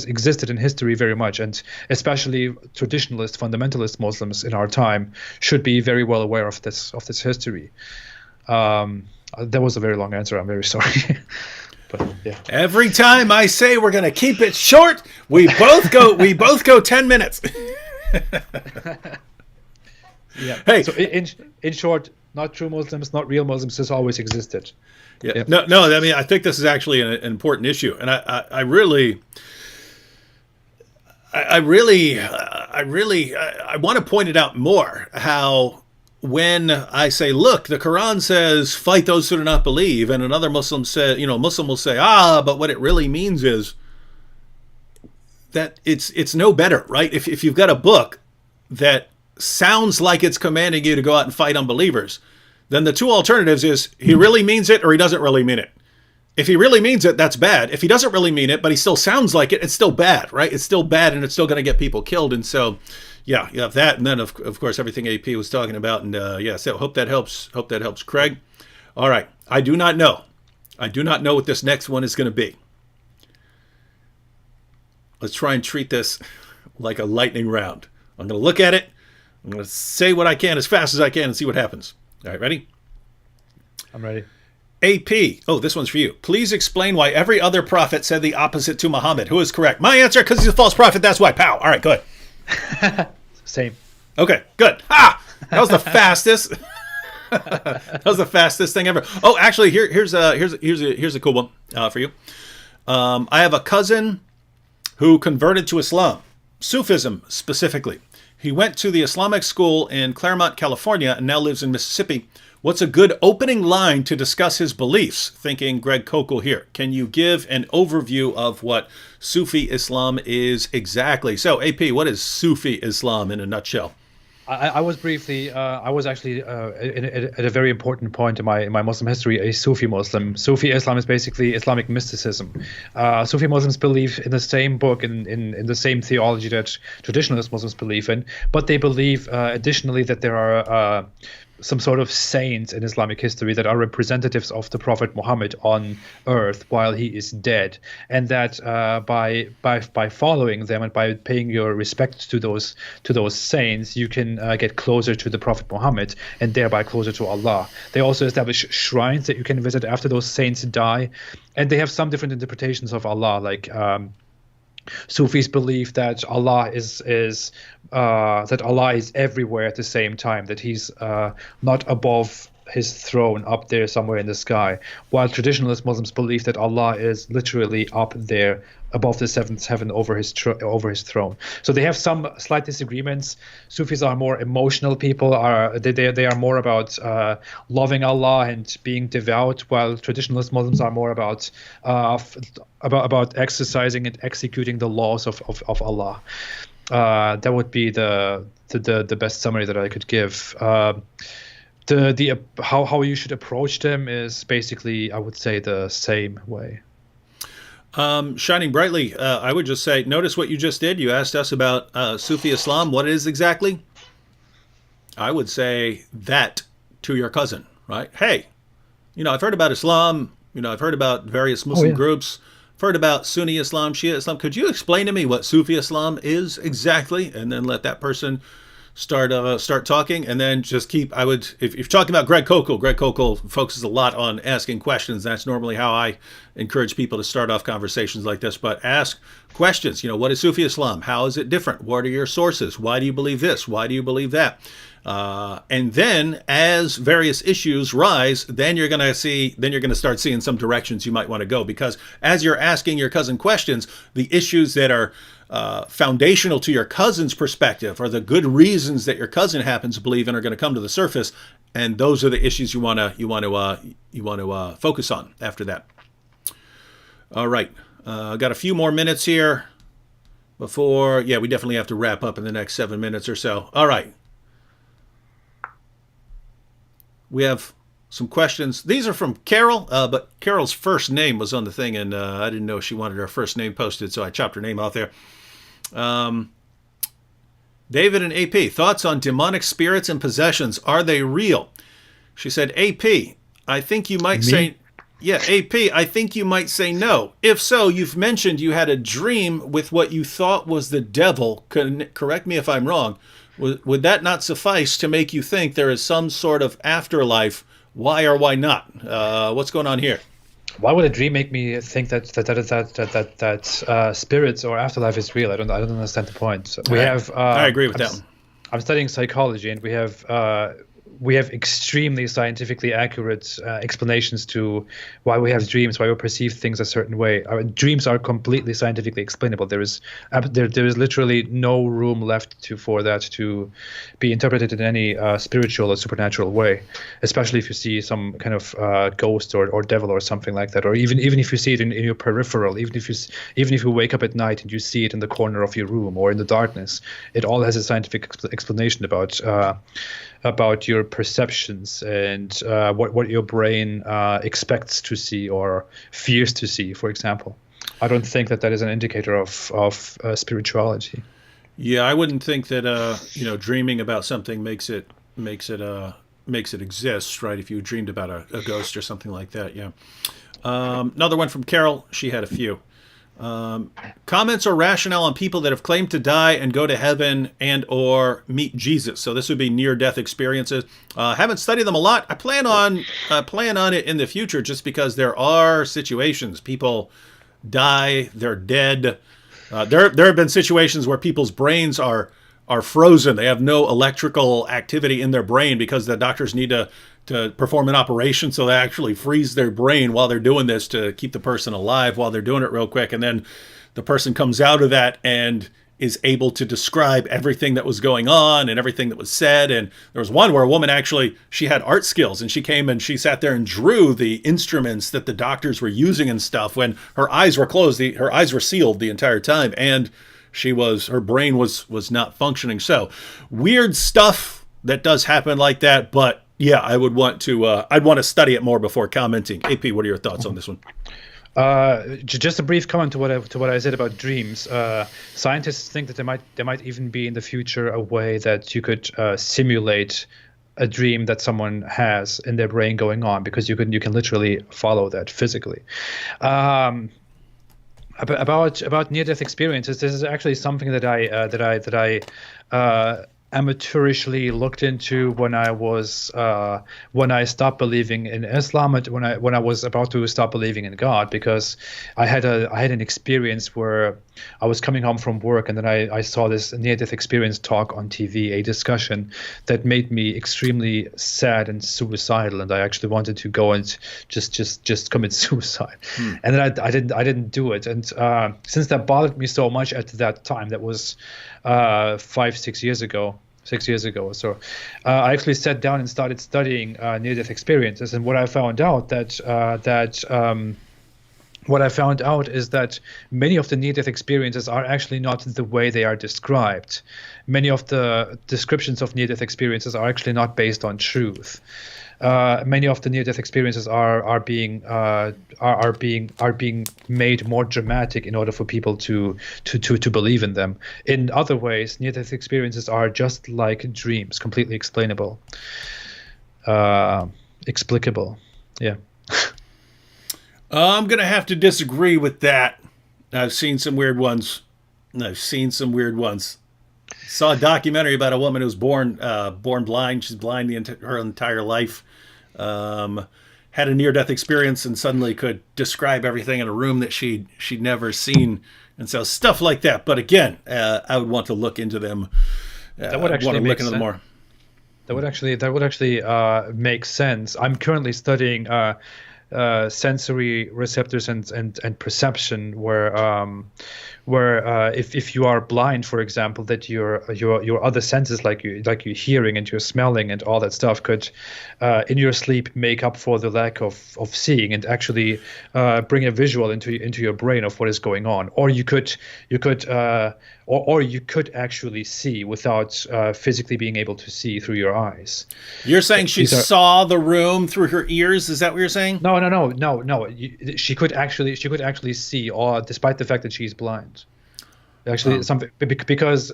Speaker 2: existed in history very much, and especially traditionalist, fundamentalist Muslims in our time should be very well aware of this history. That was a very long answer. I'm very sorry. But, yeah.
Speaker 1: Every time I say we're going to keep it short, we both go 10 minutes.
Speaker 2: Yeah.
Speaker 1: Hey.
Speaker 2: So in short, not true Muslims, not real Muslims, has always existed.
Speaker 1: Yeah.
Speaker 2: Yep.
Speaker 1: No. I mean, I think this is actually an important issue, and I really want to point it out more. How when I say, look, the Quran says fight those who do not believe, and another Muslim will say, but what it really means is, that it's no better, right? If you've got a book that sounds like it's commanding you to go out and fight unbelievers, then the two alternatives is he really means it or he doesn't really mean it. If he really means it, that's bad. If he doesn't really mean it, but he still sounds like it, it's still bad, right? It's still bad, and it's still going to get people killed. And so, yeah, you have that, and then of course everything AP was talking about, and yeah. So hope that helps. Hope that helps, Craig. All right, I do not know what this next one is going to be. Let's try and treat this like a lightning round. I'm going to look at it. I'm going to say what I can as fast as I can and see what happens. All right, ready?
Speaker 2: I'm ready.
Speaker 1: AP. Oh, this one's for you. Please explain why every other prophet said the opposite to Muhammad. Who is correct? My answer, because he's a false prophet. That's why. Pow. All right, go ahead.
Speaker 2: Same.
Speaker 1: Okay, good. That was the fastest. That was the fastest thing ever. Oh, actually, here's a cool one for you. I have a cousin who converted to Islam, Sufism specifically. He went to the Islamic school in Claremont, California, and now lives in Mississippi. What's a good opening line to discuss his beliefs? Thinking Greg Kokel here. Can you give an overview of what Sufi Islam is exactly? So, AP, what is Sufi Islam in a nutshell?
Speaker 2: I was briefly, I was actually at a very important point in my Muslim history, a Sufi Muslim. Sufi Islam is basically Islamic mysticism. Sufi Muslims believe in the same book, in the same theology that traditionalist Muslims believe in, but they believe additionally that there are some sort of saints in Islamic history that are representatives of the Prophet Muhammad on earth while he is dead, and that by following them and by paying your respect to those saints, you can get closer to the Prophet Muhammad and thereby closer to Allah. They also establish shrines that you can visit after those saints die, and they have some different interpretations of Allah, like Sufis believe that Allah is everywhere at the same time, that he's not above his throne up there somewhere in the sky, while traditionalist Muslims believe that Allah is literally up there above the seventh heaven over his throne. So they have some slight disagreements. Sufis are more emotional people. They are more about loving Allah and being devout, while traditionalist Muslims are more about exercising and executing the laws of Allah. That would be the best summary that I could give. How you should approach them is basically, I would say, the same way.
Speaker 1: Shining brightly, I would just say, notice what you just did. You asked us about Sufi Islam, what it is exactly. I would say that to your cousin, right? Hey, I've heard about Islam. I've heard about various Muslim groups. I've heard about Sunni Islam, Shia Islam. Could you explain to me what Sufi Islam is exactly? And then let that person start talking, and then just keep. If you're talking about Greg Kokel focuses a lot on asking questions. That's normally how I encourage people to start off conversations like this. But ask questions. What is Sufi Islam? How is it different? What are your sources? Why do you believe this? Why do you believe that? And then, as various issues rise, then you're going to start seeing some directions you might want to go. Because as you're asking your cousin questions, the issues that are foundational to your cousin's perspective are the good reasons that your cousin happens to believe in are going to come to the surface, and those are the issues you want to focus on after that. All right, got a few more minutes here before. Yeah, we definitely have to wrap up in the next 7 minutes or so. All right, we have some questions. These are from Carol, but Carol's first name was on the thing, and I didn't know she wanted her first name posted, so I chopped her name off there. David and AP, thoughts on demonic spirits and possessions. Are they real? She said, AP, I think you might say... Yeah, AP, I think you might say no. If so, you've mentioned you had a dream with what you thought was the devil. Correct me if I'm wrong. Would that not suffice to make you think there is some sort of afterlife? Why or why not? What's going on here?
Speaker 2: Why would a dream make me think that spirits or afterlife is real? I don't understand the point. I agree with that one. I'm studying psychology, and we have we have extremely scientifically accurate explanations to why we have dreams, why we perceive things a certain way. Our dreams are completely scientifically explainable. There is literally no room left for that to be interpreted in any spiritual or supernatural way, especially if you see some kind of ghost or devil or something like that, or even if you see it in your peripheral, even if you wake up at night and you see it in the corner of your room or in the darkness, it all has a scientific explanation about your perceptions and what your brain expects to see or fears to see, for example. I don't think that is an indicator of spirituality.
Speaker 1: Yeah, I wouldn't think that dreaming about something makes it exist, right? If you dreamed about a ghost or something like that, yeah. Another one from Carol. She had a few. Comments or rationale on people that have claimed to die and go to heaven and or meet Jesus. So this would be near-death experiences. Haven't studied them a lot. I plan on it in the future, just because there are situations. People die, they're dead. There have been situations where people's brains are frozen. They have no electrical activity in their brain because the doctors need to perform an operation, so they actually freeze their brain while they're doing this to keep the person alive while they're doing it real quick. And then the person comes out of that and is able to describe everything that was going on and everything that was said. And there was one where a woman she had art skills, and she came and she sat there and drew the instruments that the doctors were using and stuff when her eyes were closed. Her eyes were sealed the entire time, and her brain was not functioning. So weird stuff that does happen like that, but yeah, I'd want to study it more before commenting. AP, what are your thoughts on this one?
Speaker 2: Just a brief comment to what I said about dreams. Scientists think that there might even be in the future a way that you could simulate a dream that someone has in their brain going on, because you can literally follow that physically. About near-death experiences, this is actually something that I amateurishly looked into when I stopped believing in Islam, when I was about to stop believing in God, because I had an experience where I was coming home from work, and then I saw this near-death experience talk on TV, a discussion that made me extremely sad and suicidal, and I actually wanted to go and just commit suicide. And then I didn't do it, and since that bothered me so much at that time, that was 6 years ago or so, I actually sat down and started studying near-death experiences. And what I found out is that many of the near-death experiences are actually not the way they are described. Many of the descriptions of near-death experiences are actually not based on truth. Many of the near-death experiences are being made more dramatic in order for people to believe in them. In other ways, near-death experiences are just like dreams, completely explainable, explicable. Yeah.
Speaker 1: I'm gonna have to disagree with that. I've seen some weird ones. Saw a documentary about a woman who was born blind. She's blind her entire life. Had a near-death experience and suddenly could describe everything in a room that she'd never seen, and so stuff like that. But again, I would want to look into them.
Speaker 2: That would actually make sense.
Speaker 1: More.
Speaker 2: That would actually make sense. I'm currently studying sensory receptors and perception, where if you are blind, for example, that your other senses, like your hearing and your smelling and all that stuff, could in your sleep make up for the lack of seeing, and actually bring a visual into your brain of what is going on. Or you could actually see without physically being able to see through your eyes.
Speaker 1: You're saying she saw the room through her ears? Is that what you're saying?
Speaker 2: No. She could actually see, or despite the fact that she's blind. Actually, something because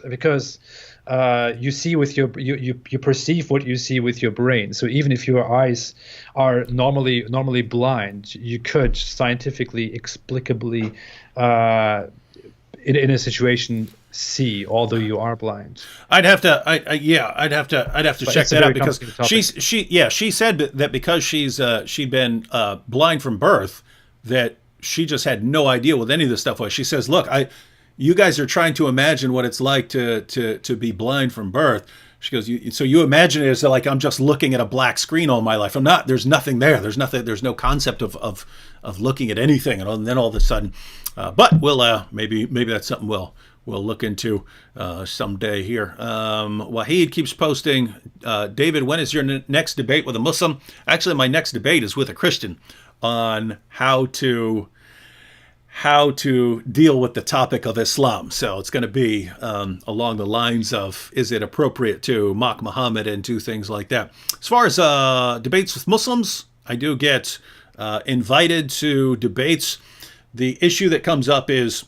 Speaker 2: you see with you perceive what you see with your brain. So even if your eyes are normally blind, you could scientifically, explicably, in a situation, see, although you are blind.
Speaker 1: I'd have to check that out, because she said that because she'd been blind from birth, that she just had no idea what any of this stuff was. She says, "Look, you guys are trying to imagine what it's like to be blind from birth. She goes, so you imagine it as like I'm just looking at a black screen all my life. I'm not. There's nothing there. There's nothing. There's no concept of looking at anything. And then all of a sudden, but we'll maybe that's something we'll look into someday here. Wahid keeps posting, David, when is your next debate with a Muslim? Actually, my next debate is with a Christian on how to deal with the topic of Islam. So it's going to be along the lines of, is it appropriate to mock Muhammad and do things like that? As far as debates with Muslims, I do get invited to debates. The issue that comes up is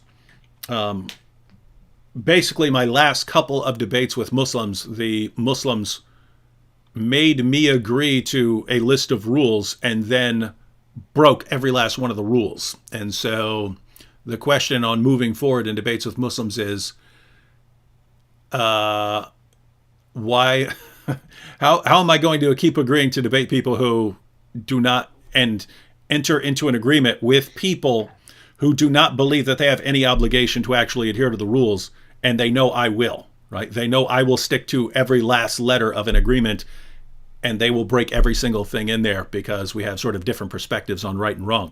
Speaker 1: basically my last couple of debates with Muslims. The Muslims made me agree to a list of rules and then broke every last one of the rules. And so the question on moving forward in debates with Muslims is, why, how am I going to keep agreeing to debate people who do not and enter into an agreement with people who do not believe that they have any obligation to actually adhere to the rules, and they know I will, right? They know I will stick to every last letter of an agreement, and they will break every single thing in there because we have sort of different perspectives on right and wrong.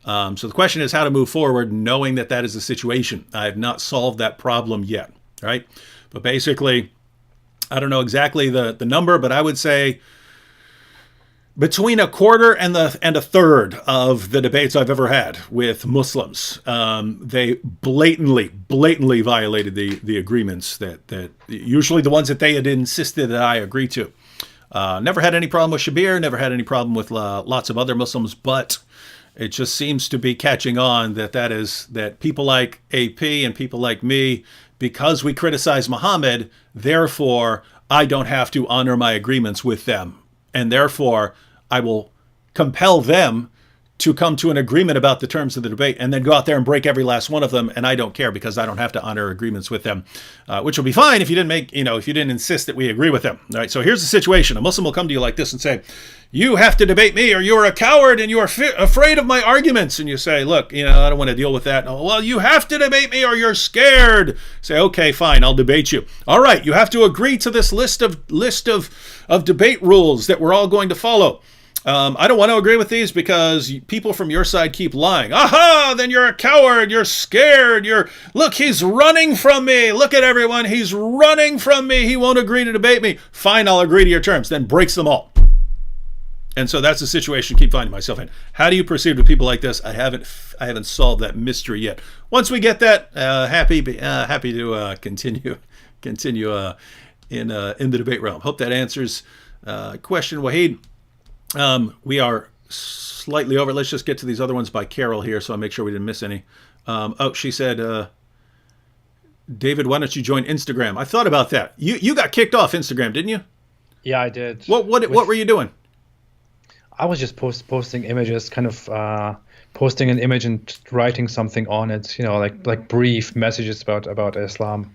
Speaker 1: So the question is how to move forward knowing that that is the situation. I have not solved that problem yet, right? But basically, I don't know exactly the number, but I would say between a quarter and a third of the debates I've ever had with Muslims, they blatantly violated the agreements that usually the ones that they had insisted that I agree to. Never had any problem with Shabir, never had any problem with lots of other Muslims, but it just seems to be catching on that people like AP and people like me, because we criticize Muhammad, therefore I don't have to honor my agreements with them. And therefore I will compel them to come to an agreement about the terms of the debate and then go out there and break every last one of them. And I don't care because I don't have to honor agreements with them, which will be fine if you didn't insist that we agree with them. All right. So here's the situation. A Muslim will come to you like this and say, you have to debate me or you're a coward and you're afraid of my arguments. And you say, look, I don't want to deal with that. Oh, well, you have to debate me or you're scared. Say, okay, fine. I'll debate you. All right. You have to agree to this list of debate rules that we're all going to follow. I don't want to agree with these because people from your side keep lying. Aha, then you're a coward. You're scared. Look, he's running from me. Look at everyone. He's running from me. He won't agree to debate me. Fine, I'll agree to your terms. Then breaks them all. And so that's the situation I keep finding myself in. How do you proceed with people like this? I haven't solved that mystery yet. Once we get that, happy to continue in the debate realm. Hope that answers question, Wahid. We are slightly over. Let's just get to these other ones by Carol here so I make sure we didn't miss any. She said, David, why don't you join Instagram? I thought about that. You got kicked off Instagram, didn't you?
Speaker 2: Yeah, I did.
Speaker 1: What were you doing?
Speaker 2: I was just posting images, kind of posting an image and writing something on it, like brief messages about Islam,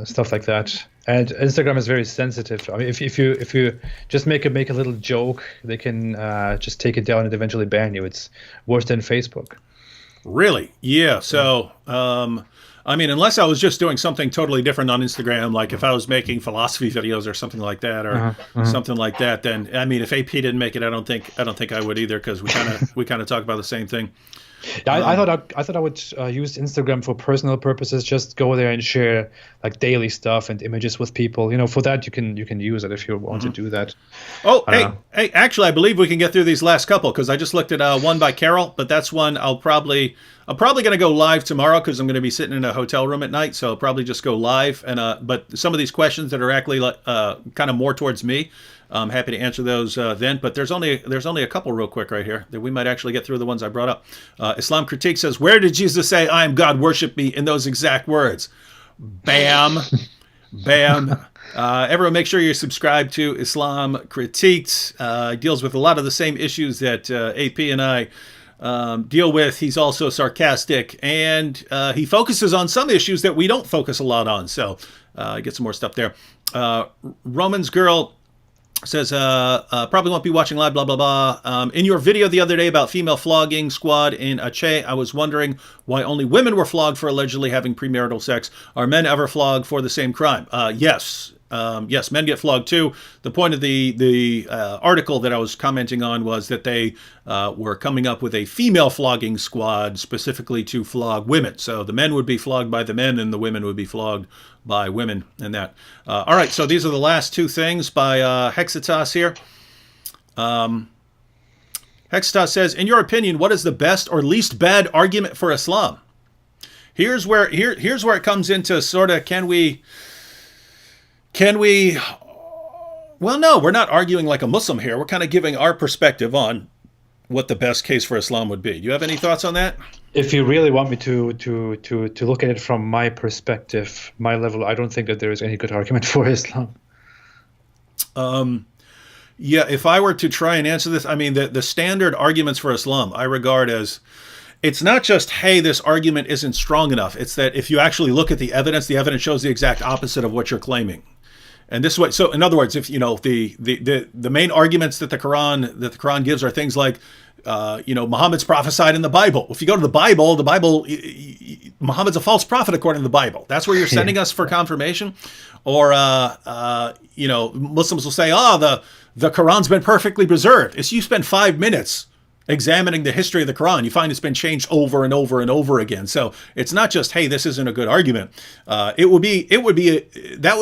Speaker 2: stuff like that. And Instagram is very sensitive. I mean, if you just make a little joke, they can just take it down and eventually ban you. It's worse than Facebook. Really? Yeah. So, I mean, unless I was just doing something totally different on Instagram, like if I was making philosophy videos or something like that, or something like that, then I mean, if AP didn't make it, I don't think I would either, because we kind of talk about the same thing. Yeah, I thought I would use Instagram for personal purposes. Just go there and share like daily stuff and images with people. For that you can use it if you want to do that.
Speaker 1: Oh, hey, actually, I believe we can get through these last couple because I just looked at one by Carol, but that's one I'm probably going to go live tomorrow because I'm going to be sitting in a hotel room at night, so I'll probably just go live. And but some of these questions that are actually kind of more towards me, I'm happy to answer those then. But there's only a couple real quick right here that we might actually get through the ones I brought up. Islam Critique says, where did Jesus say, I am God, worship me, in those exact words? Bam. Bam. Everyone make sure you're subscribed to Islam Critiqued. Deals with a lot of the same issues that AP and I deal with. He's also sarcastic, and he focuses on some issues that we don't focus a lot on. So get some more stuff there. Romans Girl says, probably won't be watching live, blah, blah, blah. In your video the other day about female flogging squad in Aceh, I was wondering why only women were flogged for allegedly having premarital sex. Are men ever flogged for the same crime? Yes. Yes, men get flogged too. The point of the article that I was commenting on was that they were coming up with a female flogging squad specifically to flog women. So the men would be flogged by the men, and the women would be flogged by women. And that. All right. So these are the last two things by Hatun here. Hatun says, in your opinion, what is the best or least bad argument for Islam? Here's where it comes into sort of can we well, no, we're not arguing like a Muslim here. We're kind of giving our perspective on what the best case for Islam would be. Do you have any thoughts on that?
Speaker 2: If you really want me to look at it from my perspective, my level, I don't think that there is any good argument for Islam.
Speaker 1: Yeah, if I were to try and answer this, I mean, the standard arguments for Islam I regard as, it's not just, hey, this argument isn't strong enough. It's that if you actually look at the evidence shows the exact opposite of what you're claiming. And this way, so in other words, if you know the main arguments that the Quran gives are things like, Muhammad's prophesied in the Bible. If you go to the Bible, Muhammad's a false prophet according to the Bible. That's where you're sending us for confirmation. Or Muslims will say, the Quran's been perfectly preserved. If you spend 5 minutes examining the history of the Quran, you find it's been changed over and over and over again. So it's not just, hey, this isn't a good argument. That would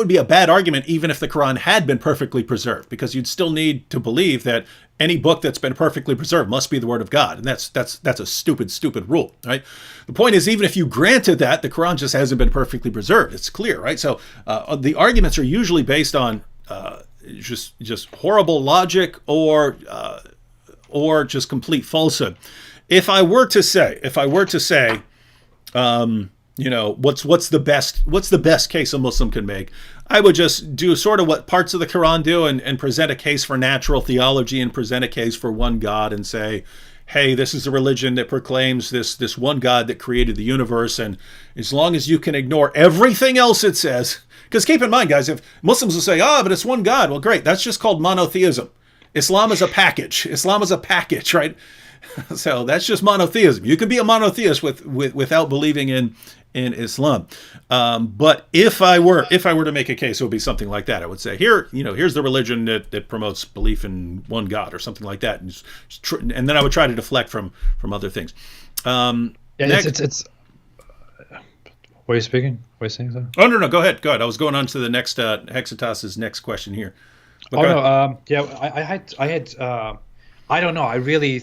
Speaker 1: be a bad argument even if the Quran had been perfectly preserved, because you'd still need to believe that any book that's been perfectly preserved must be the word of God, and that's a stupid rule, right? The point is, even if you granted that, the Quran just hasn't been perfectly preserved. It's clear, right? So the arguments are usually based on just horrible logic or just complete falsehood. If I were to say, what's the best case a Muslim can make, I would just do sort of what parts of the Quran do and present a case for natural theology and present a case for one God and say, hey, this is a religion that proclaims this one God that created the universe, and as long as you can ignore everything else it says, because keep in mind, guys, if Muslims will say, but it's one God, well, great, that's just called monotheism. Islam is a package. Right? So that's just monotheism. You can be a monotheist without believing in Islam. But if I were to make a case, it would be something like that. I would say, here's the religion that promotes belief in one God or something like that, and then I would try to deflect from other things.
Speaker 2: It's. Were you speaking? Were you saying something?
Speaker 1: Oh no, go ahead. I was going on to the next Hatun next question here.
Speaker 2: I had. I don't know. I'm really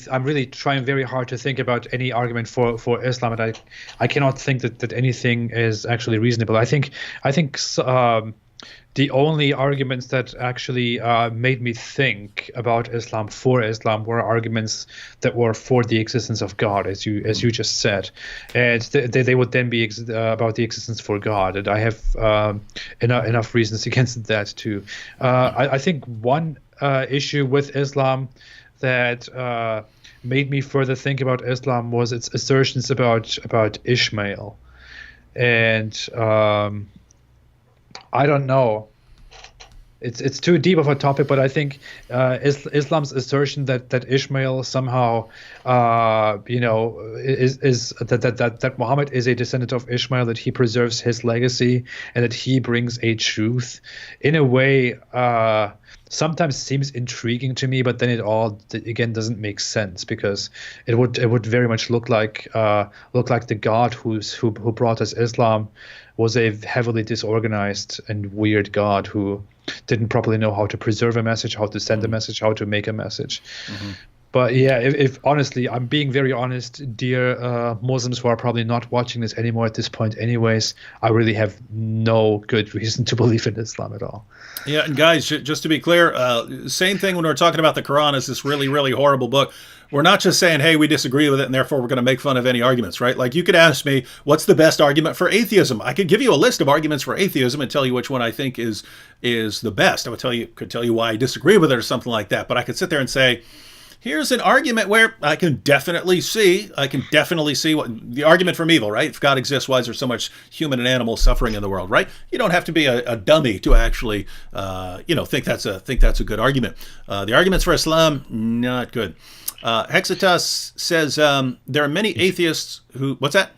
Speaker 2: trying very hard to think about any argument for Islam, and I cannot think that anything is actually reasonable. I think the only arguments that actually made me think about Islam for Islam were arguments that were for the existence of God, as you just said, and they would then be about the existence for God, and I have enough reasons against that too. I think one issue with Islam that made me further think about Islam was its assertions about Ishmael, and I don't know. It's too deep of a topic, but I think Islam's assertion that Ishmael somehow, is that Muhammad is a descendant of Ishmael, that he preserves his legacy, and that he brings a truth, in a way, sometimes seems intriguing to me, but then it all again doesn't make sense, because it would very much look like the God who brought us Islam was a heavily disorganized and weird God who didn't properly know how to preserve a message, how to send a message, how to make a message. Mm-hmm. But yeah, if honestly, I'm being very honest, dear Muslims who are probably not watching this anymore at this point anyways, I really have no good reason to believe in Islam at all.
Speaker 1: Yeah, and guys, just to be clear, same thing when we're talking about the Quran is this really, really horrible book. We're not just saying, hey, we disagree with it, and therefore we're going to make fun of any arguments, right? Like, you could ask me, what's the best argument for atheism? I could give you a list of arguments for atheism and tell you which one I think is the best. I could tell you why I disagree with it or something like that. But I could sit there and say, here's an argument where I can definitely see what the argument from evil, right? If God exists, why is there so much human and animal suffering in the world, right? You don't have to be a dummy to actually, think that's a good argument. The arguments for Islam, not good. Hatun says there are many atheists who. What's that?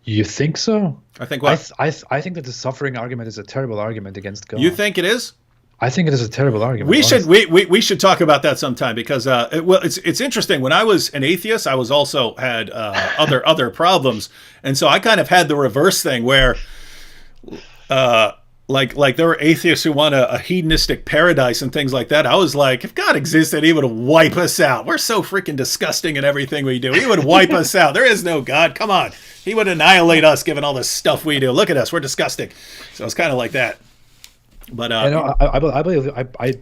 Speaker 2: You think so?
Speaker 1: I think what?
Speaker 2: I think that the suffering argument is a terrible argument against God.
Speaker 1: You think it is?
Speaker 2: I think it is a terrible argument.
Speaker 1: We should talk about that sometime, because it's interesting. When I was an atheist, I was also had other problems, and so I kind of had the reverse thing where, like there were atheists who want a hedonistic paradise and things like that. I was like, if God existed, He would wipe us out. We're so freaking disgusting in everything we do. He would wipe us out. There is no God. Come on, He would annihilate us given all the stuff we do. Look at us, we're disgusting. So it's kind of like that. But
Speaker 2: I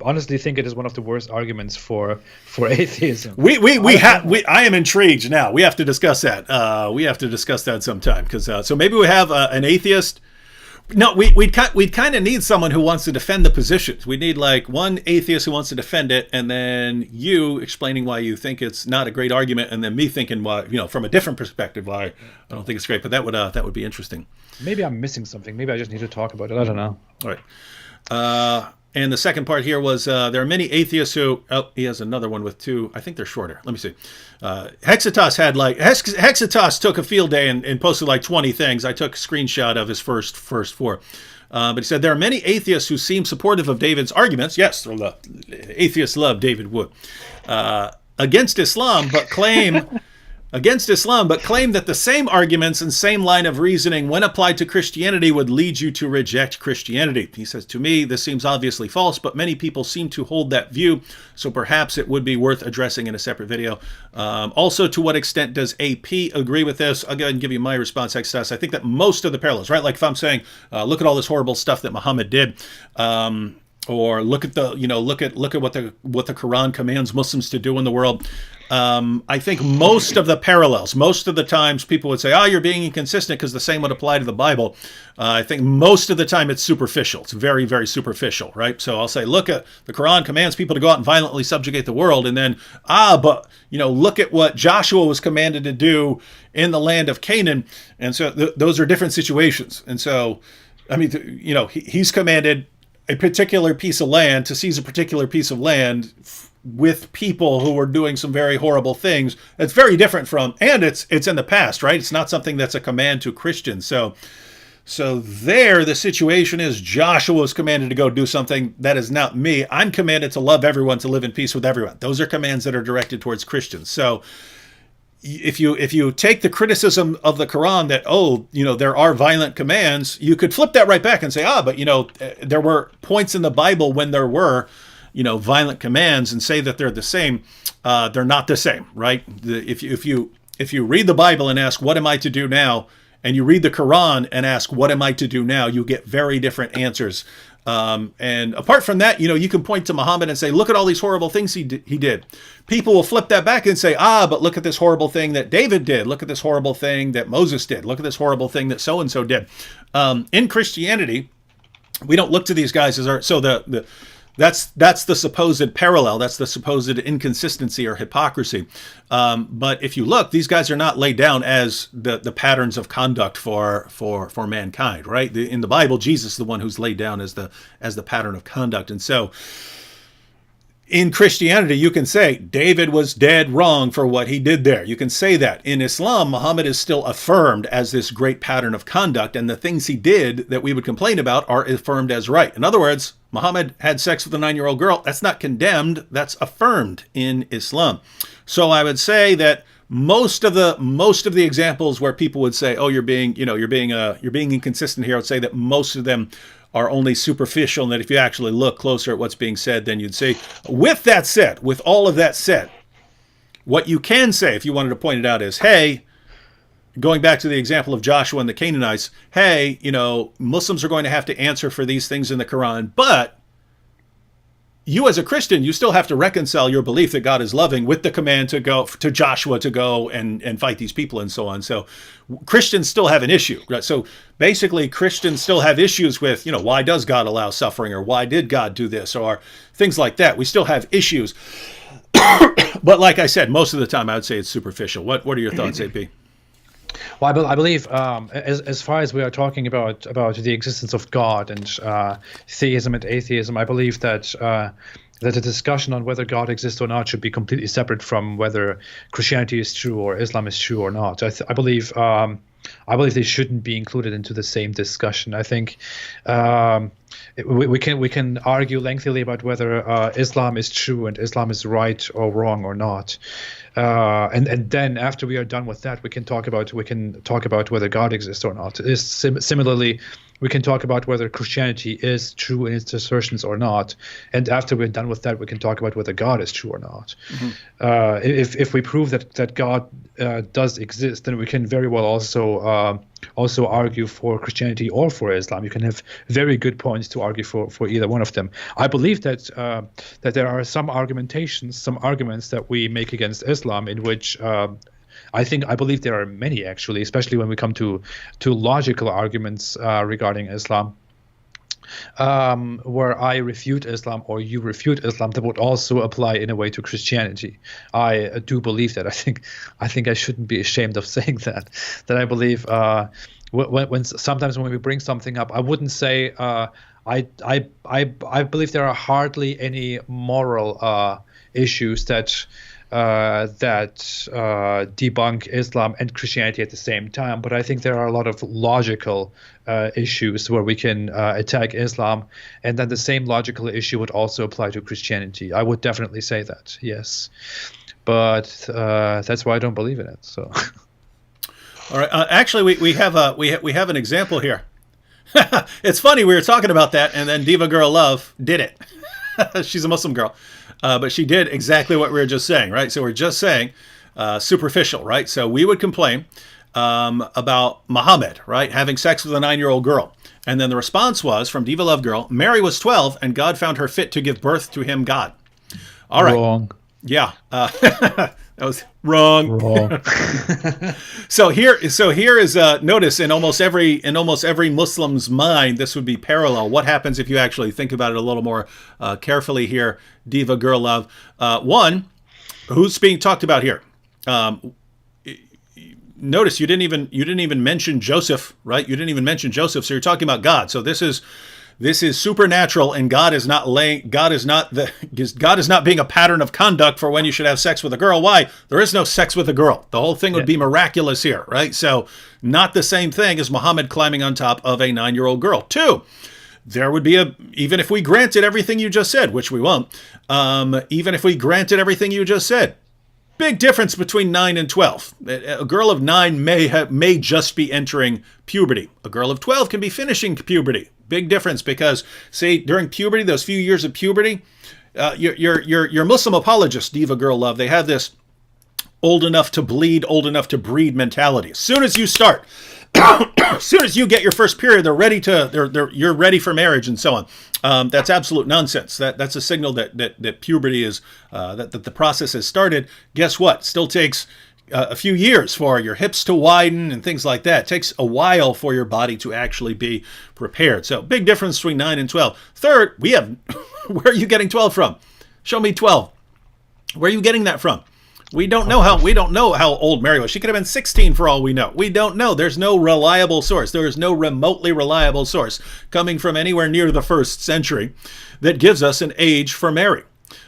Speaker 2: honestly think it is one of the worst arguments for atheism.
Speaker 1: I am intrigued now. We have to discuss that. We have to discuss that sometime, because so maybe we have an atheist. No, we'd kind of need someone who wants to defend the positions. We need like one atheist who wants to defend it, and then you explaining why you think it's not a great argument, and then me thinking why, from a different perspective, why I don't think it's great. But that would be interesting.
Speaker 2: Maybe I'm missing something. Maybe I just need to talk about it. I don't know.
Speaker 1: All right. And the second part here was there are many atheists who. Oh, he has another one with two. I think they're shorter. Let me see. Hexitas took a field day and posted like 20 things. I took a screenshot of his first four. But he said there are many atheists who seem supportive of David's arguments. Yes, the atheists love David Wood against Islam, but claim. That the same arguments and same line of reasoning, when applied to Christianity, would lead you to reject Christianity. He says, to me, this seems obviously false, but many people seem to hold that view, so perhaps it would be worth addressing in a separate video. Also, to what extent does AP agree with this? I'll go ahead and give you my response, Exodus. I think that most of the parallels, right? Like if I'm saying, look at all this horrible stuff that Muhammad did, or look at what the Quran commands Muslims to do in the world. I think most of the parallels, most of the times people would say, you're being inconsistent because the same would apply to the Bible. I think most of the time it's superficial. It's very, very superficial, right? So I'll say, look at the Quran commands people to go out and violently subjugate the world. And then, but look at what Joshua was commanded to do in the land of Canaan. And so those are different situations. And so, I mean, he's commanded a particular piece of land to seize a particular piece of land with people who were doing some very horrible things. It's very different from, and it's in the past, right? It's not something that's a command to Christians. So there, the situation is Joshua was commanded to go do something that is not me. I'm commanded to love everyone, to live in peace with everyone. Those are commands that are directed towards Christians. So if you take the criticism of the Quran that, there are violent commands, you could flip that right back and say, but there were points in the Bible when there were violent commands, and say that they're the same. They're not the same, right? If you read the Bible and ask, what am I to do now? And you read the Quran and ask, what am I to do now? You get very different answers. And apart from that, you can point to Muhammad and say, look at all these horrible things he did. People will flip that back and say, but look at this horrible thing that David did. Look at this horrible thing that Moses did. Look at this horrible thing that so-and-so did. In Christianity, we don't look to these guys as that's the supposed parallel. That's the supposed inconsistency or hypocrisy. But if you look, these guys are not laid down as the patterns of conduct for mankind, right? In the Bible, Jesus is the one who's laid down as the pattern of conduct. And so in Christianity, you can say David was dead wrong for what he did there. You can say that. In Islam, Muhammad is still affirmed as this great pattern of conduct, and the things he did that we would complain about are affirmed as right. In other words, Muhammad had sex with a 9-year-old girl. That's not condemned. That's affirmed in Islam. So I would say that most of the examples where people would say, you're being inconsistent here, I would say that most of them are only superficial, and that if you actually look closer at what's being said, then you'd see. With all of that said, what you can say, if you wanted to point it out, is, hey, going back to the example of Joshua and the Canaanites, hey, Muslims are going to have to answer for these things in the Quran, but you as a Christian, you still have to reconcile your belief that God is loving with the command to Joshua to go and fight these people and so on. So Christians still have an issue, right? So basically Christians still have issues with, why does God allow suffering, or why did God do this, or things like that. We still have issues. But like I said, most of the time I would say it's superficial. What are your thoughts, AP?
Speaker 2: Well, I believe as far as we are talking about the existence of God and theism and atheism, I believe that that the discussion on whether God exists or not should be completely separate from whether Christianity is true or Islam is true or not. I believe they shouldn't be included into the same discussion. I think we can argue lengthily about whether Islam is true and Islam is right or wrong or not. And then after we are done with that, we can talk about whether God exists or not. Similarly, we can talk about whether Christianity is true in its assertions or not. And after we're done with that, we can talk about whether God is true or not. Mm-hmm. If we prove that God does exist, then we can very well also argue for Christianity or for Islam. You can have very good points to argue for either one of them. I believe that there are some arguments that we make against Islam in which I believe there are many, actually, especially when we come to logical arguments regarding Islam, where I refute Islam or you refute Islam, that would also apply in a way to Christianity. I do believe that. I think I shouldn't be ashamed of saying that. That I believe sometimes when we bring something up, I wouldn't say I believe there are hardly any moral issues that debunk Islam and Christianity at the same time. But I think there are a lot of logical issues where we can attack Islam, and then the same logical issue would also apply to Christianity. I would definitely say that, yes. But that's why I don't believe in it. So,
Speaker 1: all right. Actually, we have an example here. It's funny, we were talking about that, and then Diva Girl Love did it. She's a Muslim girl. But she did exactly what we were just saying, right? So we're just saying superficial, right? So we would complain about Muhammad, right, having sex with a 9-year-old girl. And then the response was from Diva Love Girl, Mary was 12 and God found her fit to give birth to him, God. All right.
Speaker 2: Wrong.
Speaker 1: Yeah. That was wrong. So here is notice in almost every Muslim's mind, this would be parallel. What happens if you actually think about it a little more carefully here, Diva Girl Love? One, who's being talked about here? Notice you didn't even mention Joseph, right? You didn't even mention Joseph. So you're talking about God. So this is supernatural, and God is not being a pattern of conduct for when you should have sex with a girl. Why? There is no sex with a girl. The whole thing would be miraculous here, right? So not the same thing as Muhammad climbing on top of a 9-year-old girl. Two, there would be even if we granted everything you just said, which we won't, even if we granted everything you just said, big difference between 9 and 12. A girl of 9 may just be entering puberty. A girl of 12 can be finishing puberty. Big difference, because see, during puberty, those few years of puberty, your Muslim apologists, Diva Girl Love, they have this old enough to bleed, old enough to breed mentality. As soon as you start, as soon as you get your first period, you're ready for marriage and so on. That's absolute nonsense. That's a signal that puberty is that the process has started. Guess what? Still takes a few years for your hips to widen and things like that. It takes a while for your body to actually be prepared. So big difference between 9 and 12. Third, we have, where are you getting 12 from? Show me 12. Where are you getting that from? We don't know how old Mary was. She could have been 16 for all we know. We don't know. There's no reliable source. There is no remotely reliable source coming from anywhere near the 1st century that gives us an age for Mary.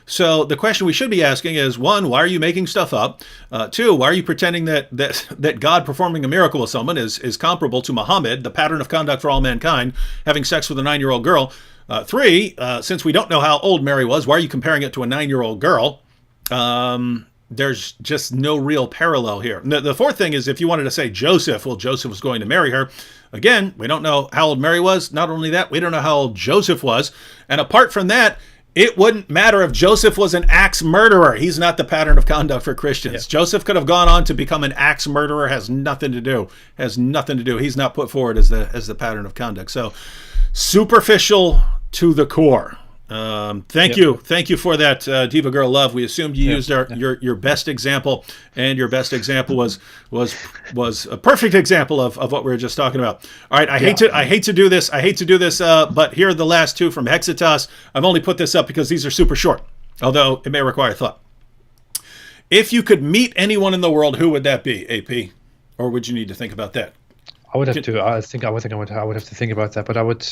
Speaker 1: So the question we should be asking is, 1, why are you making stuff up? 2, why are you pretending that God performing a miracle with someone is comparable to Muhammad, the pattern of conduct for all mankind, having sex with a 9-year-old girl? 3, since we don't know how old Mary was, why are you comparing it to a 9-year-old girl? There's just no real parallel here. The 4th thing is, if you wanted to say Joseph, well, Joseph was going to marry her. Again, we don't know how old Mary was. Not only that, we don't know how old Joseph was. And apart from that, it wouldn't matter if Joseph was an axe murderer. He's not the pattern of conduct for Christians. Yeah. Joseph could have gone on to become an axe murderer. Has nothing to do. He's not put forward as the pattern of conduct. So superficial to the core. Thank you for that, Diva Girl Love. We assumed you used your best example, and your best example was a perfect example of what we were just talking about. All right, I hate to do this, but here are the last 2 from Hexitas. I've only put this up because these are super short, although it may require thought. If you could meet anyone in the world, who would that be, AP? Or would you need to think about that?
Speaker 2: I would have to. I would have to think about that, but I would.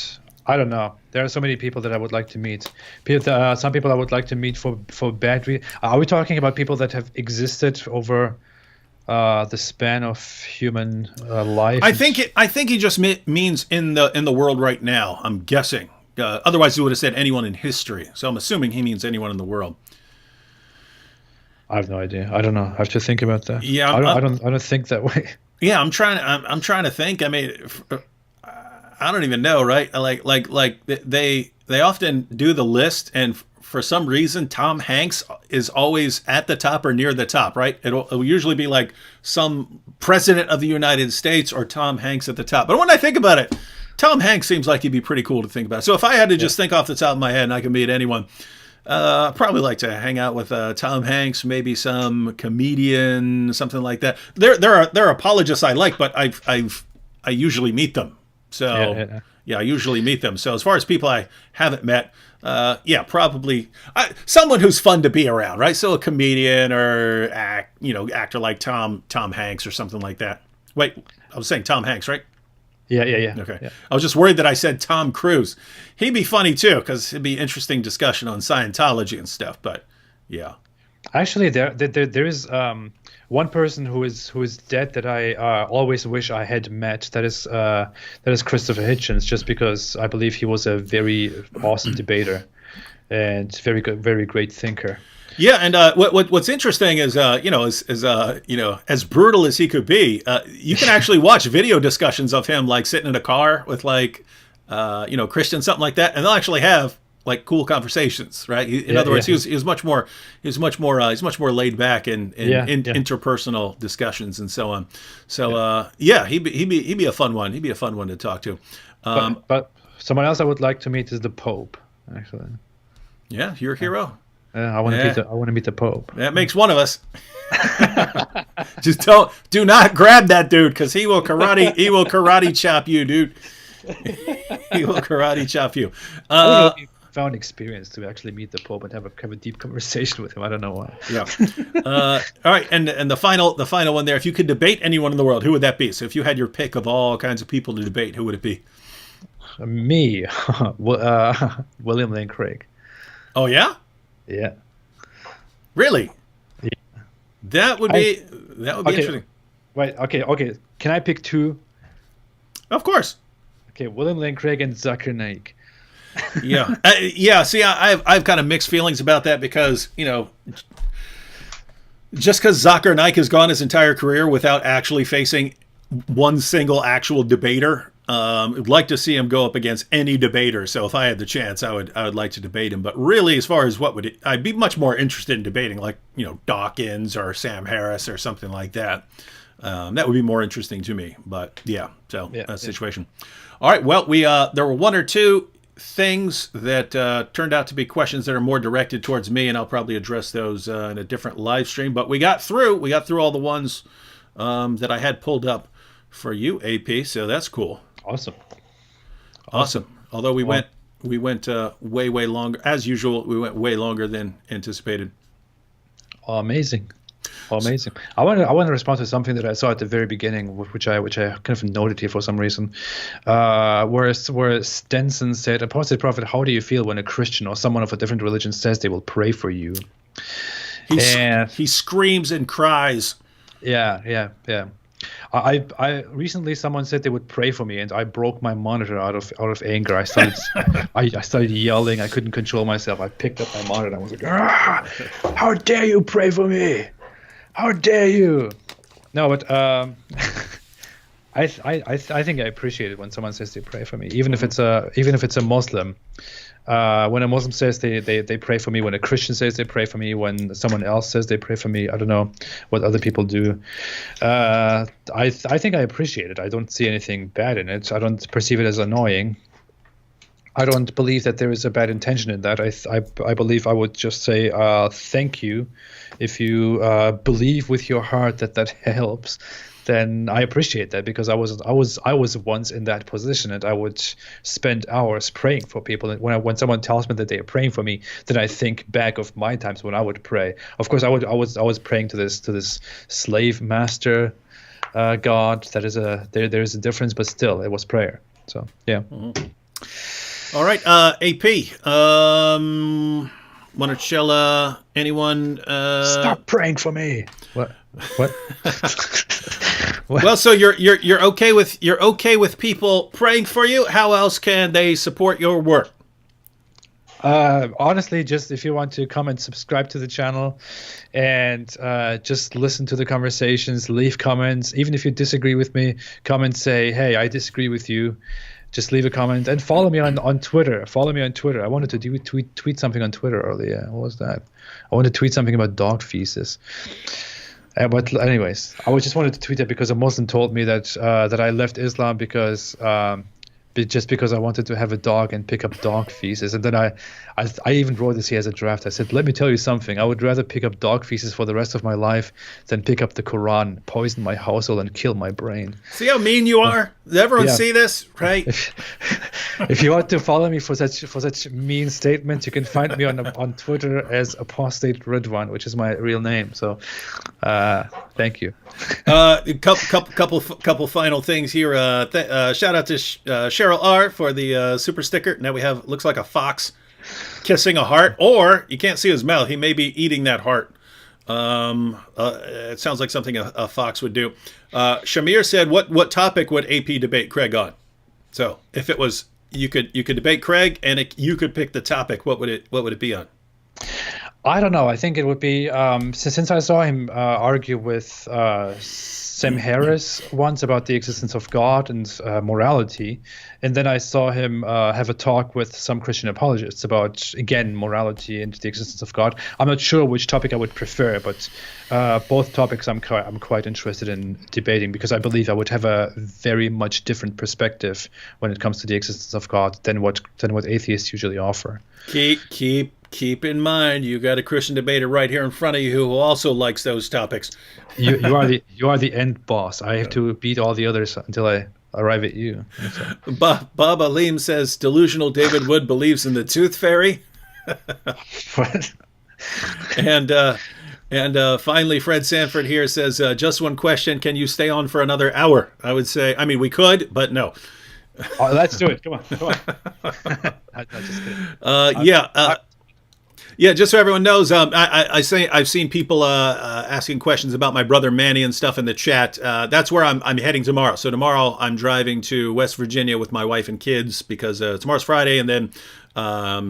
Speaker 2: I don't know. There are so many people that I would like to meet. Some people I would like to meet for bad reasons. Are we talking about people that have existed over the span of human life?
Speaker 1: I think he just means in the world right now. I'm guessing. Otherwise, he would have said anyone in history. So I'm assuming he means anyone in the world.
Speaker 2: I have no idea. I don't know. I have to think about that.
Speaker 1: Yeah,
Speaker 2: I don't think that way.
Speaker 1: Yeah, I'm trying to think. I mean, I don't even know, right? Like they often do the list, and for some reason, Tom Hanks is always at the top or near the top, right? It'll usually be like some president of the United States or Tom Hanks at the top. But when I think about it, Tom Hanks seems like he'd be pretty cool to think about. So if I had to just think off the top of my head and I could meet anyone, I'd probably like to hang out with Tom Hanks, maybe some comedian, something like that. There are apologists I like, but I usually meet them. So yeah, I usually meet them. So as far as people I haven't met, probably someone who's fun to be around, right? So a comedian or actor like Tom Hanks or something like that. Wait, I was saying Tom Hanks, right?
Speaker 2: Yeah.
Speaker 1: Okay.
Speaker 2: Yeah.
Speaker 1: I was just worried that I said Tom Cruise. He'd be funny too, because it'd be interesting discussion on Scientology and stuff. But yeah.
Speaker 2: Actually, there is one person who is dead that I always wish I had met. That is Christopher Hitchens, just because I believe he was a very awesome debater and very great thinker.
Speaker 1: Yeah, and what's interesting is as brutal as he could be, you can actually watch video discussions of him like sitting in a car with Christian, something like that, and they'll actually have like cool conversations, right? In other words, he was much more laid back in interpersonal discussions and so on. So he'd be a fun one. He'd be a fun one to talk to.
Speaker 2: But someone else I would like to meet is the Pope, actually.
Speaker 1: Yeah, you're a hero.
Speaker 2: I want to meet the Pope.
Speaker 1: That makes one of us. Just do not grab that dude, because he will karate chop you, dude. He will karate chop you.
Speaker 2: Found experience to actually meet the Pope and have a deep conversation with him. I don't know why.
Speaker 1: Yeah. All right, and the final one there. If you could debate anyone in the world, who would that be? So if you had your pick of all kinds of people to debate, who would it be?
Speaker 2: Me, William Lane Craig.
Speaker 1: Oh yeah.
Speaker 2: Yeah.
Speaker 1: Really? Yeah. That would be interesting.
Speaker 2: Right. Okay. Can I pick two?
Speaker 1: Of course.
Speaker 2: Okay, William Lane Craig and Zakir Naik.
Speaker 1: Yeah. See, I've kind of mixed feelings about that, because just because Zakir Naik has gone his entire career without actually facing one single actual debater. I'd like to see him go up against any debater. So if I had the chance, I would like to debate him. But really, as far as I'd be much more interested in debating, like Dawkins or Sam Harris or something like that. That would be more interesting to me. But situation. All right. Well, there were one or two things that turned out to be questions that are more directed towards me, and I'll probably address those in a different live stream. But we got through all the ones that I had pulled up for you, AP. So that's cool. Awesome. Although we went way longer, as usual. We went way longer than anticipated.
Speaker 2: Amazing. I want to respond to something that I saw at the very beginning, which I kind of noted here for some reason, where Stenson said, "Apostate prophet, how do you feel when a Christian or someone of a different religion says they will pray for you?"
Speaker 1: He screams and cries.
Speaker 2: Yeah. I recently, someone said they would pray for me, and I broke my monitor out of anger. I started yelling. I couldn't control myself. I picked up my monitor and I was like, "How dare you pray for me? How dare you?" No, but I think I appreciate it when someone says they pray for me, even if it's a Muslim. When a Muslim says they pray for me, when a Christian says they pray for me, when someone else says they pray for me, I don't know what other people do. I think I appreciate it. I don't see anything bad in it. I don't perceive it as annoying. I don't believe that there is a bad intention in that. I believe I would just say thank you. If you believe with your heart that helps, then I appreciate that, because I was once in that position, and I would spend hours praying for people. And when someone tells me that they are praying for me, then I think back of my times when I would pray. Of course, I was praying to this slave master God. That is there is a difference, but still, it was prayer. So yeah.
Speaker 1: Mm-hmm. All right, AP. Want to tell anyone?
Speaker 2: Stop praying for me. What? What?
Speaker 1: Well, so you're okay with people praying for you. How else can they support your work?
Speaker 2: Honestly, just if you want to come and subscribe to the channel and just listen to the conversations, leave comments. Even if you disagree with me, come and say, hey, I disagree with you. Just leave a comment and follow me on Twitter. Follow me on Twitter. I wanted to tweet something on Twitter earlier. What was that? I wanted to tweet something about dog feces. But anyways, just wanted to tweet it because a Muslim told me that that I left Islam because just because I wanted to have a dog and pick up dog feces. And then I even wrote this here as a draft. I said, let me tell you something. I would rather pick up dog feces for the rest of my life than pick up the Quran, poison my household, and kill my brain.
Speaker 1: See how mean you are? Does everyone see this? Right?
Speaker 2: If you want to follow me for such mean statements, you can find me on Twitter as Apostate Ridwan, which is my real name. So thank you.
Speaker 1: Couple final things here. Shout out to Cheryl R for the super sticker. Now we have, looks like a fox kissing a heart, or you can't see his mouth. He may be eating that heart. It sounds like something a fox would do. Shamir said, what topic would AP debate Craig on? So if it was, you could debate Craig and you could pick the topic, what would it be on?
Speaker 2: I don't know. I think it would be since I saw him argue with Sam Harris once about the existence of God and morality, and then I saw him have a talk with some Christian apologists about, again, morality and the existence of God. I'm not sure which topic I would prefer, but both topics I'm quite interested in debating, because I believe I would have a very much different perspective when it comes to the existence of God than what atheists usually offer.
Speaker 1: Keep in mind, you got a Christian debater right here in front of you who also likes those topics.
Speaker 2: You are the end boss. I have to beat all the others until I arrive at you.
Speaker 1: Bob Alim says delusional David Wood believes in the tooth fairy.
Speaker 2: What?
Speaker 1: And finally, Fred Sanford here says, just one question: can you stay on for another hour? I would say, I mean, we could, but no.
Speaker 2: Oh, let's do it. Come on. I'm just kidding.
Speaker 1: Yeah, just so everyone knows, I've seen people asking questions about my brother Manny and stuff in the chat. That's where I'm heading tomorrow. So tomorrow I'm driving to West Virginia with my wife and kids because tomorrow's Friday, and then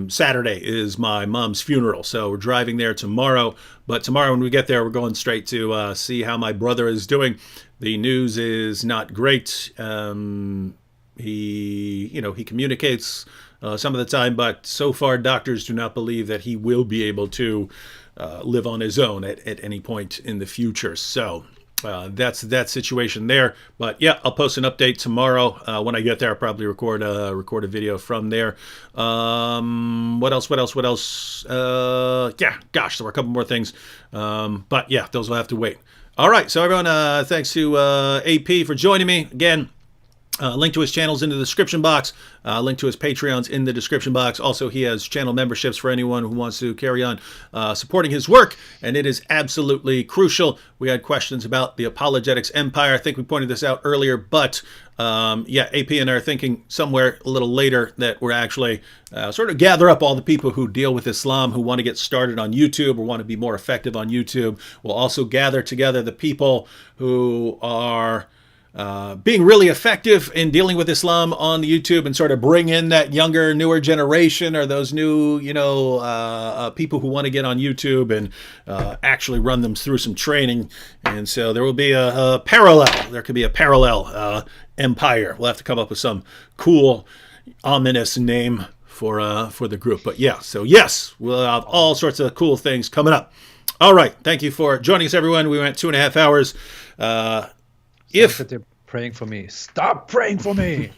Speaker 1: Saturday is my mom's funeral. So we're driving there tomorrow. But tomorrow when we get there, we're going straight to see how my brother is doing. The news is not great. He communicates some of the time, but so far doctors do not believe that he will be able to live on his own at any point in the future. So that's that situation there. But yeah, I'll post an update tomorrow. When I get there, I'll probably record a video from there. What else? Yeah, gosh, there were a couple more things. But yeah, those will have to wait. All right, so everyone, thanks to AP for joining me again. Link to his channels in the description box. Link to his Patreons in the description box. Also, he has channel memberships for anyone who wants to carry on supporting his work, and it is absolutely crucial. We had questions about the Apologetics empire. I think we pointed this out earlier, but yeah, AP and I are thinking somewhere a little later that we're actually sort of gather up all the people who deal with Islam, who want to get started on YouTube or want to be more effective on YouTube. We'll also gather together the people who are being really effective in dealing with Islam on YouTube, and sort of bring in that younger, newer generation, or those new, people who want to get on YouTube and actually run them through some training. And so there will be a parallel. There could be a parallel empire. We'll have to come up with some cool, ominous name for the group. But yeah, so yes, we'll have all sorts of cool things coming up. All right, thank you for joining us, everyone. We went 2.5 hours. If
Speaker 2: they're praying for me, stop praying for me.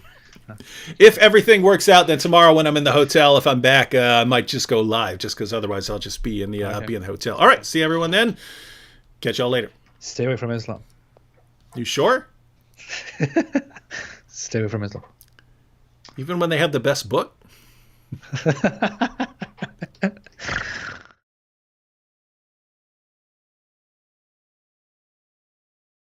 Speaker 1: If everything works out, then tomorrow when I'm in the hotel, if I'm back, I might just go live, just because otherwise I'll just be in the hotel. All right, see everyone then. Catch y'all later.
Speaker 2: Stay away from Islam.
Speaker 1: You sure?
Speaker 2: Stay away from Islam.
Speaker 1: Even when they have the best book?